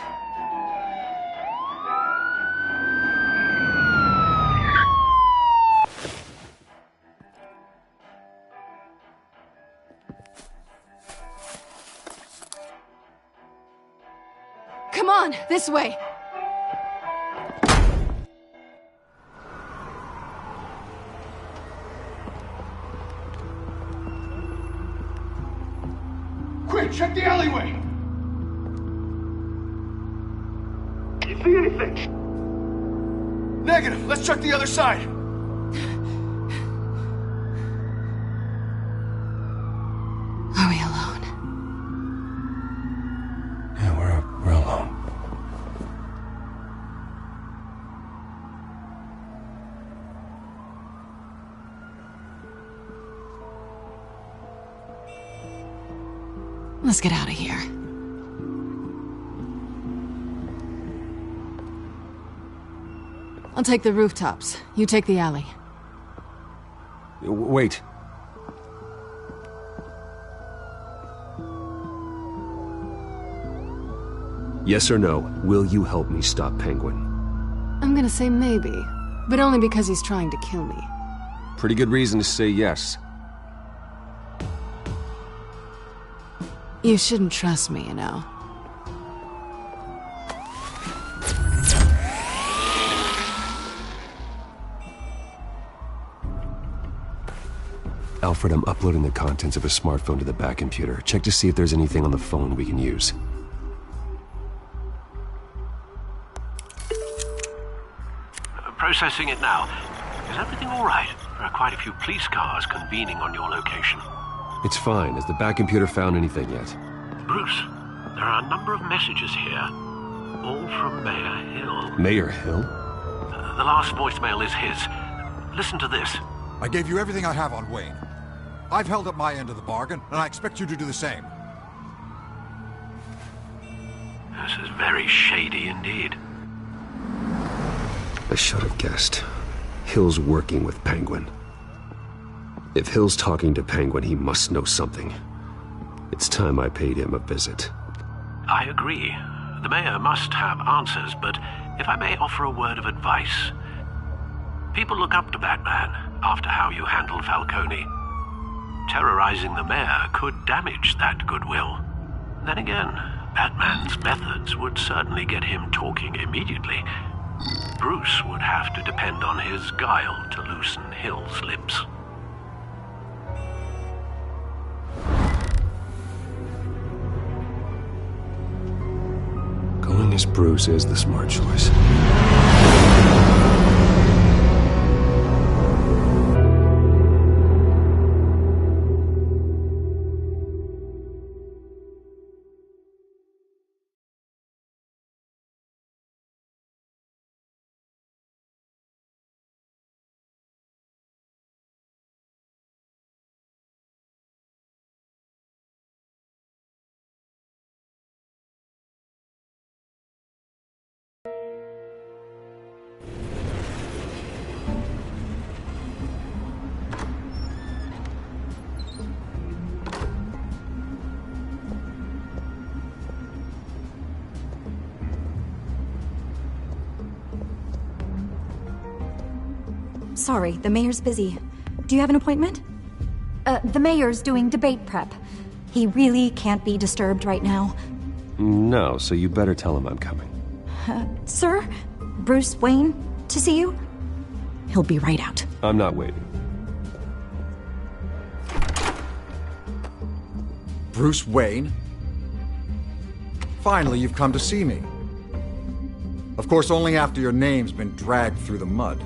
Come on, this way. Quick, check the alleyway! You see anything? Negative. Let's check the other side. Are we alone? Yeah, we're alone. Let's get out of here. I'll take the rooftops. You take the alley. Wait. Yes or no, will you help me stop Penguin? I'm gonna say maybe, but only because he's trying to kill me. Pretty good reason to say yes. You shouldn't trust me, you know. Alfred, I'm uploading the contents of a smartphone to the back computer. Check to see if there's anything on the phone we can use. Processing it now. Is everything all right? There are quite a few police cars convening on your location. It's fine. Has the back computer found anything yet? Bruce, there are a number of messages here. All from Mayor Hill. Mayor Hill? The last voicemail is his. Listen to this. I gave you everything I have on Wayne. I've held up my end of the bargain, and I expect you to do the same. This is very shady indeed. I should have guessed. Hill's working with Penguin. If Hill's talking to Penguin, he must know something. It's time I paid him a visit. I agree. The mayor must have answers, but if I may offer a word of advice. People look up to Batman after how you handled Falcone. Terrorizing the mayor could damage that goodwill. Then again, Batman's methods would certainly get him talking immediately. Bruce would have to depend on his guile to loosen Hill's lips. Going as Bruce is the smart choice. Sorry, the mayor's busy. Do you have an appointment? The mayor's doing debate prep. He really can't be disturbed right now. No, so you better tell him I'm coming. Sir? Bruce Wayne? To see you? He'll be right out. I'm not waiting. Bruce Wayne? Finally, you've come to see me. Of course, only after your name's been dragged through the mud.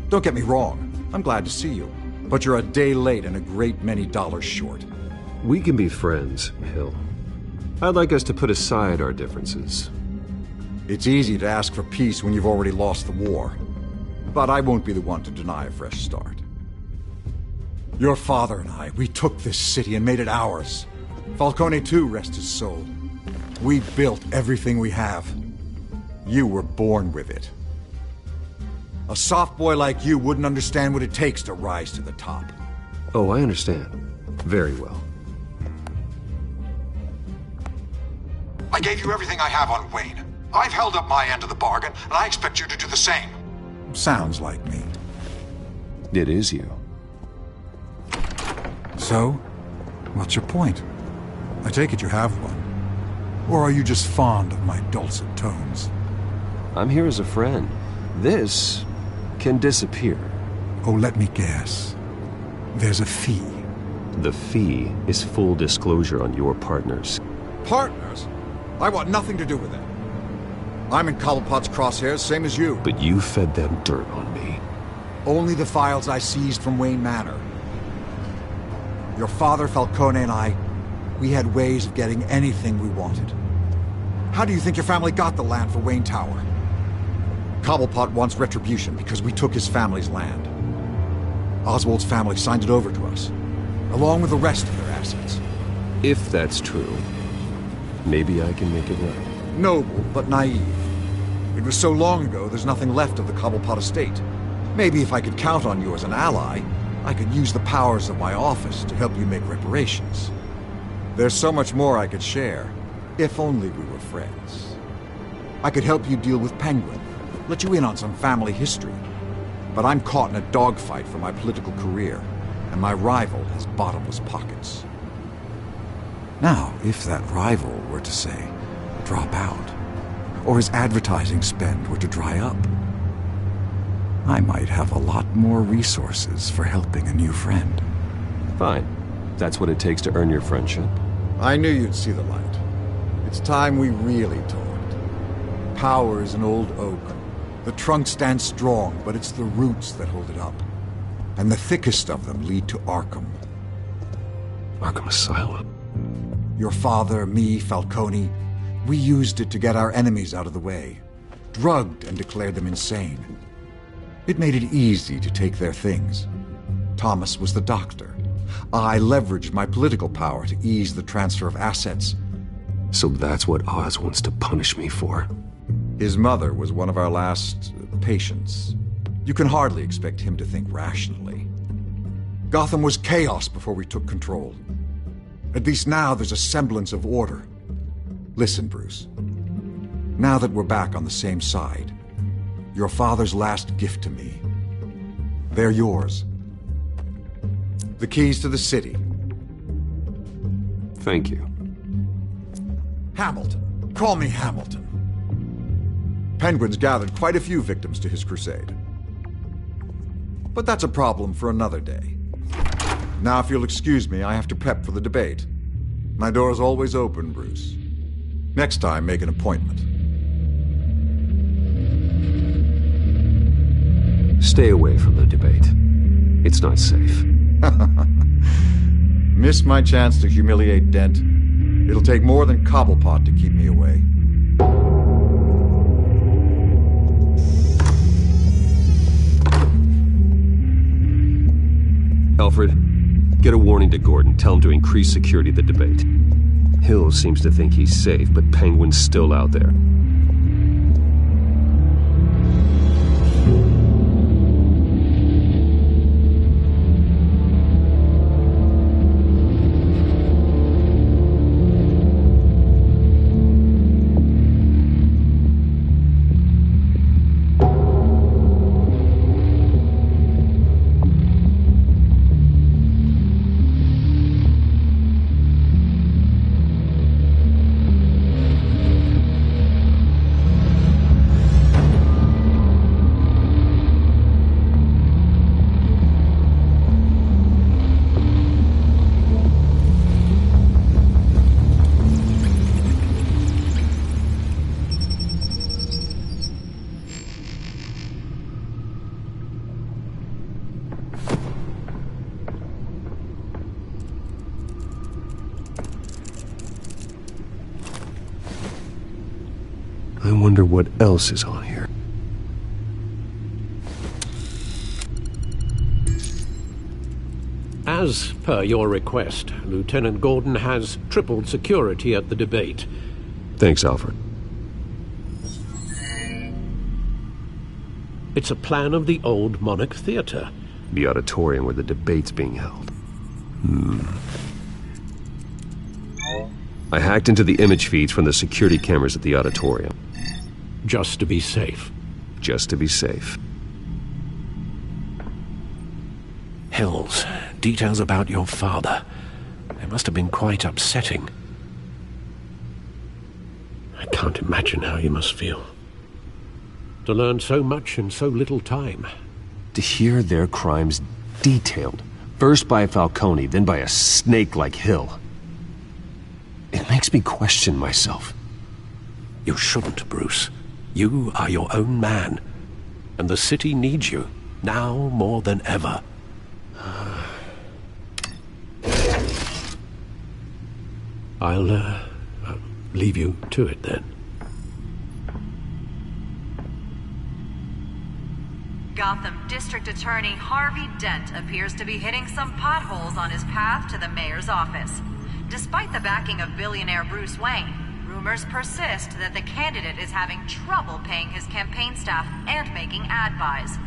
Don't get me wrong, I'm glad to see you. But you're a day late and a great many dollars short. We can be friends, Hill. I'd like us to put aside our differences. It's easy to ask for peace when you've already lost the war. But I won't be the one to deny a fresh start. Your father and I, we took this city and made it ours. Falcone too, rest his soul. We built everything we have. You were born with it. A soft boy like you wouldn't understand what it takes to rise to the top. Oh, I understand. Very well. I gave you everything I have on Wayne. I've held up my end of the bargain, and I expect you to do the same. Sounds like me. It is you. So, what's your point? I take it you have one. Or are you just fond of my dulcet tones? I'm here as a friend. This can disappear. Oh, let me guess. There's a fee. The fee is full disclosure on your partners. Partners? I want nothing to do with that. I'm in Cobblepot's crosshairs, same as you. But you fed them dirt on me. Only the files I seized from Wayne Manor. Your father, Falcone, and I, we had ways of getting anything we wanted. How do you think your family got the land for Wayne Tower? Cobblepot wants retribution because we took his family's land. Oswald's family signed it over to us, along with the rest of their assets. If that's true, maybe I can make it right. Noble, but naive. It was so long ago, there's nothing left of the Cobblepot estate. Maybe if I could count on you as an ally, I could use the powers of my office to help you make reparations. There's so much more I could share, if only we were friends. I could help you deal with Penguin, let you in on some family history. But I'm caught in a dogfight for my political career, and my rival has bottomless pockets. Now, if that rival were to, say, drop out, or his advertising spend were to dry up, I might have a lot more resources for helping a new friend. Fine. That's what it takes to earn your friendship. I knew you'd see the light. It's time we really talked. Power is an old oak. The trunk stands strong, but it's the roots that hold it up. And the thickest of them lead to Arkham. Arkham Asylum? Your father, me, Falcone, we used it to get our enemies out of the way. Drugged and declared them insane. It made it easy to take their things. Thomas was the doctor. I leveraged my political power to ease the transfer of assets. So that's what Oz wants to punish me for? His mother was one of our last patients. You can hardly expect him to think rationally. Gotham was chaos before we took control. At least now there's a semblance of order. Listen, Bruce. Now that we're back on the same side, your father's last gift to me, they're yours. The keys to the city. Thank you. Hamilton. Call me Hamilton. Penguin's gathered quite a few victims to his crusade. But that's a problem for another day. Now, if you'll excuse me, I have to prep for the debate. My door is always open, Bruce. Next time, make an appointment. Stay away from the debate. It's not safe. Miss my chance to humiliate Dent. It'll take more than Cobblepot to keep me away. Alfred, get a warning to Gordon. Tell him to increase security at the debate. Hill seems to think he's safe, but Penguin's still out there. I wonder what else is on here. As per your request, Lieutenant Gordon has tripled security at the debate. Thanks, Alfred. It's a plan of the old Monarch Theatre. The auditorium where the debate's being held. I hacked into the image feeds from the security cameras at the auditorium. Just to be safe. Just to be safe. Hills, details about your father. They must have been quite upsetting. I can't imagine how you must feel. To learn so much in so little time. To hear their crimes detailed, first by Falcone, then by a snake like Hill. It makes me question myself. You shouldn't, Bruce. You are your own man. And the city needs you, now more than ever. I'll leave you to it then. Gotham District Attorney Harvey Dent appears to be hitting some potholes on his path to the mayor's office. Despite the backing of billionaire Bruce Wayne, rumors persist that the candidate is having trouble paying his campaign staff and making ad buys.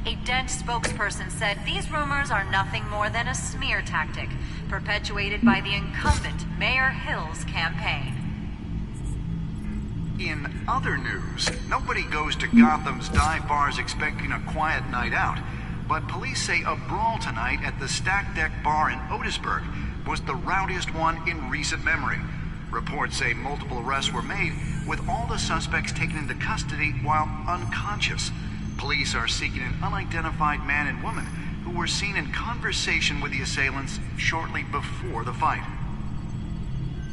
A Dent spokesperson said these rumors are nothing more than a smear tactic, perpetuated by the incumbent Mayor Hill's campaign. In other news, nobody goes to Gotham's dive bars expecting a quiet night out, but police say a brawl tonight at the Stack Deck Bar in Otisburg was the rowdiest one in recent memory. Reports say multiple arrests were made, with all the suspects taken into custody while unconscious. Police are seeking an unidentified man and woman who were seen in conversation with the assailants shortly before the fight.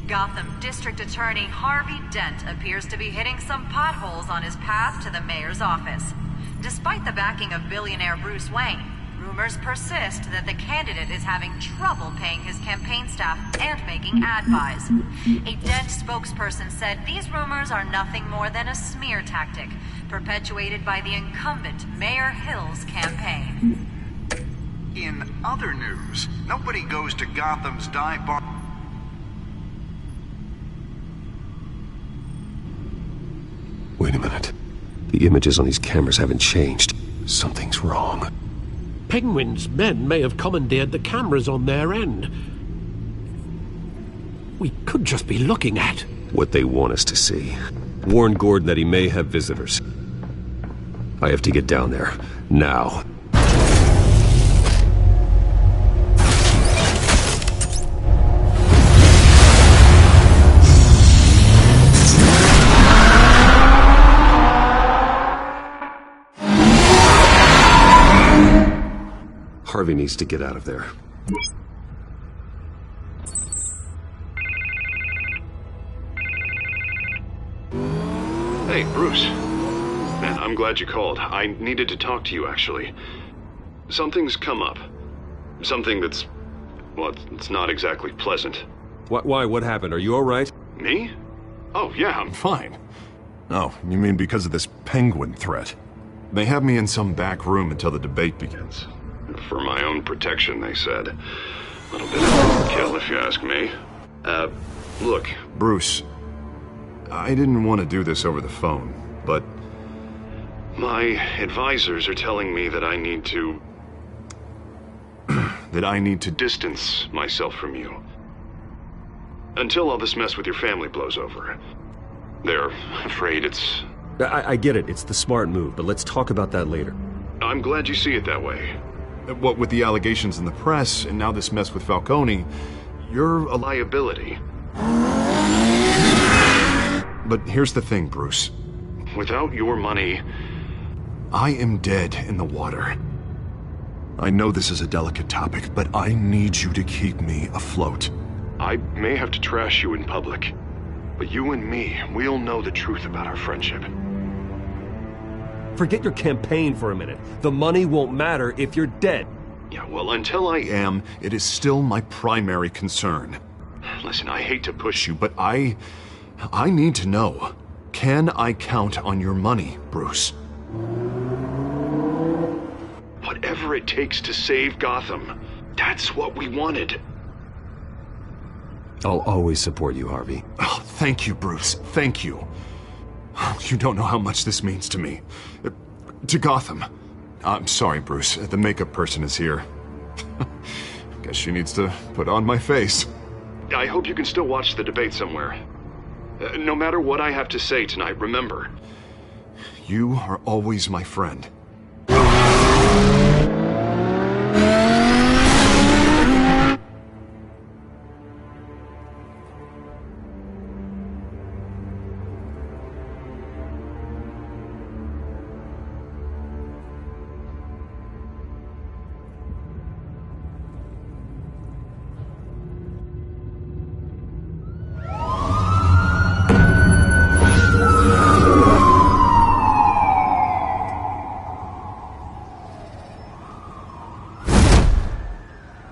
Gotham District Attorney Harvey Dent appears to be hitting some potholes on his path to the mayor's office. Despite the backing of billionaire Bruce Wayne, rumors persist that the candidate is having trouble paying his campaign staff and making ad buys. A Dent spokesperson said these rumors are nothing more than a smear tactic, perpetuated by the incumbent Mayor Hill's campaign. In other news, nobody goes to Gotham's dive bar. Wait a minute. The images on these cameras haven't changed. Something's wrong. Penguin's men may have commandeered the cameras on their end. We could just be looking at what they want us to see. Warn Gordon that he may have visitors. I have to get down there. Now. Harvey needs to get out of there. Hey, Bruce. Man, I'm glad you called. I needed to talk to you, actually. Something's come up. Something that's... well, it's not exactly pleasant. Why? What happened? Are you all right? Me? Oh, yeah, I'm fine. Oh, you mean because of this penguin threat? They have me in some back room until the debate begins. For my own protection, they said. A little bit of overkill, if you ask me. Look, Bruce, I didn't want to do this over the phone, but my advisors are telling me that I need to... that I need to distance myself from you. Until all this mess with your family blows over. They're afraid it's... I get it. It's the smart move, but let's talk about that later. I'm glad you see it that way. What with the allegations in the press, and now this mess with Falcone, you're a liability. But here's the thing, Bruce. Without your money, I am dead in the water. I know this is a delicate topic, but I need you to keep me afloat. I may have to trash you in public, but you and me, we'll know the truth about our friendship. Forget your campaign for a minute. The money won't matter if you're dead. Yeah, well, until I am, it is still my primary concern. Listen, I hate to push you, but I need to know. Can I count on your money, Bruce? Whatever it takes to save Gotham, that's what we wanted. I'll always support you, Harvey. Oh, thank you, Bruce. Thank you. You don't know how much this means to me. To Gotham. I'm sorry, Bruce. The makeup person is here. Guess she needs to put on my face. I hope you can still watch the debate somewhere. No matter what I have to say tonight, remember, you are always my friend.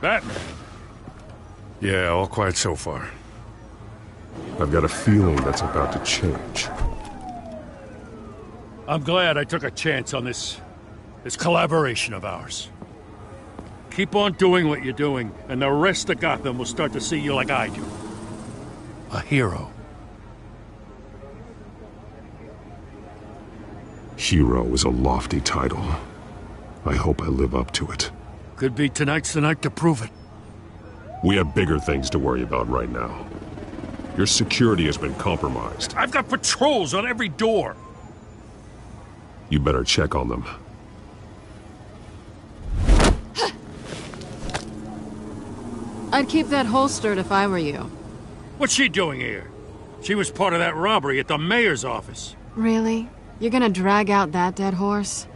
Batman. Yeah, all quiet so far. I've got a feeling that's about to change. I'm glad I took a chance on this collaboration of ours. Keep on doing what you're doing, and the rest of Gotham will start to see you like I do. A hero. Hero is a lofty title. I hope I live up to it. Could be tonight's the night to prove it. We have bigger things to worry about right now. Your security has been compromised. I've got patrols on every door. You better check on them. I'd keep that holstered if I were you. What's she doing here? She was part of that robbery at the mayor's office. Really? You're gonna drag out that dead horse?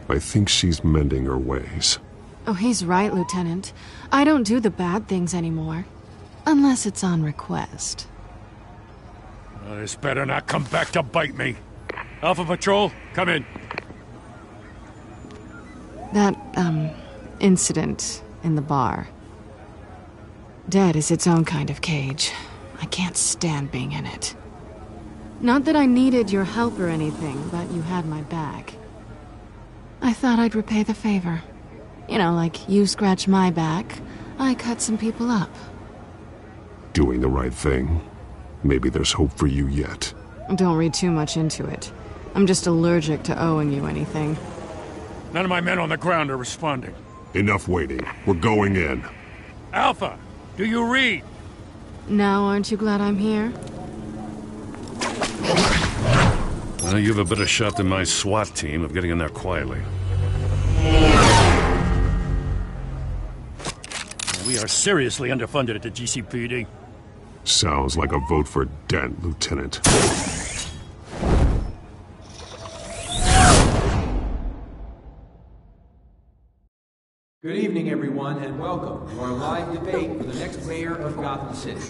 I think she's mending her ways. Oh, he's right, Lieutenant. I don't do the bad things anymore. Unless it's on request. This better not come back to bite me. Alpha Patrol, come in. That, incident in the bar. Dead is its own kind of cage. I can't stand being in it. Not that I needed your help or anything, but you had my back. I thought I'd repay the favor. You know, like you scratch my back, I cut some people up. Doing the right thing. Maybe there's hope for you yet. Don't read too much into it. I'm just allergic to owing you anything. None of my men on the ground are responding. Enough waiting. We're going in. Alpha, do you read? Now aren't you glad I'm here? Well, you have a better shot than my SWAT team of getting in there quietly. We are seriously underfunded at the GCPD. Sounds like a vote for Dent, Lieutenant. Good evening, everyone, and welcome to our live debate for the next mayor of Gotham City.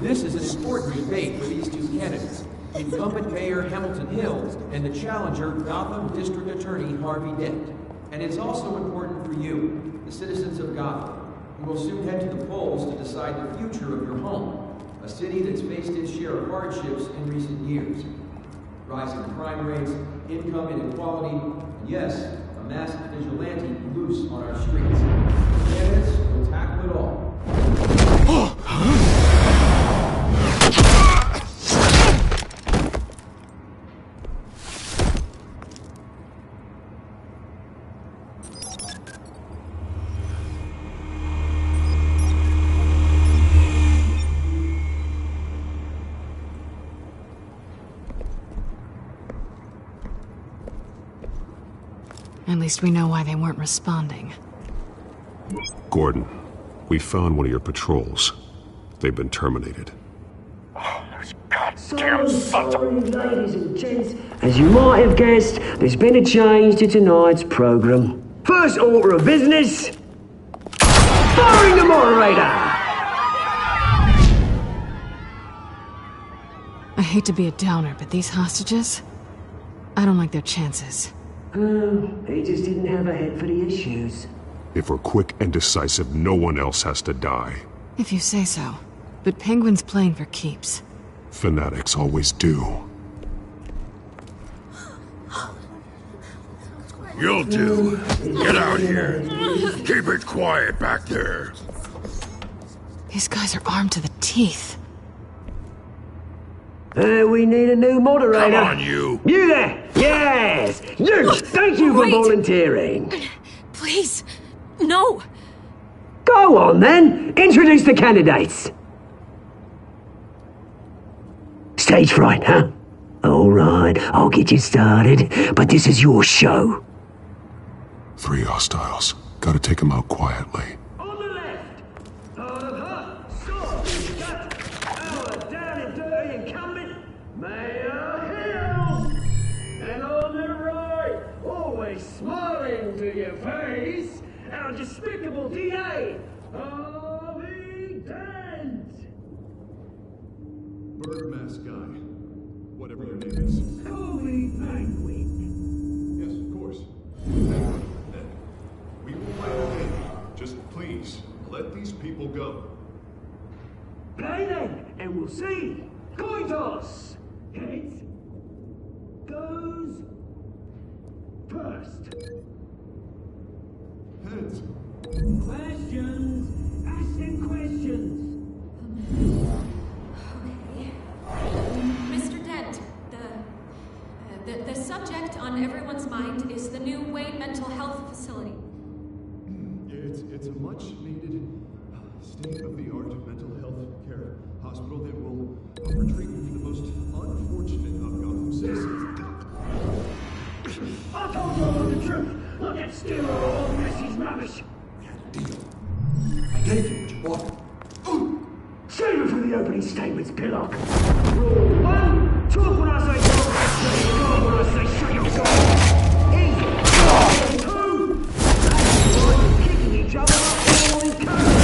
This is an important debate for these two candidates, incumbent Mayor Hamilton Hill and the challenger Gotham District Attorney Harvey Dent. And it's also important for you, the citizens of Gotham, who will soon head to the polls to decide the future of your home, a city that's faced its share of hardships in recent years. Rising crime rates, income inequality, and yes, a masked vigilante loose on our streets. Candidates will tackle it all. At least we know why they weren't responding. Gordon, we found one of your patrols. They've been terminated. Goddamn sons of... Ladies and gents, as you might have guessed, there's been a change to tonight's program. First order of business... firing the moderator! I hate to be a downer, but these hostages... I don't like their chances. He just didn't have a head for the issues. If we're quick and decisive, no one else has to die. If you say so. But Penguin's playing for keeps. Fanatics always do. You'll do. Get out here. Keep it quiet back there. These guys are armed to the teeth. We need a new moderator. Come on, you. You there! Yes! You! Thank you for volunteering. Please, no. Go on then. Introduce the candidates. Stage fright, huh? All right, I'll get you started, but this is your show. 3 hostiles. Gotta take them out quietly. Smiling to your face, our despicable DA, Harvey Dent! Bird mask guy. Whatever your name is. Call me Penguin. Yes, of course. Penguin. We will play today. Just please, let these people go. Play then, and we'll see. Coin toss! Heads goes first. Heads. Questions. Ask them questions. Mr. Dent, the subject on everyone's mind is the new Wayne Mental Health Facility. It's a much-needed, state-of-the-art mental health care hospital that will offer treatment for the most unfortunate of Gotham citizens. I told you all the truth. Look at Steele all Messi's rubbish. I gave you what you wanted. Save it for the opening statements, Pillock. Rule 1, talk when I say talk, go when I say shut your door. Easy. 2, kicking each other up all in cover.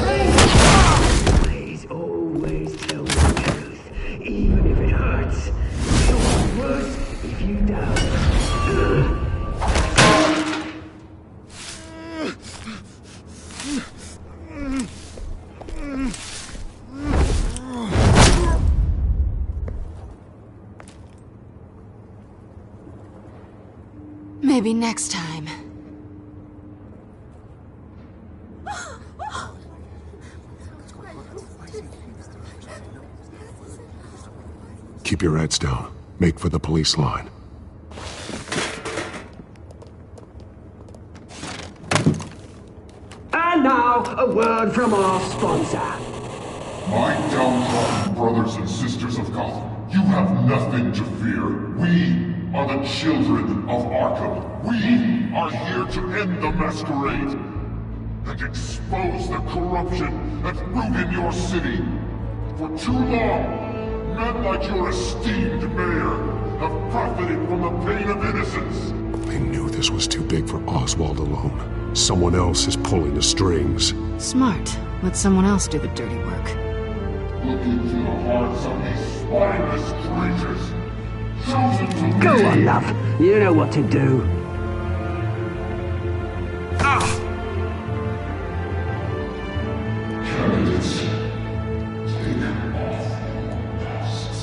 3, please always tell the truth, even if it hurts. It'll be worse if you don't. Maybe next time. Keep your heads down. Make for the police line. And now, a word from our sponsor. My downtrodden brothers and sisters of Gotham, you have nothing to fear. We are the children of Arkham. We are here to end the masquerade and expose the corruption at root in your city. For too long, men like your esteemed mayor have profited from the pain of innocence. They knew this was too big for Oswald alone. Someone else is pulling the strings. Smart. Let someone else do the dirty work. Look into the hearts of these spineless creatures. Chosen to Go lead. on, love. You know what to do. Candidates, take off your masks.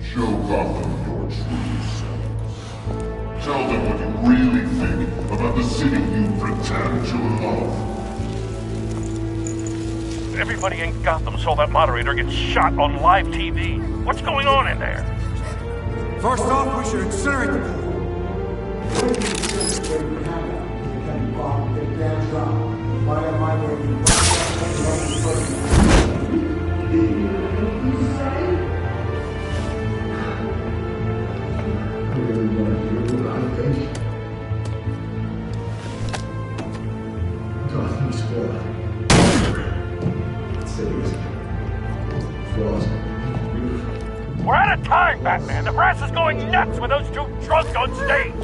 Show Gotham your true selves. Tell them what you really think about the city you pretend to love. Everybody in Gotham saw that moderator get shot on live TV. What's going on in there? First off, we should incinerate the pool. Gotham's fallen. We're out of time, Batman. The brass is going nuts with those two drunks on stage.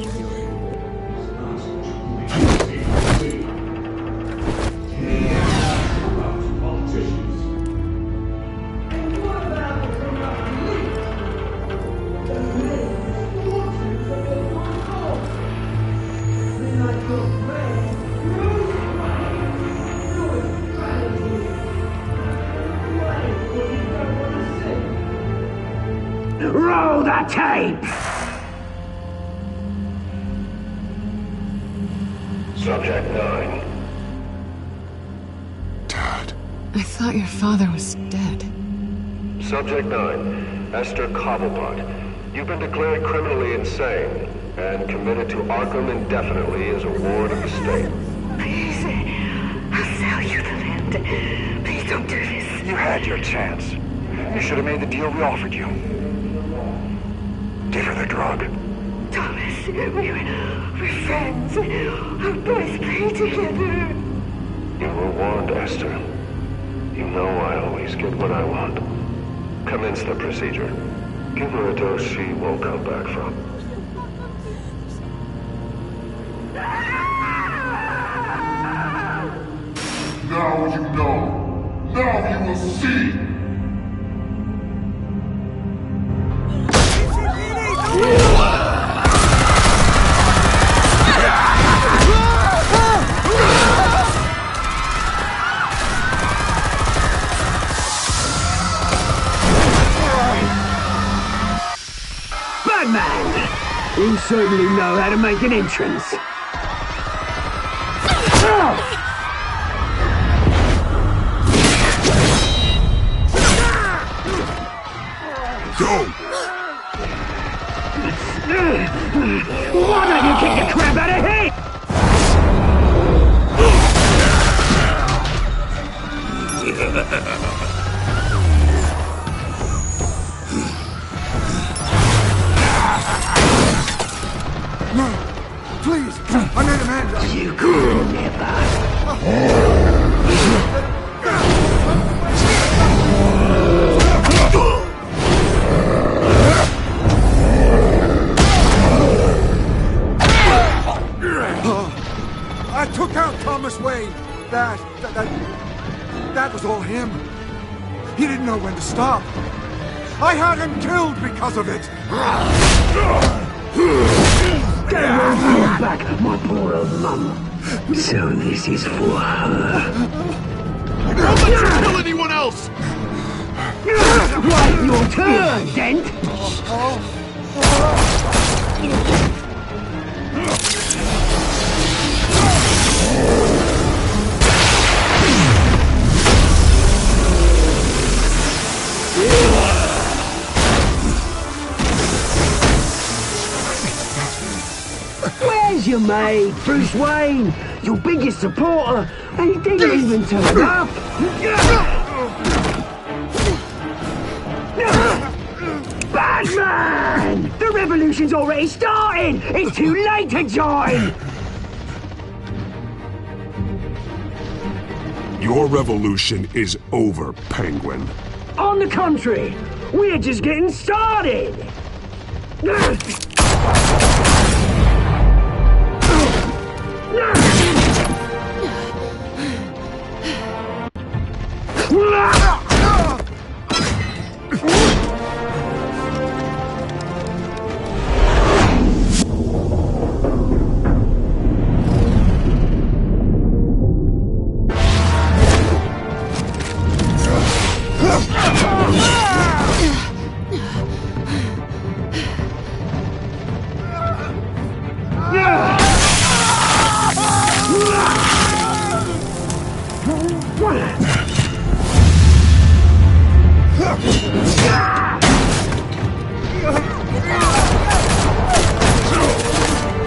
Roll the tape! Subject 9. I thought your father was dead. Subject 9, Esther Cobblepot. You've been declared criminally insane and committed to Arkham indefinitely as a ward of the state. Please, I'll sell you the land. Please don't do this. You had your chance. You should have made the deal we offered you. Give her the drug. Thomas, we're friends. Our boys play together. You were warned, Esther. You know I always get what I want. Commence the procedure. Give her a dose she won't come back from. Now you know. Now you will see. Batman! You certainly know how to make an entrance. Go! Why don't you kick the crap out of him? No! Please! I made a man! You could never! I took out Thomas Wayne. That was all him. He didn't know when to stop. I had him killed because of it. Get back, my poor old mum. So this is for her. Don't let you kill anyone else! Right, your turn, Dent! Where's your mate, Bruce Wayne? Your biggest supporter, and he didn't even turn up! Batman! The revolution's already started! It's too late to join! Your revolution is over, Penguin. On the contrary, we're just getting started!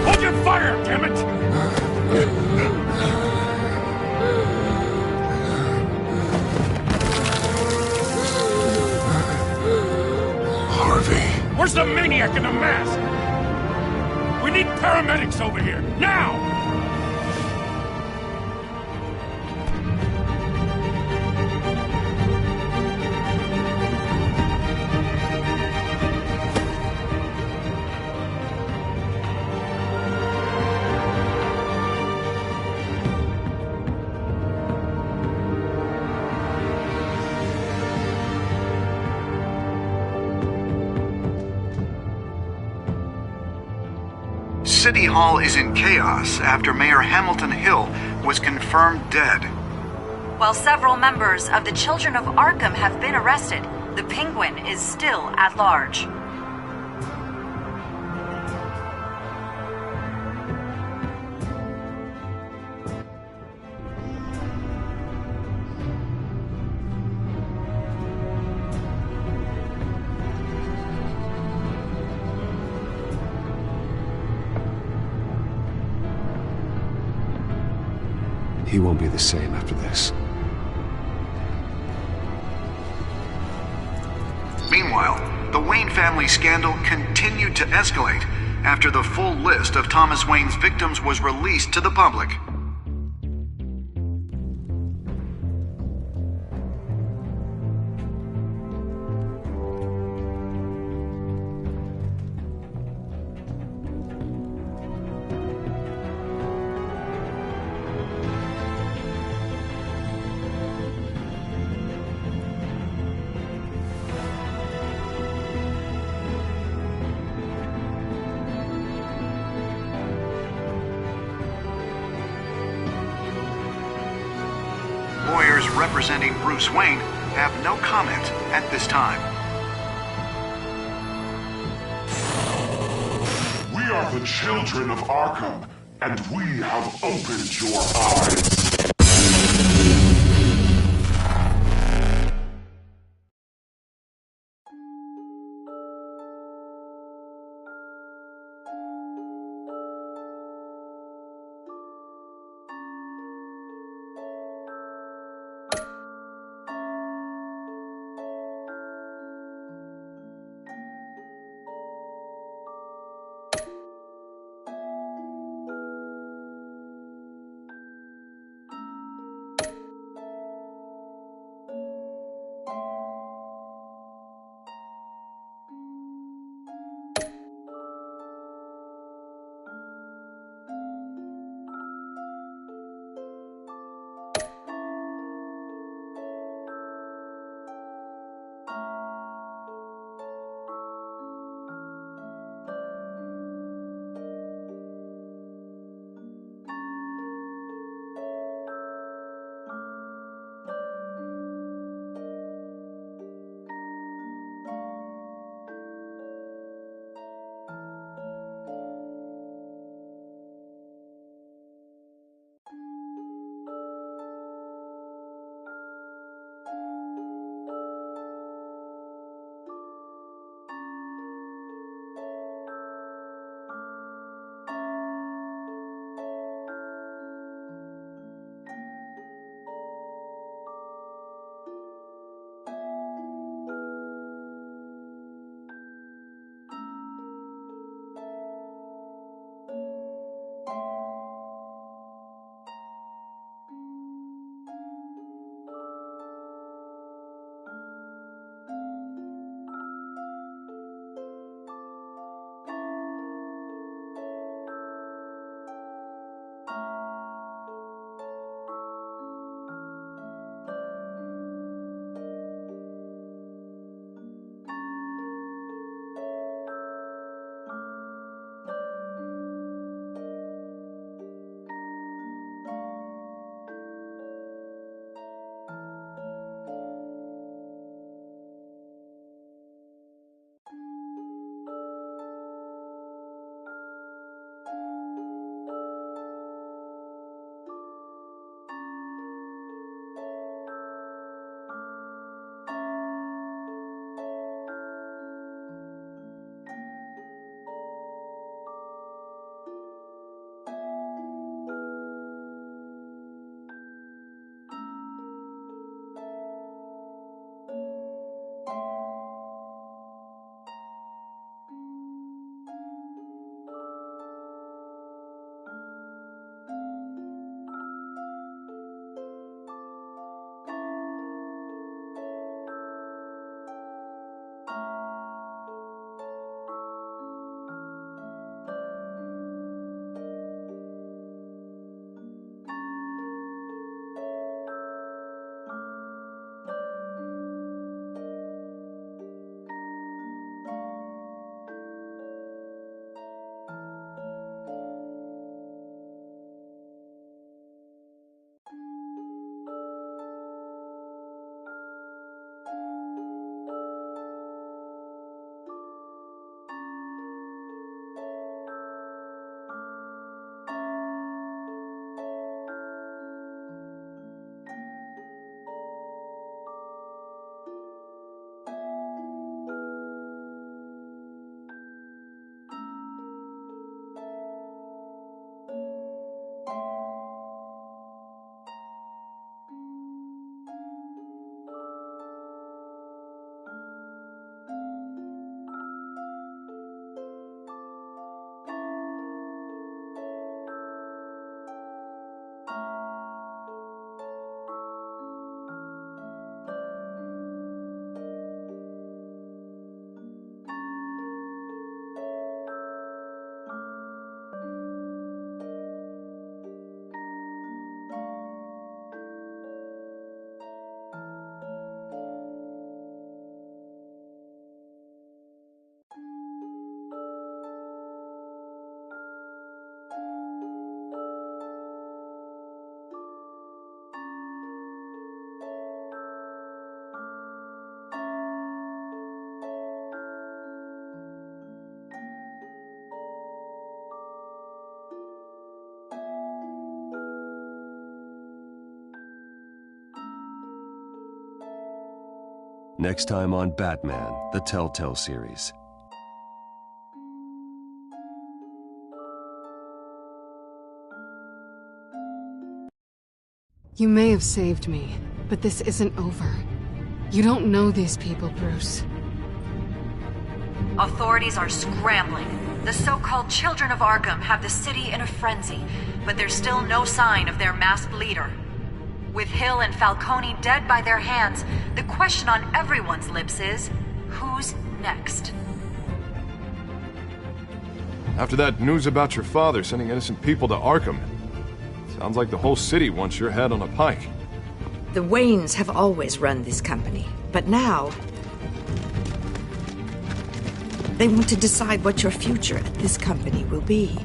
Hold your fire, damn it! Harvey. Where's the maniac in the mask? We need paramedics over here, now! City Hall is in chaos after Mayor Hamilton Hill was confirmed dead. While several members of the Children of Arkham have been arrested, the Penguin is still at large. He won't be the same after this. Meanwhile, the Wayne family scandal continued to escalate after the full list of Thomas Wayne's victims was released to the public. Lawyers representing Bruce Wayne have no comment at this time. We are the children of Arkham, and we have opened your eyes. Next time on Batman, the Telltale series. You may have saved me, but this isn't over. You don't know these people, Bruce. Authorities are scrambling. The so-called Children of Arkham have the city in a frenzy, but there's still no sign of their masked leader. With Hill and Falcone dead by their hands, the question on everyone's lips is, who's next? After that news about your father sending innocent people to Arkham, sounds like the whole city wants your head on a pike. The Waynes have always run this company, but now they want to decide what your future at this company will be.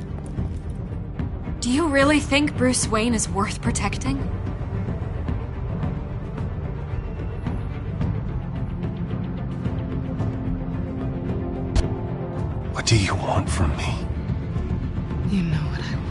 Do you really think Bruce Wayne is worth protecting? What do you want from me? You know what I want.